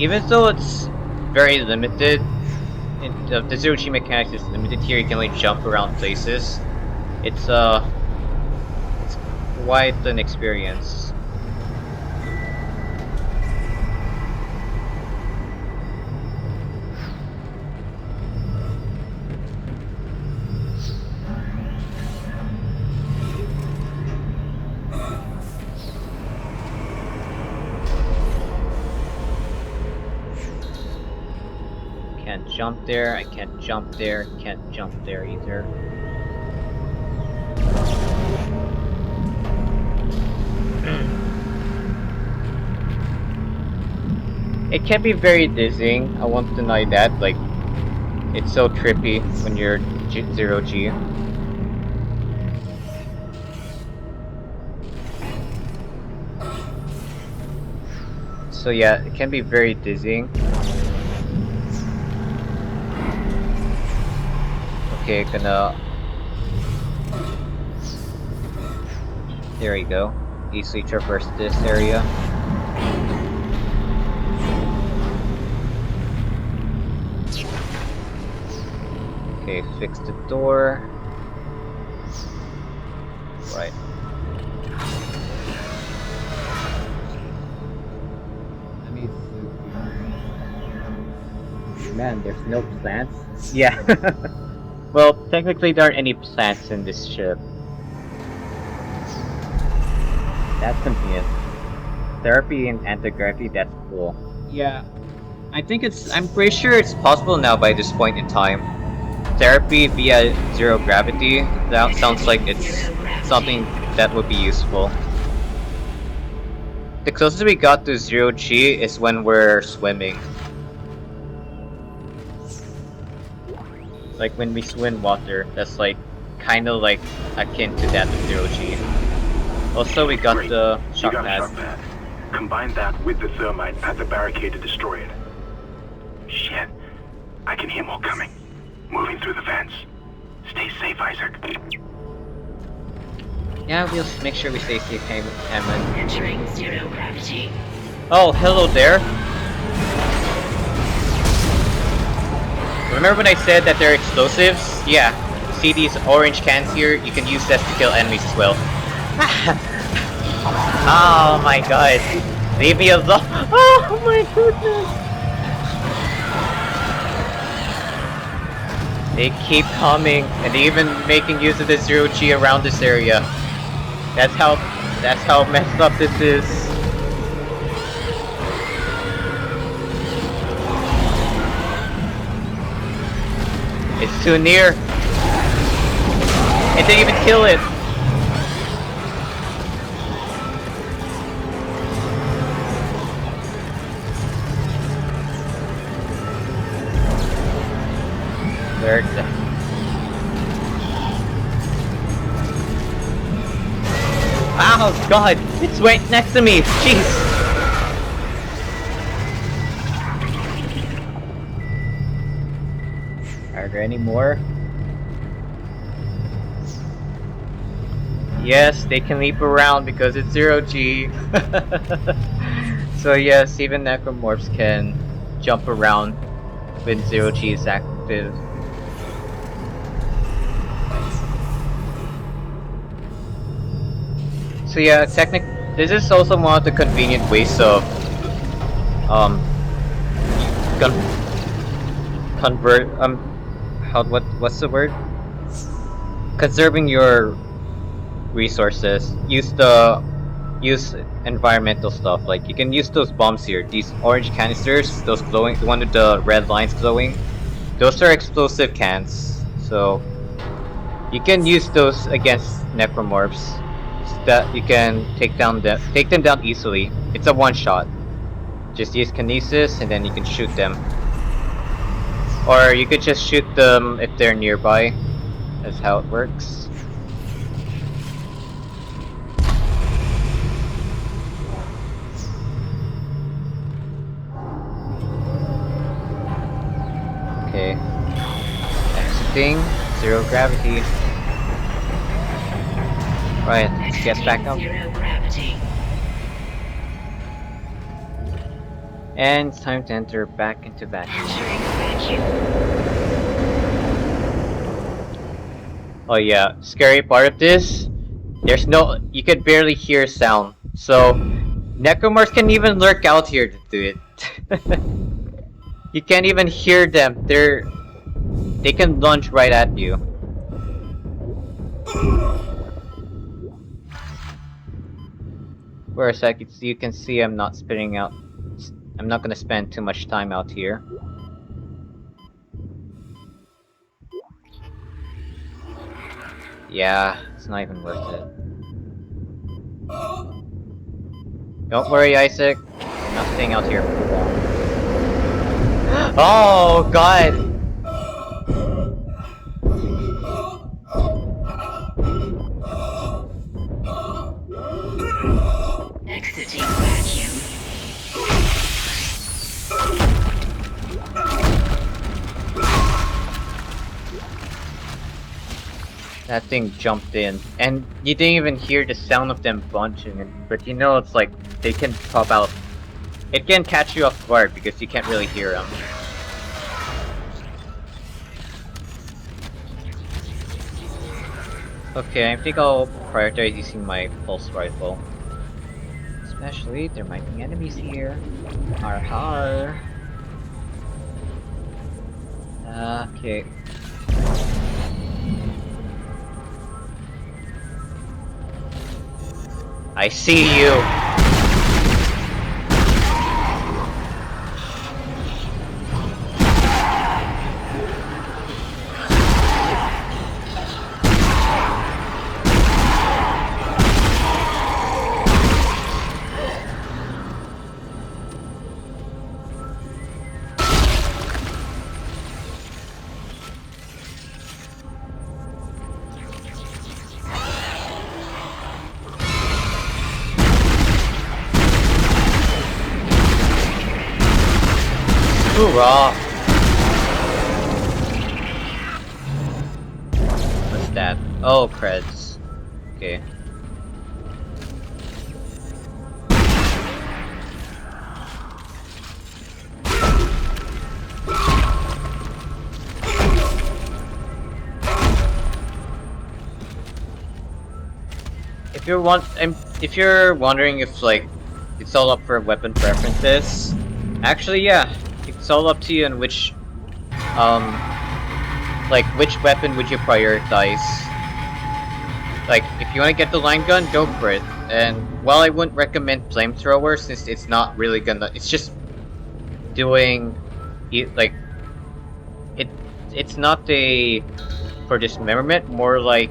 Even though it's very limited, the zero G mechanics is limited here, you can only jump around places. It's quite an experience. Can't jump there, I can't jump there, can't jump there either. It can be very dizzying, I won't deny that, like, it's so trippy when you're zero G. So yeah, it can be very dizzying. Okay, gonna... There we go. Easily traverse this area. Okay, fix the door. Right. Man, there's no plants? Yeah. Well, technically there aren't any plants in this ship. That's convenient. Therapy and anti-gravity, that's cool. Yeah. I'm pretty sure it's possible now by this point in time. Therapy via zero gravity, that sounds like it's something that would be useful. The closest we got to zero G is when we're swimming. Like when we swim water, that's like kinda like akin to that of zero G. Also we got
Great.
the shock
You got a
pad.
shock pad. Combine that with the thermite at the barricade to destroy it. Shit. I can hear more coming. Moving through the vents. Stay safe, Isaac.
Yeah, we'll make sure we stay safe, Hammond.
Entering zero gravity.
Oh, hello there. Remember when I said that they're explosives? Yeah. See these orange cans here? You can use that to kill enemies as well. Oh my god. Leave me alone. Oh my goodness. They keep coming, and even making use of the zero G around this area. That's how messed up this is. It's too near. It didn't even kill it. Where the... Oh god! It's right next to me! Jeez! Are there any more? Yes, they can leap around because it's zero G. So yes, even necromorphs can jump around when zero G is active. So yeah, this is also one of the convenient ways of convert what's the word? Conserving your resources. Use environmental stuff. Like you can use those bombs here. These orange canisters, those glowing, the one with the red lines glowing. Those are explosive cans. So you can use those against necromorphs. So that you can take them down easily. It's a one shot. Just use kinesis and then you can shoot them. Or you could just shoot them if they're nearby. That's how it works. Okay. Exiting. Zero gravity. Right, let's get back up.
Zero gravity.
And it's time to enter back into vacuum. Oh yeah, scary part of this, you can barely hear sound. So, necromorphs can even lurk out here to do it. You can't even hear them, they can lunge right at you. Whereas you can see I'm not gonna spend too much time out here. Yeah, it's not even worth it. Don't worry, Isaac. I'm not staying out here for long. Oh, God!
Exiting vacuum.
That thing jumped in, and you didn't even hear the sound of them bunching, but you know it's like they can pop out. It can catch you off guard because you can't really hear them. Okay, I think I'll prioritize using my pulse rifle. Especially, there might be enemies here. Har har. Okay. I see you! Hoorah! What's that? Oh, creds. Okay. If you're wondering if like it's all up for weapon preferences, actually yeah, it's all up to you on which like, which weapon would you prioritize? Like, if you want to get the line gun, go for it. And while I wouldn't recommend flamethrower, since it's not really gonna, it's just doing, like, it's not a for dismemberment, more like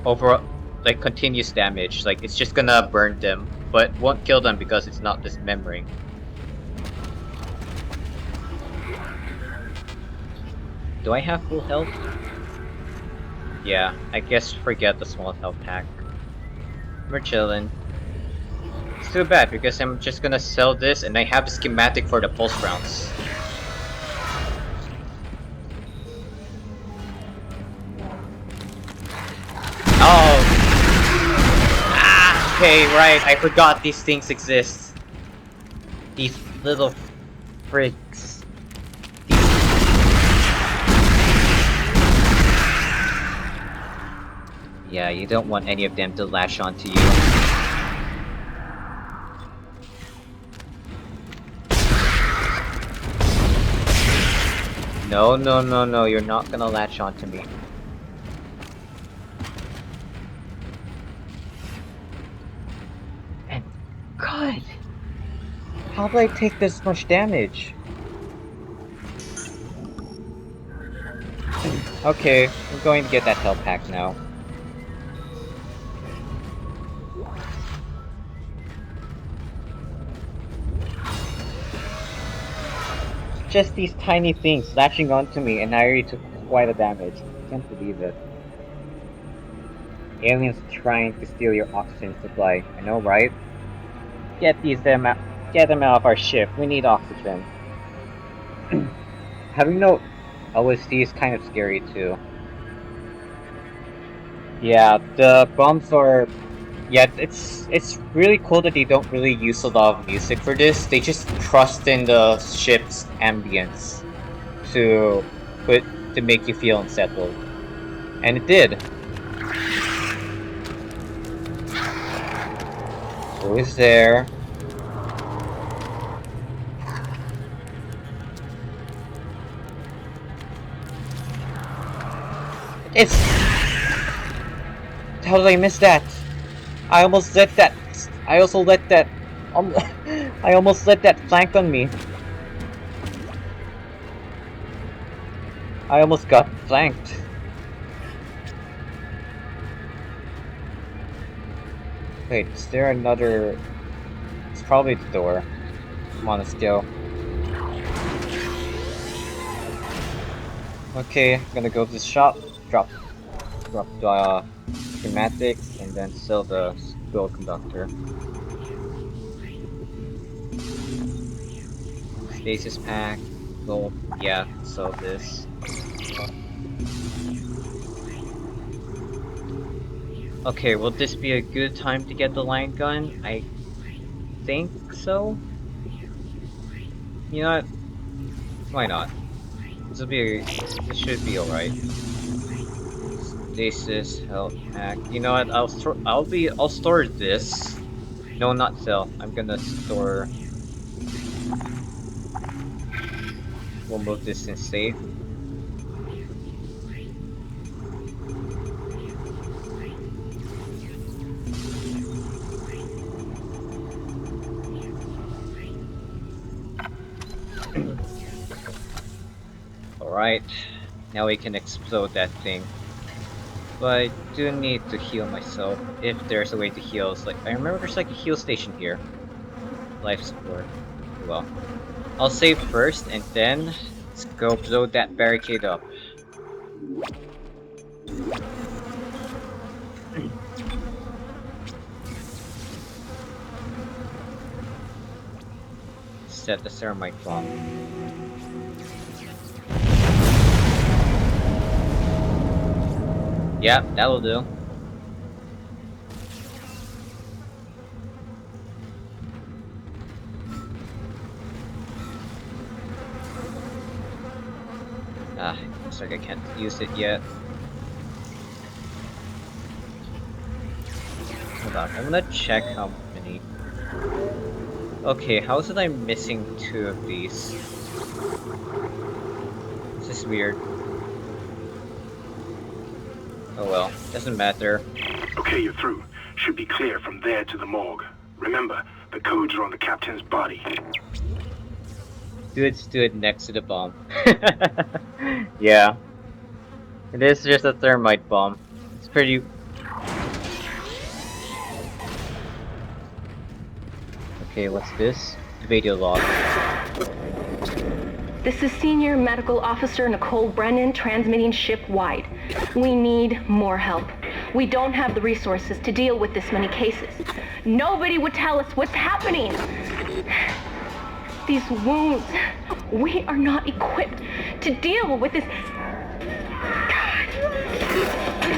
over, like, continuous damage. Like, it's just gonna burn them, but won't kill them because it's not dismembering. Do I have full health? Yeah, I guess forget the small health pack. We're chillin'. It's too bad because I'm just gonna sell this and I have the schematic for the pulse rounds. Oh! Ah! Okay, right, I forgot these things exist. These little freaks. Yeah, you don't want any of them to latch onto you. No, no, no, no, you're not gonna latch onto me. And God! How did I take this much damage? Okay, I'm going to get that health pack now. Just these tiny things latching onto me and I already took quite a damage. I can't believe it. Aliens trying to steal your oxygen supply. I know, right? Get them out of our ship. We need oxygen. Having no OSD is kind of scary too. Yeah, the bombs are... Yeah, it's really cool that they don't really use a lot of music for this. They just trust in the ship's ambience to make you feel unsettled. And it did. Who is there? It's... How did I miss that? I almost let that... I also let that... I almost let that flank on me. I almost got flanked. Wait, is there another... It's probably the door. Come on, let's go. Okay, I'm gonna go to the shop, drop the schematics, and then sell the gold conductor. Stasis pack, gold, yeah, sell this. Okay, will this be a good time to get the line gun? I think so? You know what? Why not? This should be alright. Stasis, health pack. You know what? I'll store this. No, not sell. I'm gonna store. We'll move this in safe. Alright, now we can explode that thing. But I do need to heal myself, if there's a way to heal. It's like, I remember there's like a heal station here. Life support. Well, I'll save first, and then let's go blow that barricade up. Set the ceramite bomb. Yeah, that'll do. Ah, looks like I can't use it yet. Hold on, I'm gonna check how many. Okay, how is it I'm missing 2 of these? This is weird. Oh well, doesn't matter.
Okay, you're through. Should be clear from there to the morgue. Remember, the codes are on the captain's body.
Dude stood next to the bomb. Yeah. It is just a thermite bomb. It's pretty... Okay, what's this? Video log.
This is Senior Medical Officer Nicole Brennan transmitting ship-wide. We need more help. We don't have the resources to deal with this many cases. Nobody would tell us what's happening. These wounds, we are not equipped to deal with this.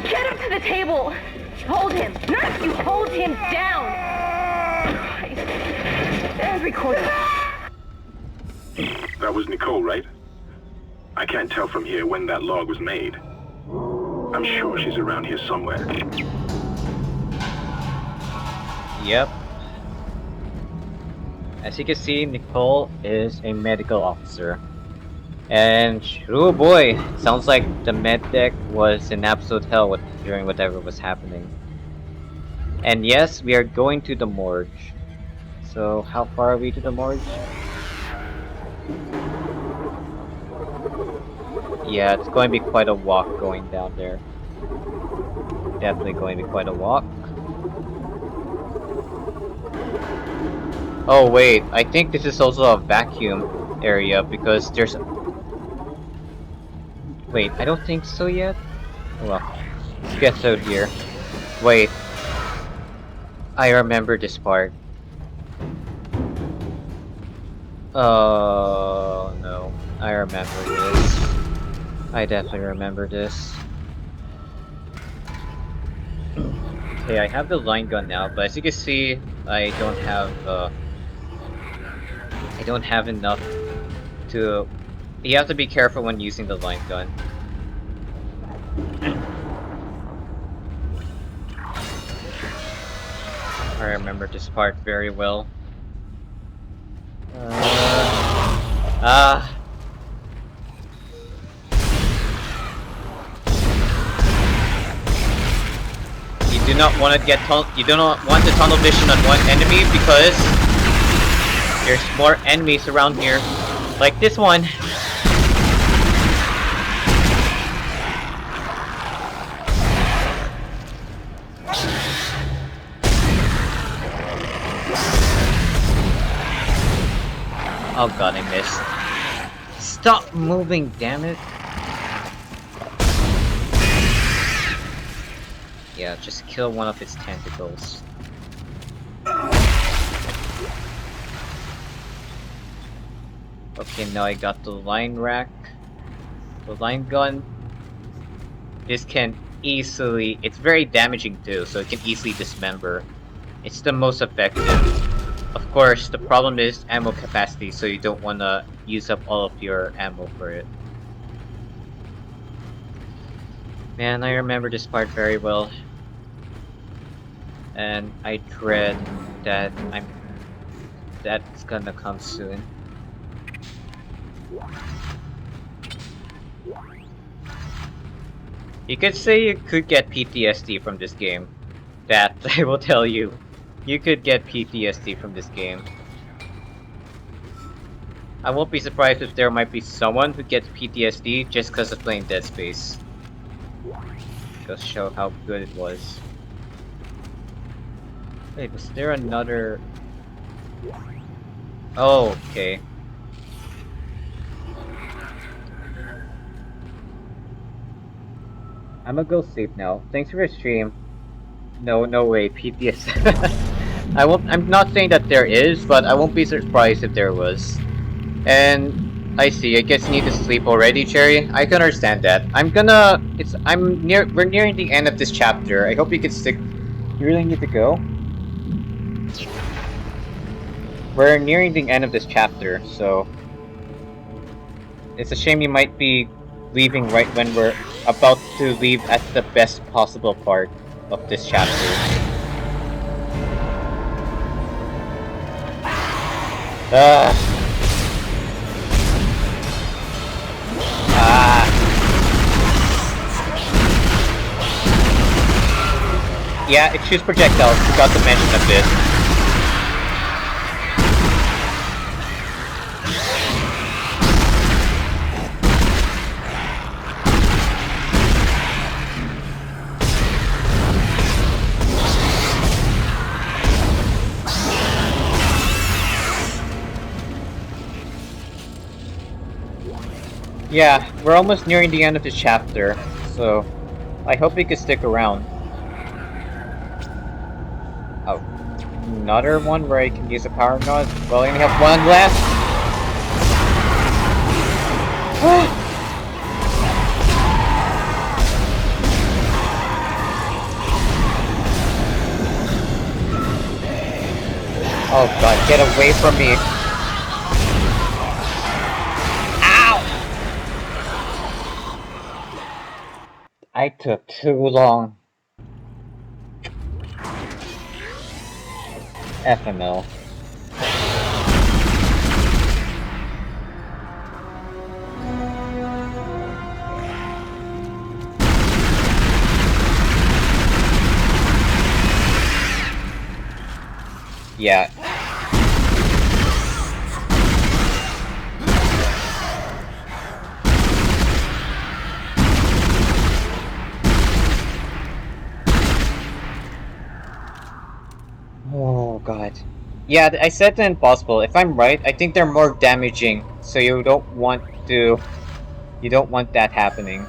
Get him to the table. Hold him. Nurse, you hold him down. Christ. And record it.
That was Nicole, right? I can't tell from here when that log was made. I'm sure she's around here somewhere.
Yep. As you can see, Nicole is a medical officer. And, oh boy, sounds like the med deck was in absolute hell during whatever was happening. And yes, we are going to the morgue. So, how far are we to the morgue? Yeah, it's going to be quite a walk going down there. Definitely going to be quite a walk. Oh wait, I think this is also a vacuum area because there's... Wait, I don't think so yet? Well, let's get out here. Wait. I remember this part. Oh no, I remember this. I definitely remember this. Okay, I have the line gun now, but as you can see, I don't have enough to... You have to be careful when using the line gun. I remember this part very well. You do not want to get you do not want the tunnel vision on one enemy because there's more enemies around here, like this one. Oh god, I missed. Stop moving, damn it. Yeah, just kill one of its tentacles. Okay, now I got the line rack. The line gun. This can easily... It's very damaging too, so it can easily dismember. It's the most effective. Of course, the problem is ammo capacity, so you don't want to use up all of your ammo for it. Man, I remember this part very well. And I dread that that's gonna come soon. You could say you could get PTSD from this game. That, I will tell you. You could get PTSD from this game. I won't be surprised if there might be someone who gets PTSD just because of playing Dead Space. Just show how good it was. Wait, was there another... Oh, okay. I'm gonna go sleep now. Thanks for your stream. No way, PTSD. I'm not saying that there is, but I won't be surprised if there was. And I see, I guess you need to sleep already, Cherry. I can understand that. We're nearing the end of this chapter. I hope you can stick. You really need to go? We're nearing the end of this chapter, so it's a shame you might be leaving right when we're about to leave at the best possible part of this chapter. Yeah, it shoots projectiles. Forgot to mention a bit. Yeah, we're almost nearing the end of this chapter, so I hope you could stick around. Oh, another one where I can use a power node? Well, I only have one left! Oh god, get away from me! I took too long. FML. Yeah. Oh god. Yeah, I said the impossible. If I'm right, I think they're more damaging, so you don't want that happening.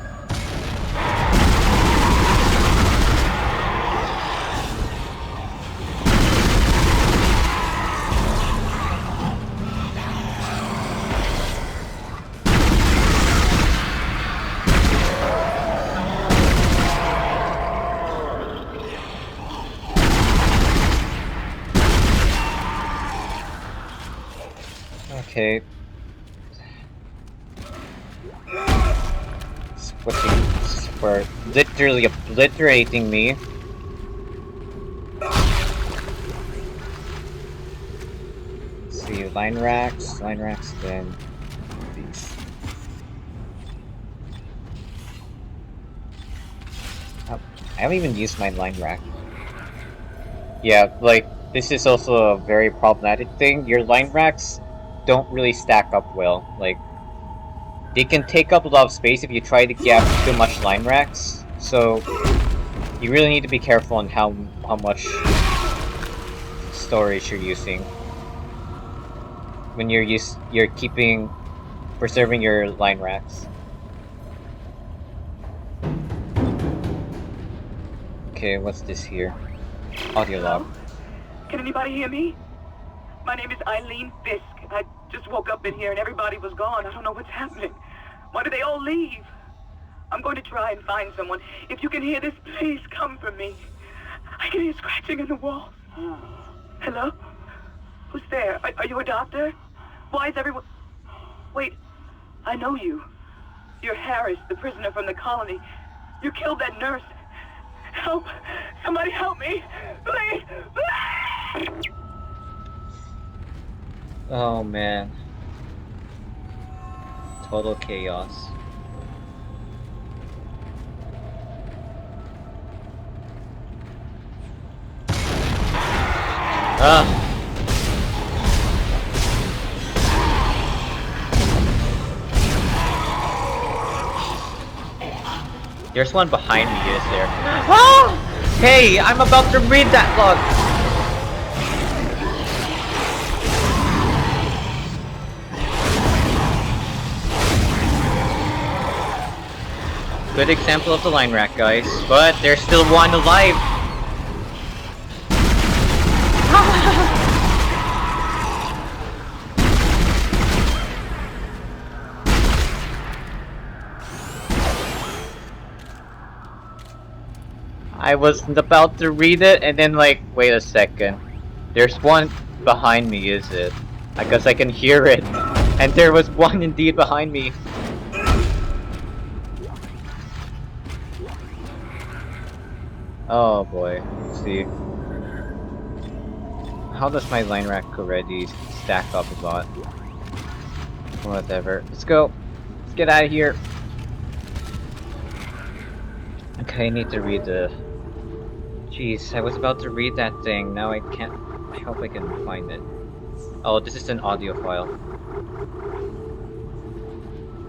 Okay. For literally obliterating me. Let's see, line racks, then these. Oh, I haven't even used my line rack. Yeah, like, this is also a very problematic thing. Your line racks don't really stack up well. Like, they can take up a lot of space if you try to get too much line racks. So, you really need to be careful on how much storage you're using when you're preserving your line racks. Okay, what's this here? Audio log.
Can anybody hear me? My name is Eileen Fisk. I just woke up in here and everybody was gone. I don't know what's happening. Why did they all leave? I'm going to try and find someone. If you can hear this, please come for me. I can hear scratching in the walls. Hello? Who's there? Are you a doctor? Why is everyone... Wait, I know you. You're Harris, the prisoner from the colony. You killed that nurse. Help! Somebody help me! Please! Please!
Oh man. Total chaos. Ah! There's one behind me, is there? Ah! Hey, I'm about to read that log! Good example of the line rack, guys. But there's still one alive! I was about to read it and then like, wait a second. There's one behind me, is it? I guess I can hear it. And there was one indeed behind me. Oh boy, let's see. How does my line rack already stack up a lot? Whatever. Let's go. Let's get out of here. Okay, I need to read the Jeez, I was about to read that thing. Now I can't. I hope I can find it. Oh, this is an audio file.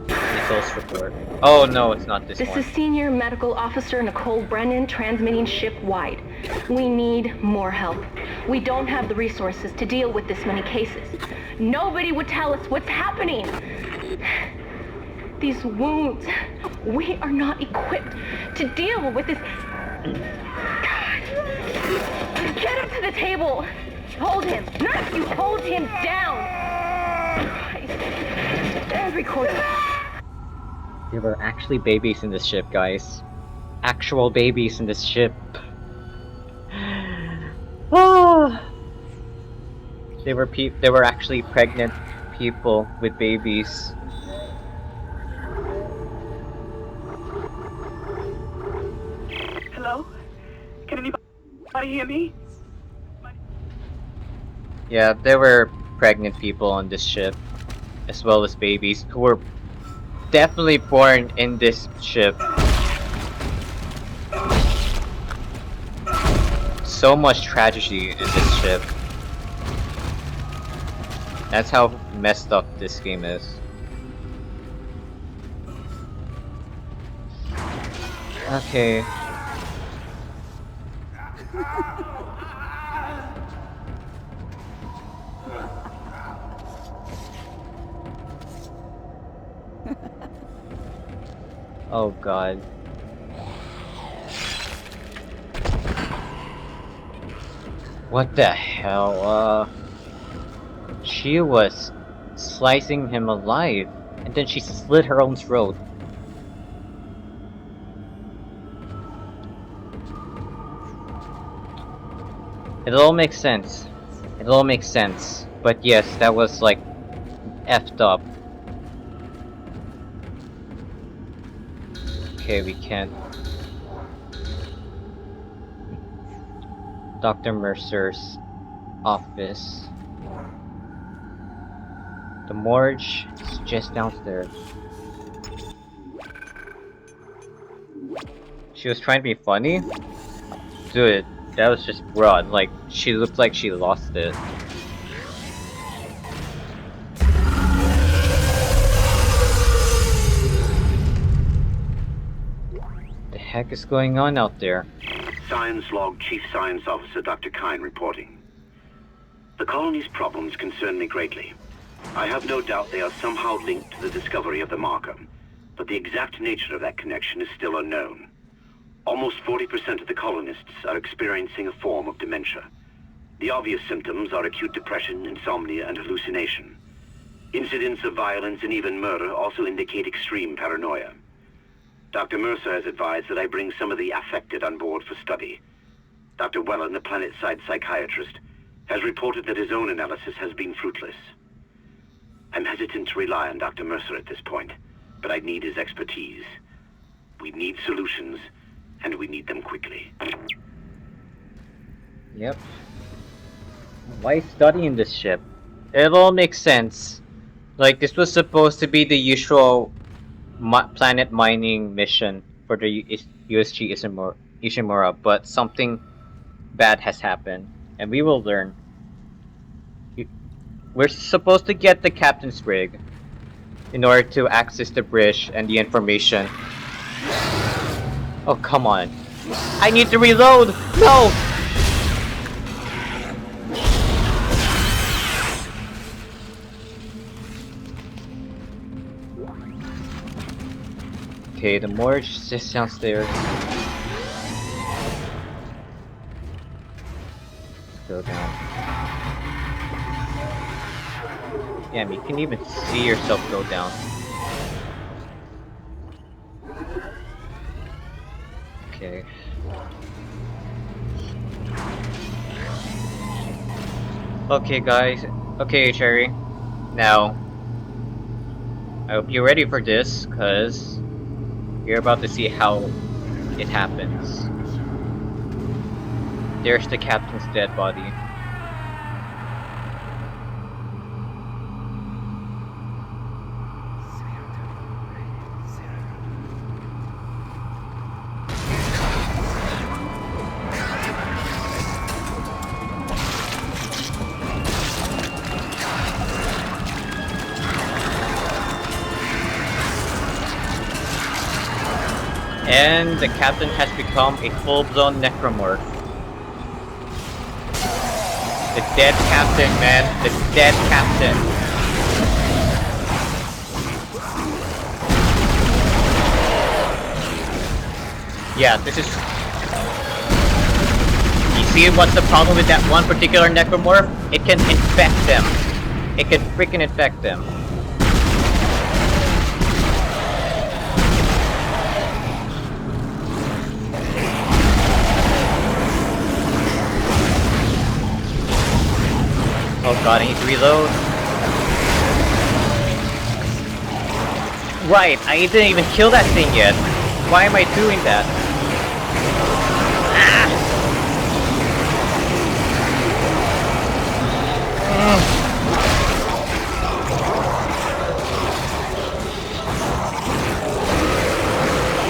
Nichols report. Oh no, it's not this one.
This is Senior Medical Officer Nicole Brennan transmitting ship-wide. We need more help. We don't have the resources to deal with this many cases. Nobody would tell us what's happening. These wounds, we are not equipped to deal with this. Get him to the table. Hold him. Nurse, you hold him down. Christ. And record it.
There were actually babies in this ship, guys. Actual babies in this ship. Ah. They were actually pregnant people with babies.
Hello? Can anybody hear me?
Yeah, there were pregnant people on this ship, as well as babies who were definitely born in this ship. So much tragedy in this ship. That's how messed up this game is. Okay. Oh god. What the hell? She was slicing him alive, and then she slit her own throat. It all makes sense. It all makes sense. But yes, that was like effed up. Okay, we can't. Dr. Mercer's office. The morgue is just downstairs. She was trying to be funny? Dude, that was just broad. Like, she looked like she lost it. The heck is going on out there?
Science Log Chief Science Officer Dr. Kine reporting. The colony's problems concern me greatly. I have no doubt they are somehow linked to the discovery of the marker, but the exact nature of that connection is still unknown. Almost 40% of the colonists are experiencing a form of dementia. The obvious symptoms are acute depression, insomnia, and hallucination. Incidents of violence and even murder also indicate extreme paranoia. Dr. Mercer has advised that I bring some of the affected on board for study. Dr. Wellen, the planet-side psychiatrist, has reported that his own analysis has been fruitless. I'm hesitant to rely on Dr. Mercer at this point, but I need his expertise. We need solutions, and we need them quickly.
Yep. Why studying this ship? It all makes sense. Like, this was supposed to be the usual planet mining mission for the USG Ishimura, but something bad has happened, and we will learn. We're supposed to get the captain's rig in order to access the bridge and the information. Oh, come on. I need to reload! No! Okay, the morgue is just downstairs. Let's go down. Damn, you can even see yourself go down. Okay. Okay, guys. Okay, Cherry. Now, I hope you're ready for this, because you're about to see how it happens. There's the captain's dead body. And the captain has become a full-blown necromorph. The dead captain, man. The dead captain. Yeah, this is... You see what's the problem with that one particular necromorph? It can infect them. It can freaking infect them. Oh god, I need to reload. Right, I didn't even kill that thing yet. Why am I doing that? Ah!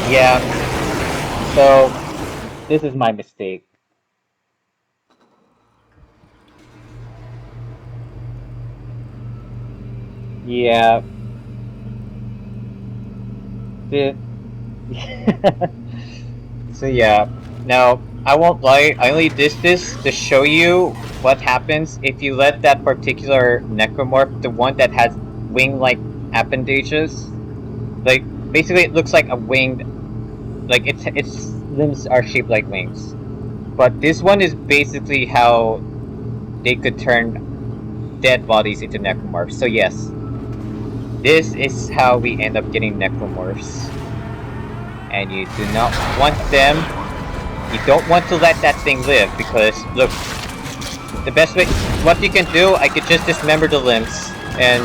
Yeah. So, this is my mistake. Yeah. So yeah. Now, I won't lie, I only did this to show you what happens if you let that particular necromorph, the one that has wing-like appendages, like, basically it looks like a winged, like, its limbs are shaped like wings. But this one is basically how they could turn dead bodies into necromorphs. So yes, this is how we end up getting necromorphs. And you do not want them. You don't want to let that thing live, because, look, the best way, what you can do, I could just dismember the limbs and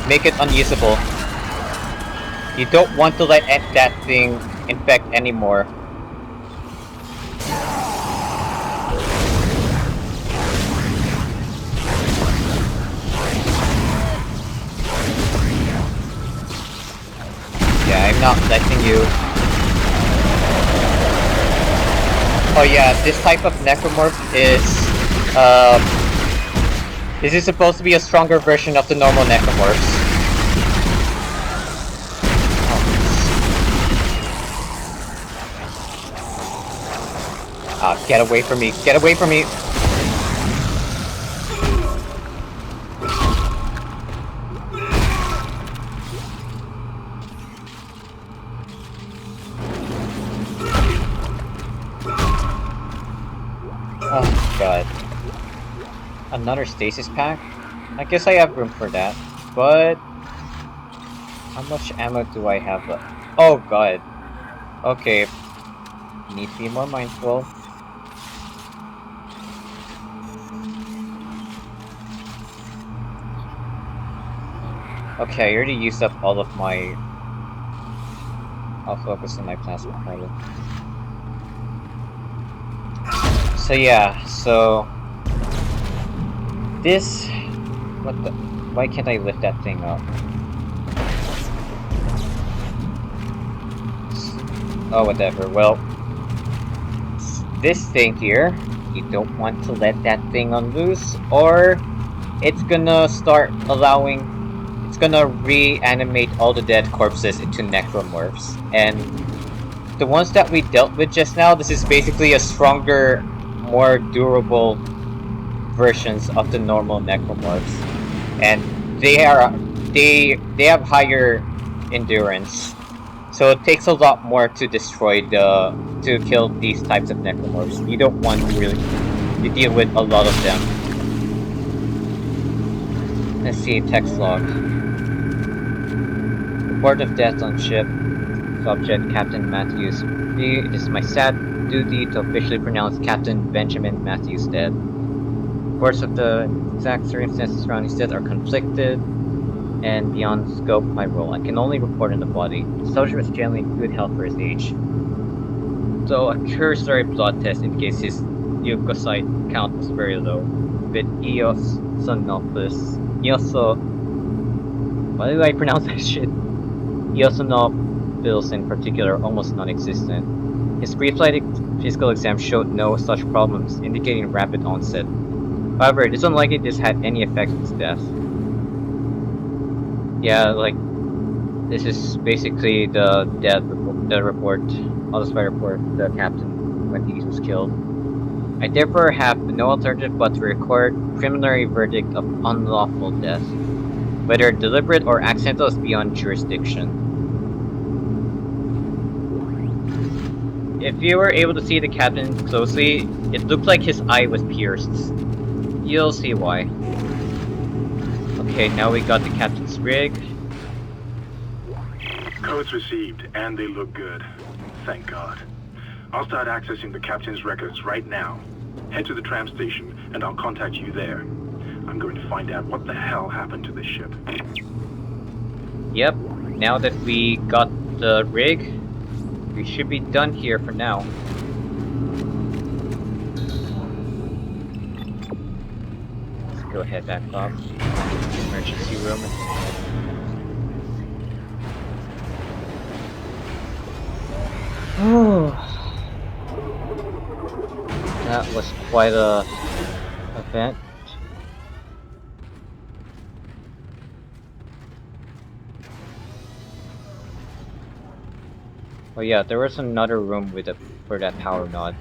make it unusable. You don't want to let that thing infect anymore. Yeah, I'm not letting you. Oh yeah, this type of necromorph is, this is supposed to be a stronger version of the normal necromorphs. Ah, get away from me, get away from me! Oh god. Another stasis pack? I guess I have room for that, but... How much ammo do I have left? Oh god. Okay. Need to be more mindful. Okay, I already used up all of my... I'll focus on my plasma pilot. So yeah, so... This... What the... Why can't I lift that thing up? Oh, whatever. Well... This thing here, you don't want to let that thing unloose, or... It's gonna start allowing... It's gonna reanimate all the dead corpses into necromorphs. And... The ones that we dealt with just now, this is basically a stronger, more durable versions of the normal necromorphs, and they have higher endurance, so it takes a lot more to destroy to kill these types of necromorphs. You don't want really to deal with a lot of them. Let's see, text log. Report of death on ship. Subject Captain Matthews. It is my sad duty to officially pronounce Captain Benjamin Matthews dead. Reports of the exact circumstances surrounding his death are conflicted and beyond scope of my role. I can only report on the body. The soldier was generally in good health for his age, so a cursory blood test indicates his leukocyte count was very low, with eosinophilis. Why do I pronounce that shit? Eosinophils in particular almost non-existent. His pre-flight physical exam showed no such problems, indicating rapid onset. However, it is unlikely this had any effect on his death. Yeah, like, This is basically the death report, on the spy report, the captain when he was killed. I therefore have no alternative but to record preliminary verdict of unlawful death. Whether deliberate or accidental is beyond jurisdiction. If you were able to see the captain closely, it looked like his eye was pierced. You'll see why. Okay, now we got the captain's rig.
Codes received, and they look good. Thank God. I'll start accessing the captain's records right now. Head to the tram station, and I'll contact you there. I'm going to find out what the hell happened to this ship.
Yep, now that we got the rig, we should be done here for now. Let's go ahead back up. Emergency room. Oh, that was quite a event. Oh yeah, there was another room with for that power nod.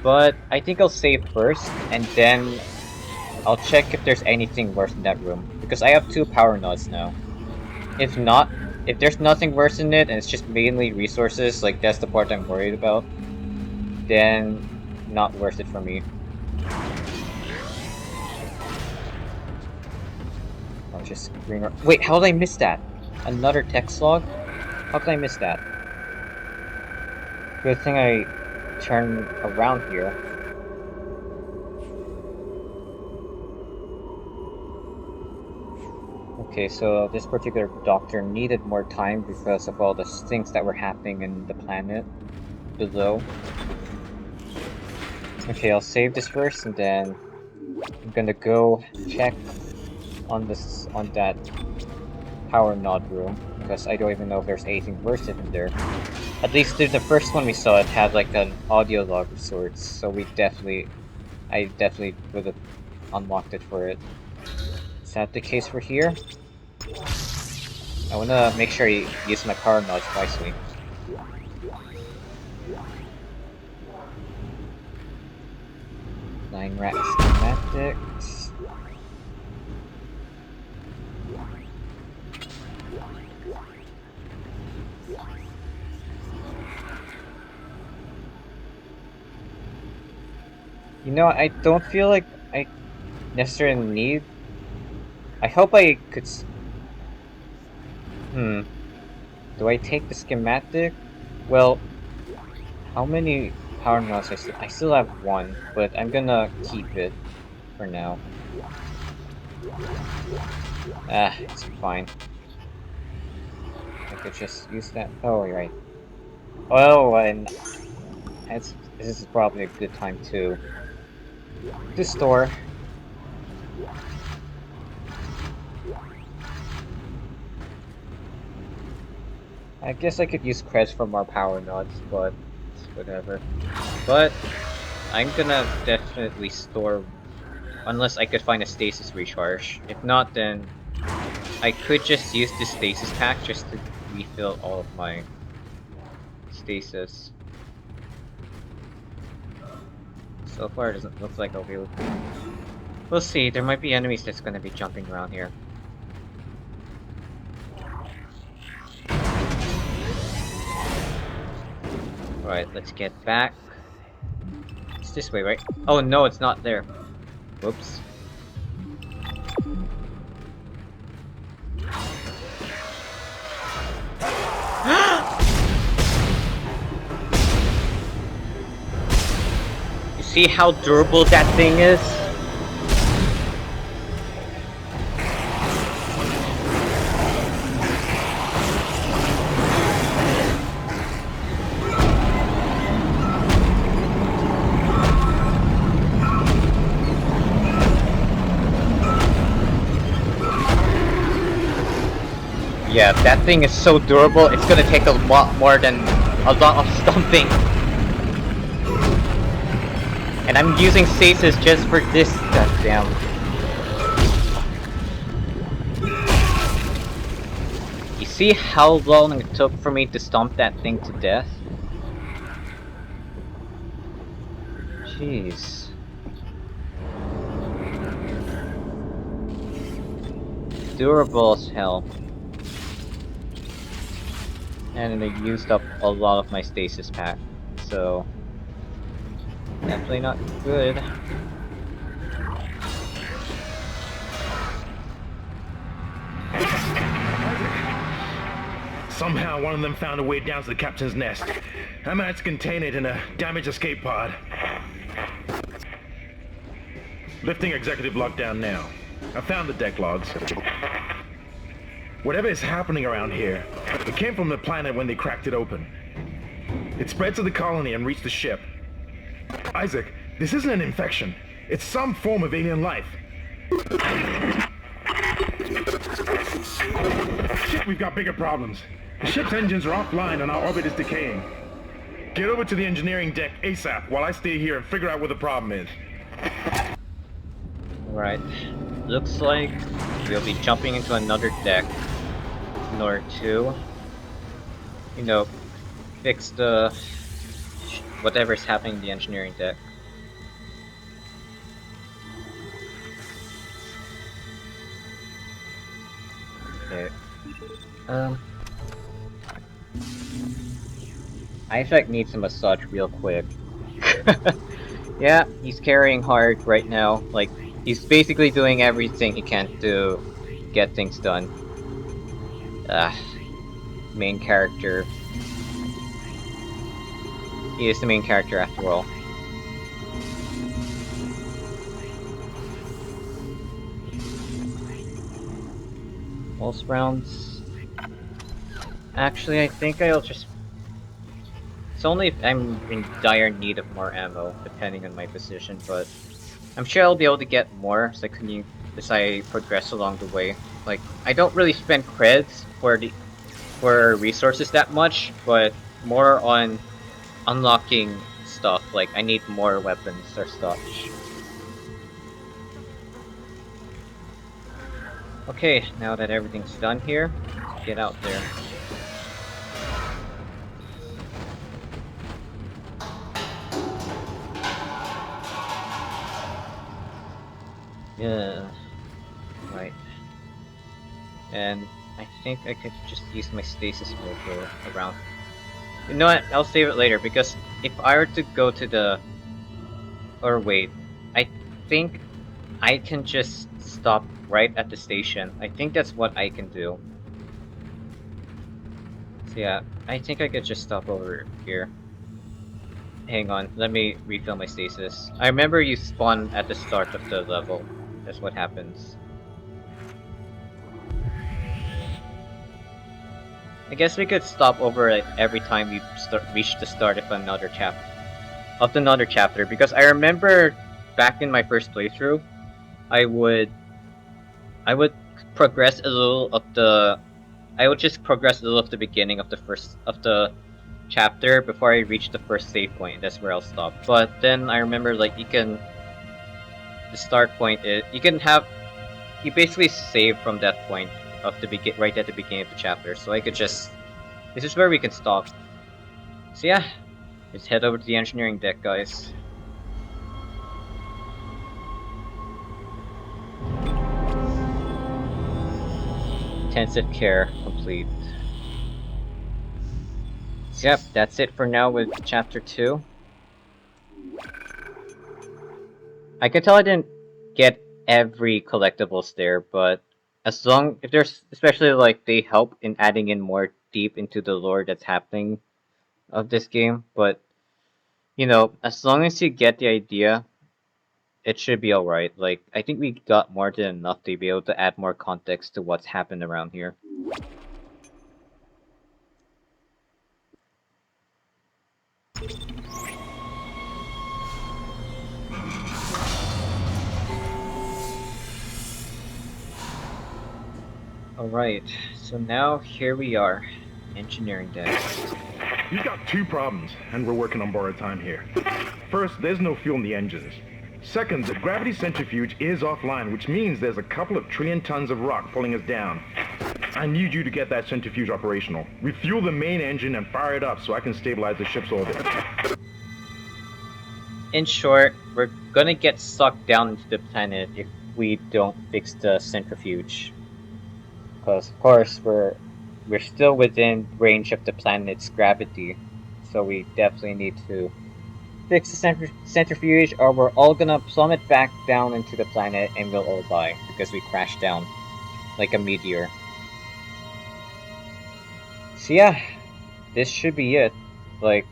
But I think I'll save first, and then I'll check if there's anything worse in that room. Because I have 2 power nods now. If there's nothing worse in it, and it's just mainly resources, like that's the part I'm worried about, then not worth it for me. I'll just wait, how did I miss that? Another text log? How did I miss that? Good thing I turned around here. Okay, so this particular doctor needed more time because of all the things that were happening in the planet below. Okay, I'll save this first, and then I'm gonna go check on that power nod room, because I don't even know if there's anything worse in there. At least the first one we saw, it had like an audio log of sorts, so I definitely would have unlocked it for it. Is that the case for here? I wanna make sure I use my power nods wisely. Nine rack schematics. You know, I don't feel like I necessarily need. I hope I could. Do I take the schematic? Well, how many power nodes I still have 1, but I'm gonna keep it for now. It's fine. I could just use that. Oh, you're right. Oh, and this is probably a good time to store. I guess I could use creds for more power nods, but whatever. But I'm gonna definitely store, unless I could find a stasis recharge. If not, then I could just use this stasis pack just to refill all of my stasis. So far, it doesn't look like I'll be able to. We'll see. There might be enemies that's gonna be jumping around here. Alright, let's get back. It's this way, right? Oh no, it's not there. Whoops. You see how durable that thing is? Yeah, that thing is so durable, it's gonna take a lot more than a lot of stomping. And I'm using stasis just for this, goddamn. You see how long it took for me to stomp that thing to death? Jeez. Durable as hell. And it used up a lot of my stasis pack, so definitely not good.
Somehow one of them found a way down to the captain's nest. I managed to contain it in a damaged escape pod. Lifting executive lockdown now. I found the deck logs. Whatever is happening around here, it came from the planet when they cracked it open. It spread to the colony and reached the ship. Isaac, this isn't an infection. It's some form of alien life. Shit, we've got bigger problems. The ship's engines are offline and our orbit is decaying. Get over to the engineering deck ASAP while I stay here and figure out what the problem is.
Right. Looks like we'll be jumping into another deck in order to, you know, fix the whatever's happening in the engineering deck. Okay. Isaac needs a massage real quick. Yeah, he's carrying hard right now. Like, he's basically doing everything he can to get things done. Main character. He is the main character after all. Pulse rounds. Actually, I think I'll just... It's only if I'm in dire need of more ammo, depending on my position, but I'm sure I'll be able to get more as I progress along the way. Like, I don't really spend creds for resources that much, but more on unlocking stuff. Like, I need more weapons or such. Okay, now that everything's done here, get out there. Yeah, right. And I think I could just use my stasis mode go around. You know what? I'll save it later, because if I were to go to the... Or wait, I think I can just stop right at the station. I think that's what I can do. So yeah, I think I could just stop over here. Hang on, let me refill my stasis. I remember you spawn at the start of the level. That's what happens. I guess we could stop over like, every time we reach the start of another chapter. Because I remember back in my first playthrough, I would progress a little of the. I would just progress a little of the beginning of the chapter before I reach the first save point. That's where I'll stop. But then I remember like the start point is you basically save from that point of the right at the beginning of the chapter. So I could just this is where we can stop. So yeah, let's head over to the engineering deck, guys. Intensive care complete. So yep, that's it for now with chapter 2. I can tell I didn't get every collectibles there, but if there's especially like they help in adding in more deep into the lore that's happening of this game, but you know, as long as you get the idea, it should be alright. Like, I think we got more than enough to be able to add more context to what's happened around here. Alright, so now here we are. Engineering deck.
We've got two problems, and we're working on borrowed time here. First, there's no fuel in the engines. Second, the gravity centrifuge is offline, which means there's a couple of trillion tons of rock pulling us down. I need you to get that centrifuge operational. Refuel the main engine and fire it up so I can stabilize the ship's orbit.
In short, we're gonna get sucked down into the planet if we don't fix the centrifuge. Because of course we're still within range of the planet's gravity, so we definitely need to fix the centrifuge, or we're all gonna plummet back down into the planet and we'll all die because we crashed down like a meteor. So yeah, this should be it. Like,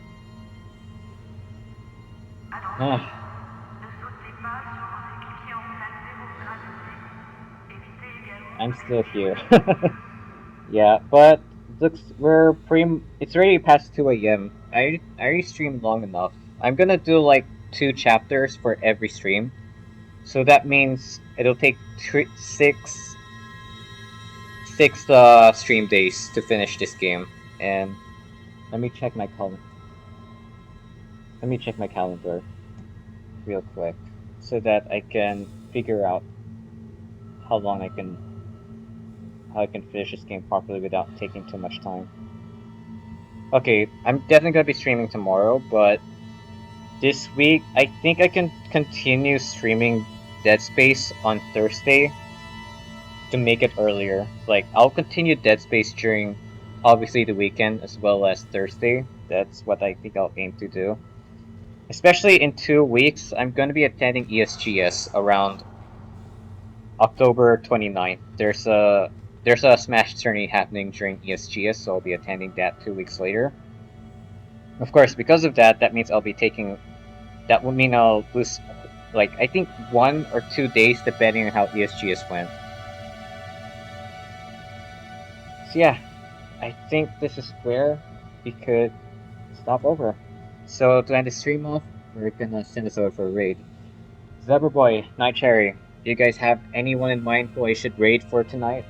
I'm still here. Yeah, but looks it's already past 2 a.m. I already streamed long enough. I'm gonna do like 2 chapters for every stream. So that means it'll take six stream days to finish this game. And let me check my calendar real quick so that I can figure out how I can finish this game properly without taking too much time. Okay, I'm definitely gonna be streaming tomorrow, but this week I think I can continue streaming Dead Space on Thursday to make it earlier. Like, I'll continue Dead Space during obviously the weekend as well as Thursday. That's what I think I'll aim to do. Especially in 2 weeks, I'm gonna be attending ESGS around October 29th. There's a Smash tourney happening during ESGS, so I'll be attending that 2 weeks later. Of course, because of that, that would mean I'll lose, like, I think 1 or 2 days depending on how ESGS went. So yeah, I think this is where we could stop over. So to end the stream off, we're gonna send this over for a raid. Zebraboy, Night Cherry, do you guys have anyone in mind who I should raid for tonight?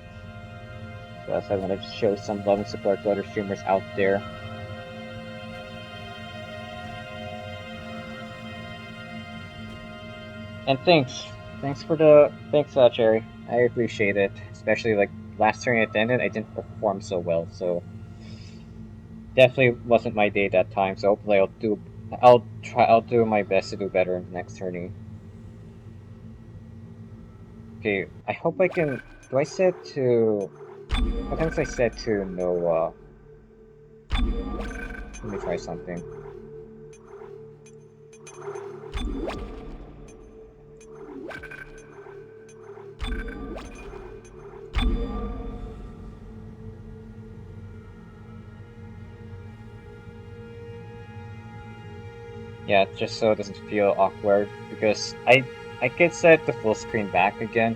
Because I want to show some love and support to other streamers out there. And thanks Cherry. I appreciate it. Especially like last turn I attended, I didn't perform so well, so definitely wasn't my day that time. So hopefully I'll do my best to do better in the next tourney. Okay, I hope I can. Do I set to? What times I set to no? Let me try something. Yeah, just so it doesn't feel awkward, because I could set the full screen back again,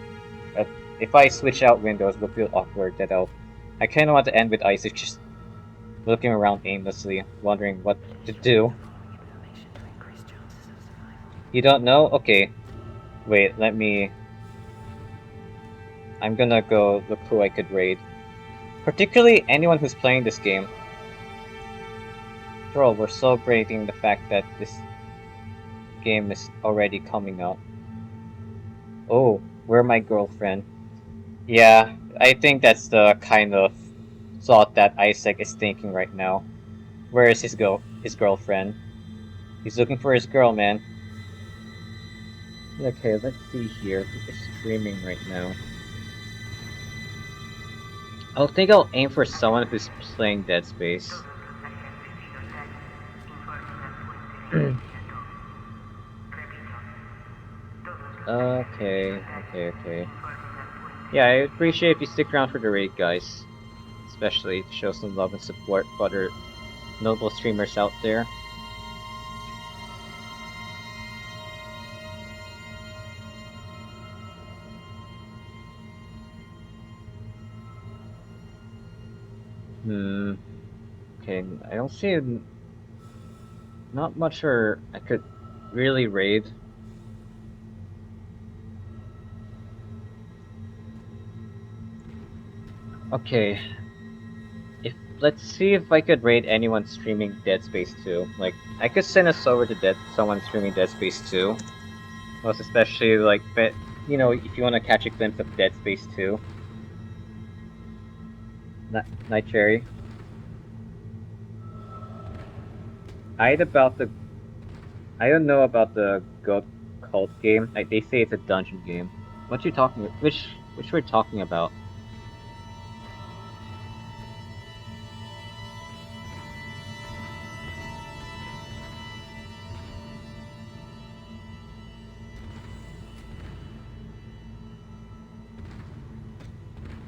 but if I switch out windows, it'll feel awkward. I kind of want to end with Isaac just looking around aimlessly, wondering what to do. You don't know? Okay. Wait, I'm gonna go look who I could raid. Particularly anyone who's playing this game. After all, we're celebrating the fact that this game is already coming out. Oh, where my girlfriend? Yeah, I think that's the kind of thought that Isaac is thinking right now. Where is his girlfriend? He's looking for his girl, man. Okay, let's see here. Who is streaming right now? I think I'll aim for someone who's playing Dead Space. Okay. Yeah, I appreciate if you stick around for the raid, guys. Especially to show some love and support for other notable streamers out there. Okay, I don't see not much where I could really raid. Okay. Let's see if I could raid anyone streaming Dead Space 2. Like, I could send us over to someone streaming Dead Space 2. Most especially, like, if you want to catch a glimpse of Dead Space 2. Night Cherry. I don't know about the Goat Cult game. Like they say it's a dungeon game. What you talking? Which we're talking about?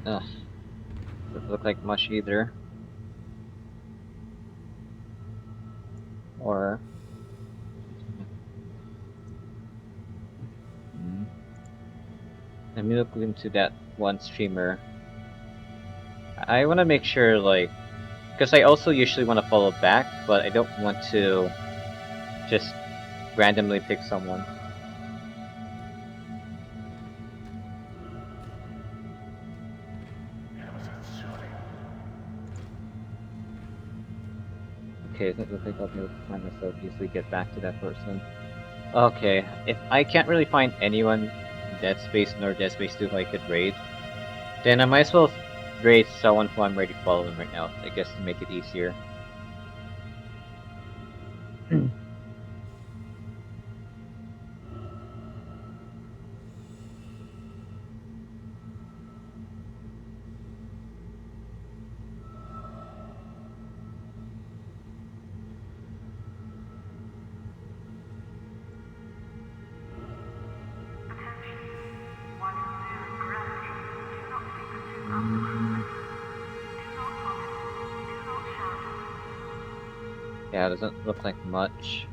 Ugh, doesn't look like much either. Or let me look into that one streamer. I want to make sure, like, because I also usually want to follow back, but I don't want to just randomly pick someone. Okay, it doesn't look like I'll be able to find myself easily get back to that person. Okay, if I can't really find anyone in Dead Space nor Dead Space 2 who I could raid, then I might as well raid someone who I'm already following right now, I guess to make it easier. Yeah, it doesn't look like much.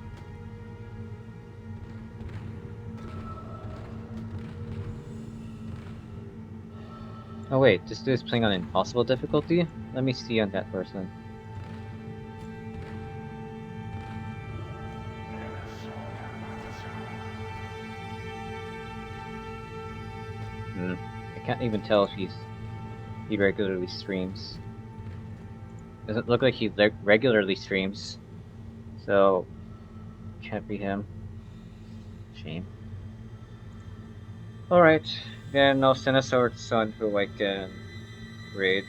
Oh wait, this dude is playing on impossible difficulty? Let me see on that person. I can't even tell if he regularly streams. Doesn't look like he regularly streams. So, can't be him. Shame. Alright, then I'll send a sword son who I can raid.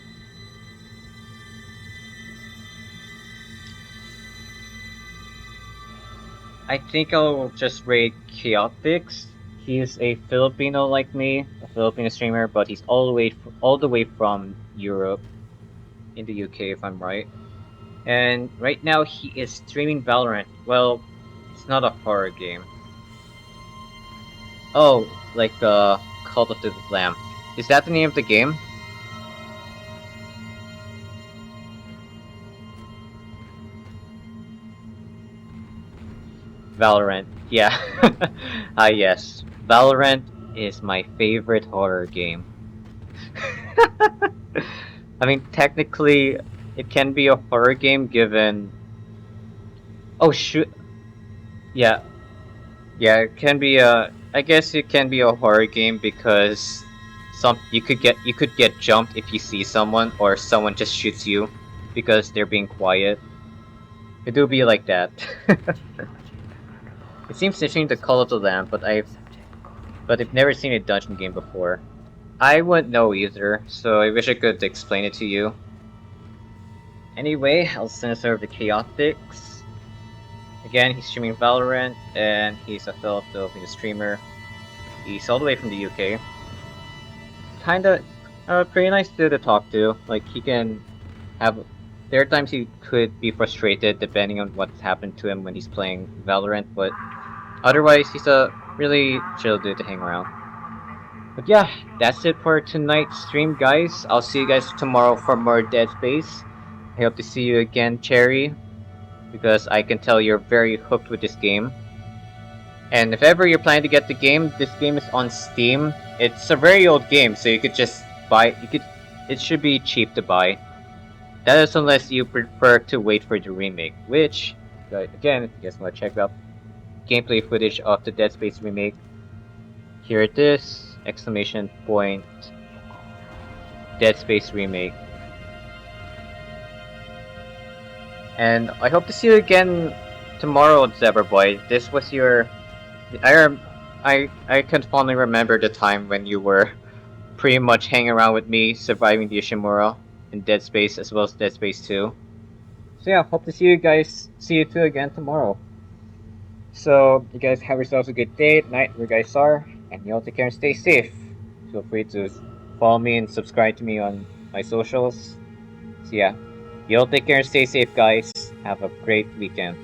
I think I'll just raid Chaotix. He's a Filipino like me, a Filipino streamer, but he's all the way from Europe, in the UK if I'm right. And right now he is streaming Valorant. Well, it's not a horror game. Oh, like Cult of the Lamb. Is that the name of the game? Valorant, yeah. Yes. Valorant is my favorite horror game. I mean, technically, it can be a horror game given... Oh, shoot. Yeah. Yeah, it can be a... I guess it can be a horror game because you could get jumped if you see someone, or someone just shoots you because they're being quiet. It do be like that. It seems interesting to Call of the Lamb, but I've never seen a dungeon game before. I wouldn't know either, so I wish I could explain it to you. Anyway, I'll send this over to Chaotix. Again, he's streaming Valorant, and he's a Filipino streamer. He's all the way from the UK. Kinda, pretty nice dude to talk to. Like, he can have... There are times he could be frustrated depending on what's happened to him when he's playing Valorant, but otherwise, he's a really chill dude to hang around. But yeah, that's it for tonight's stream, guys. I'll see you guys tomorrow for more Dead Space. I hope to see you again, Cherry, because I can tell you're very hooked with this game. And if ever you're planning to get the game, this game is on Steam. It's a very old game, so you could just buy. It should be cheap to buy. That is unless you prefer to wait for the remake, which, again, if you guys want to check out gameplay footage of the Dead Space remake, here it is! Exclamation point. Dead Space remake. And I hope to see you again tomorrow, Zebra Boy. This was your... I can fondly remember the time when you were pretty much hanging around with me, surviving the Ishimura. in Dead Space as well as Dead Space 2. So yeah, hope to see you two again tomorrow. So you guys have yourselves a good day, night, where you guys are, and you all take care and stay safe. Feel free to follow me and subscribe to me on my socials. So yeah, you all take care and stay safe, guys. Have a great weekend.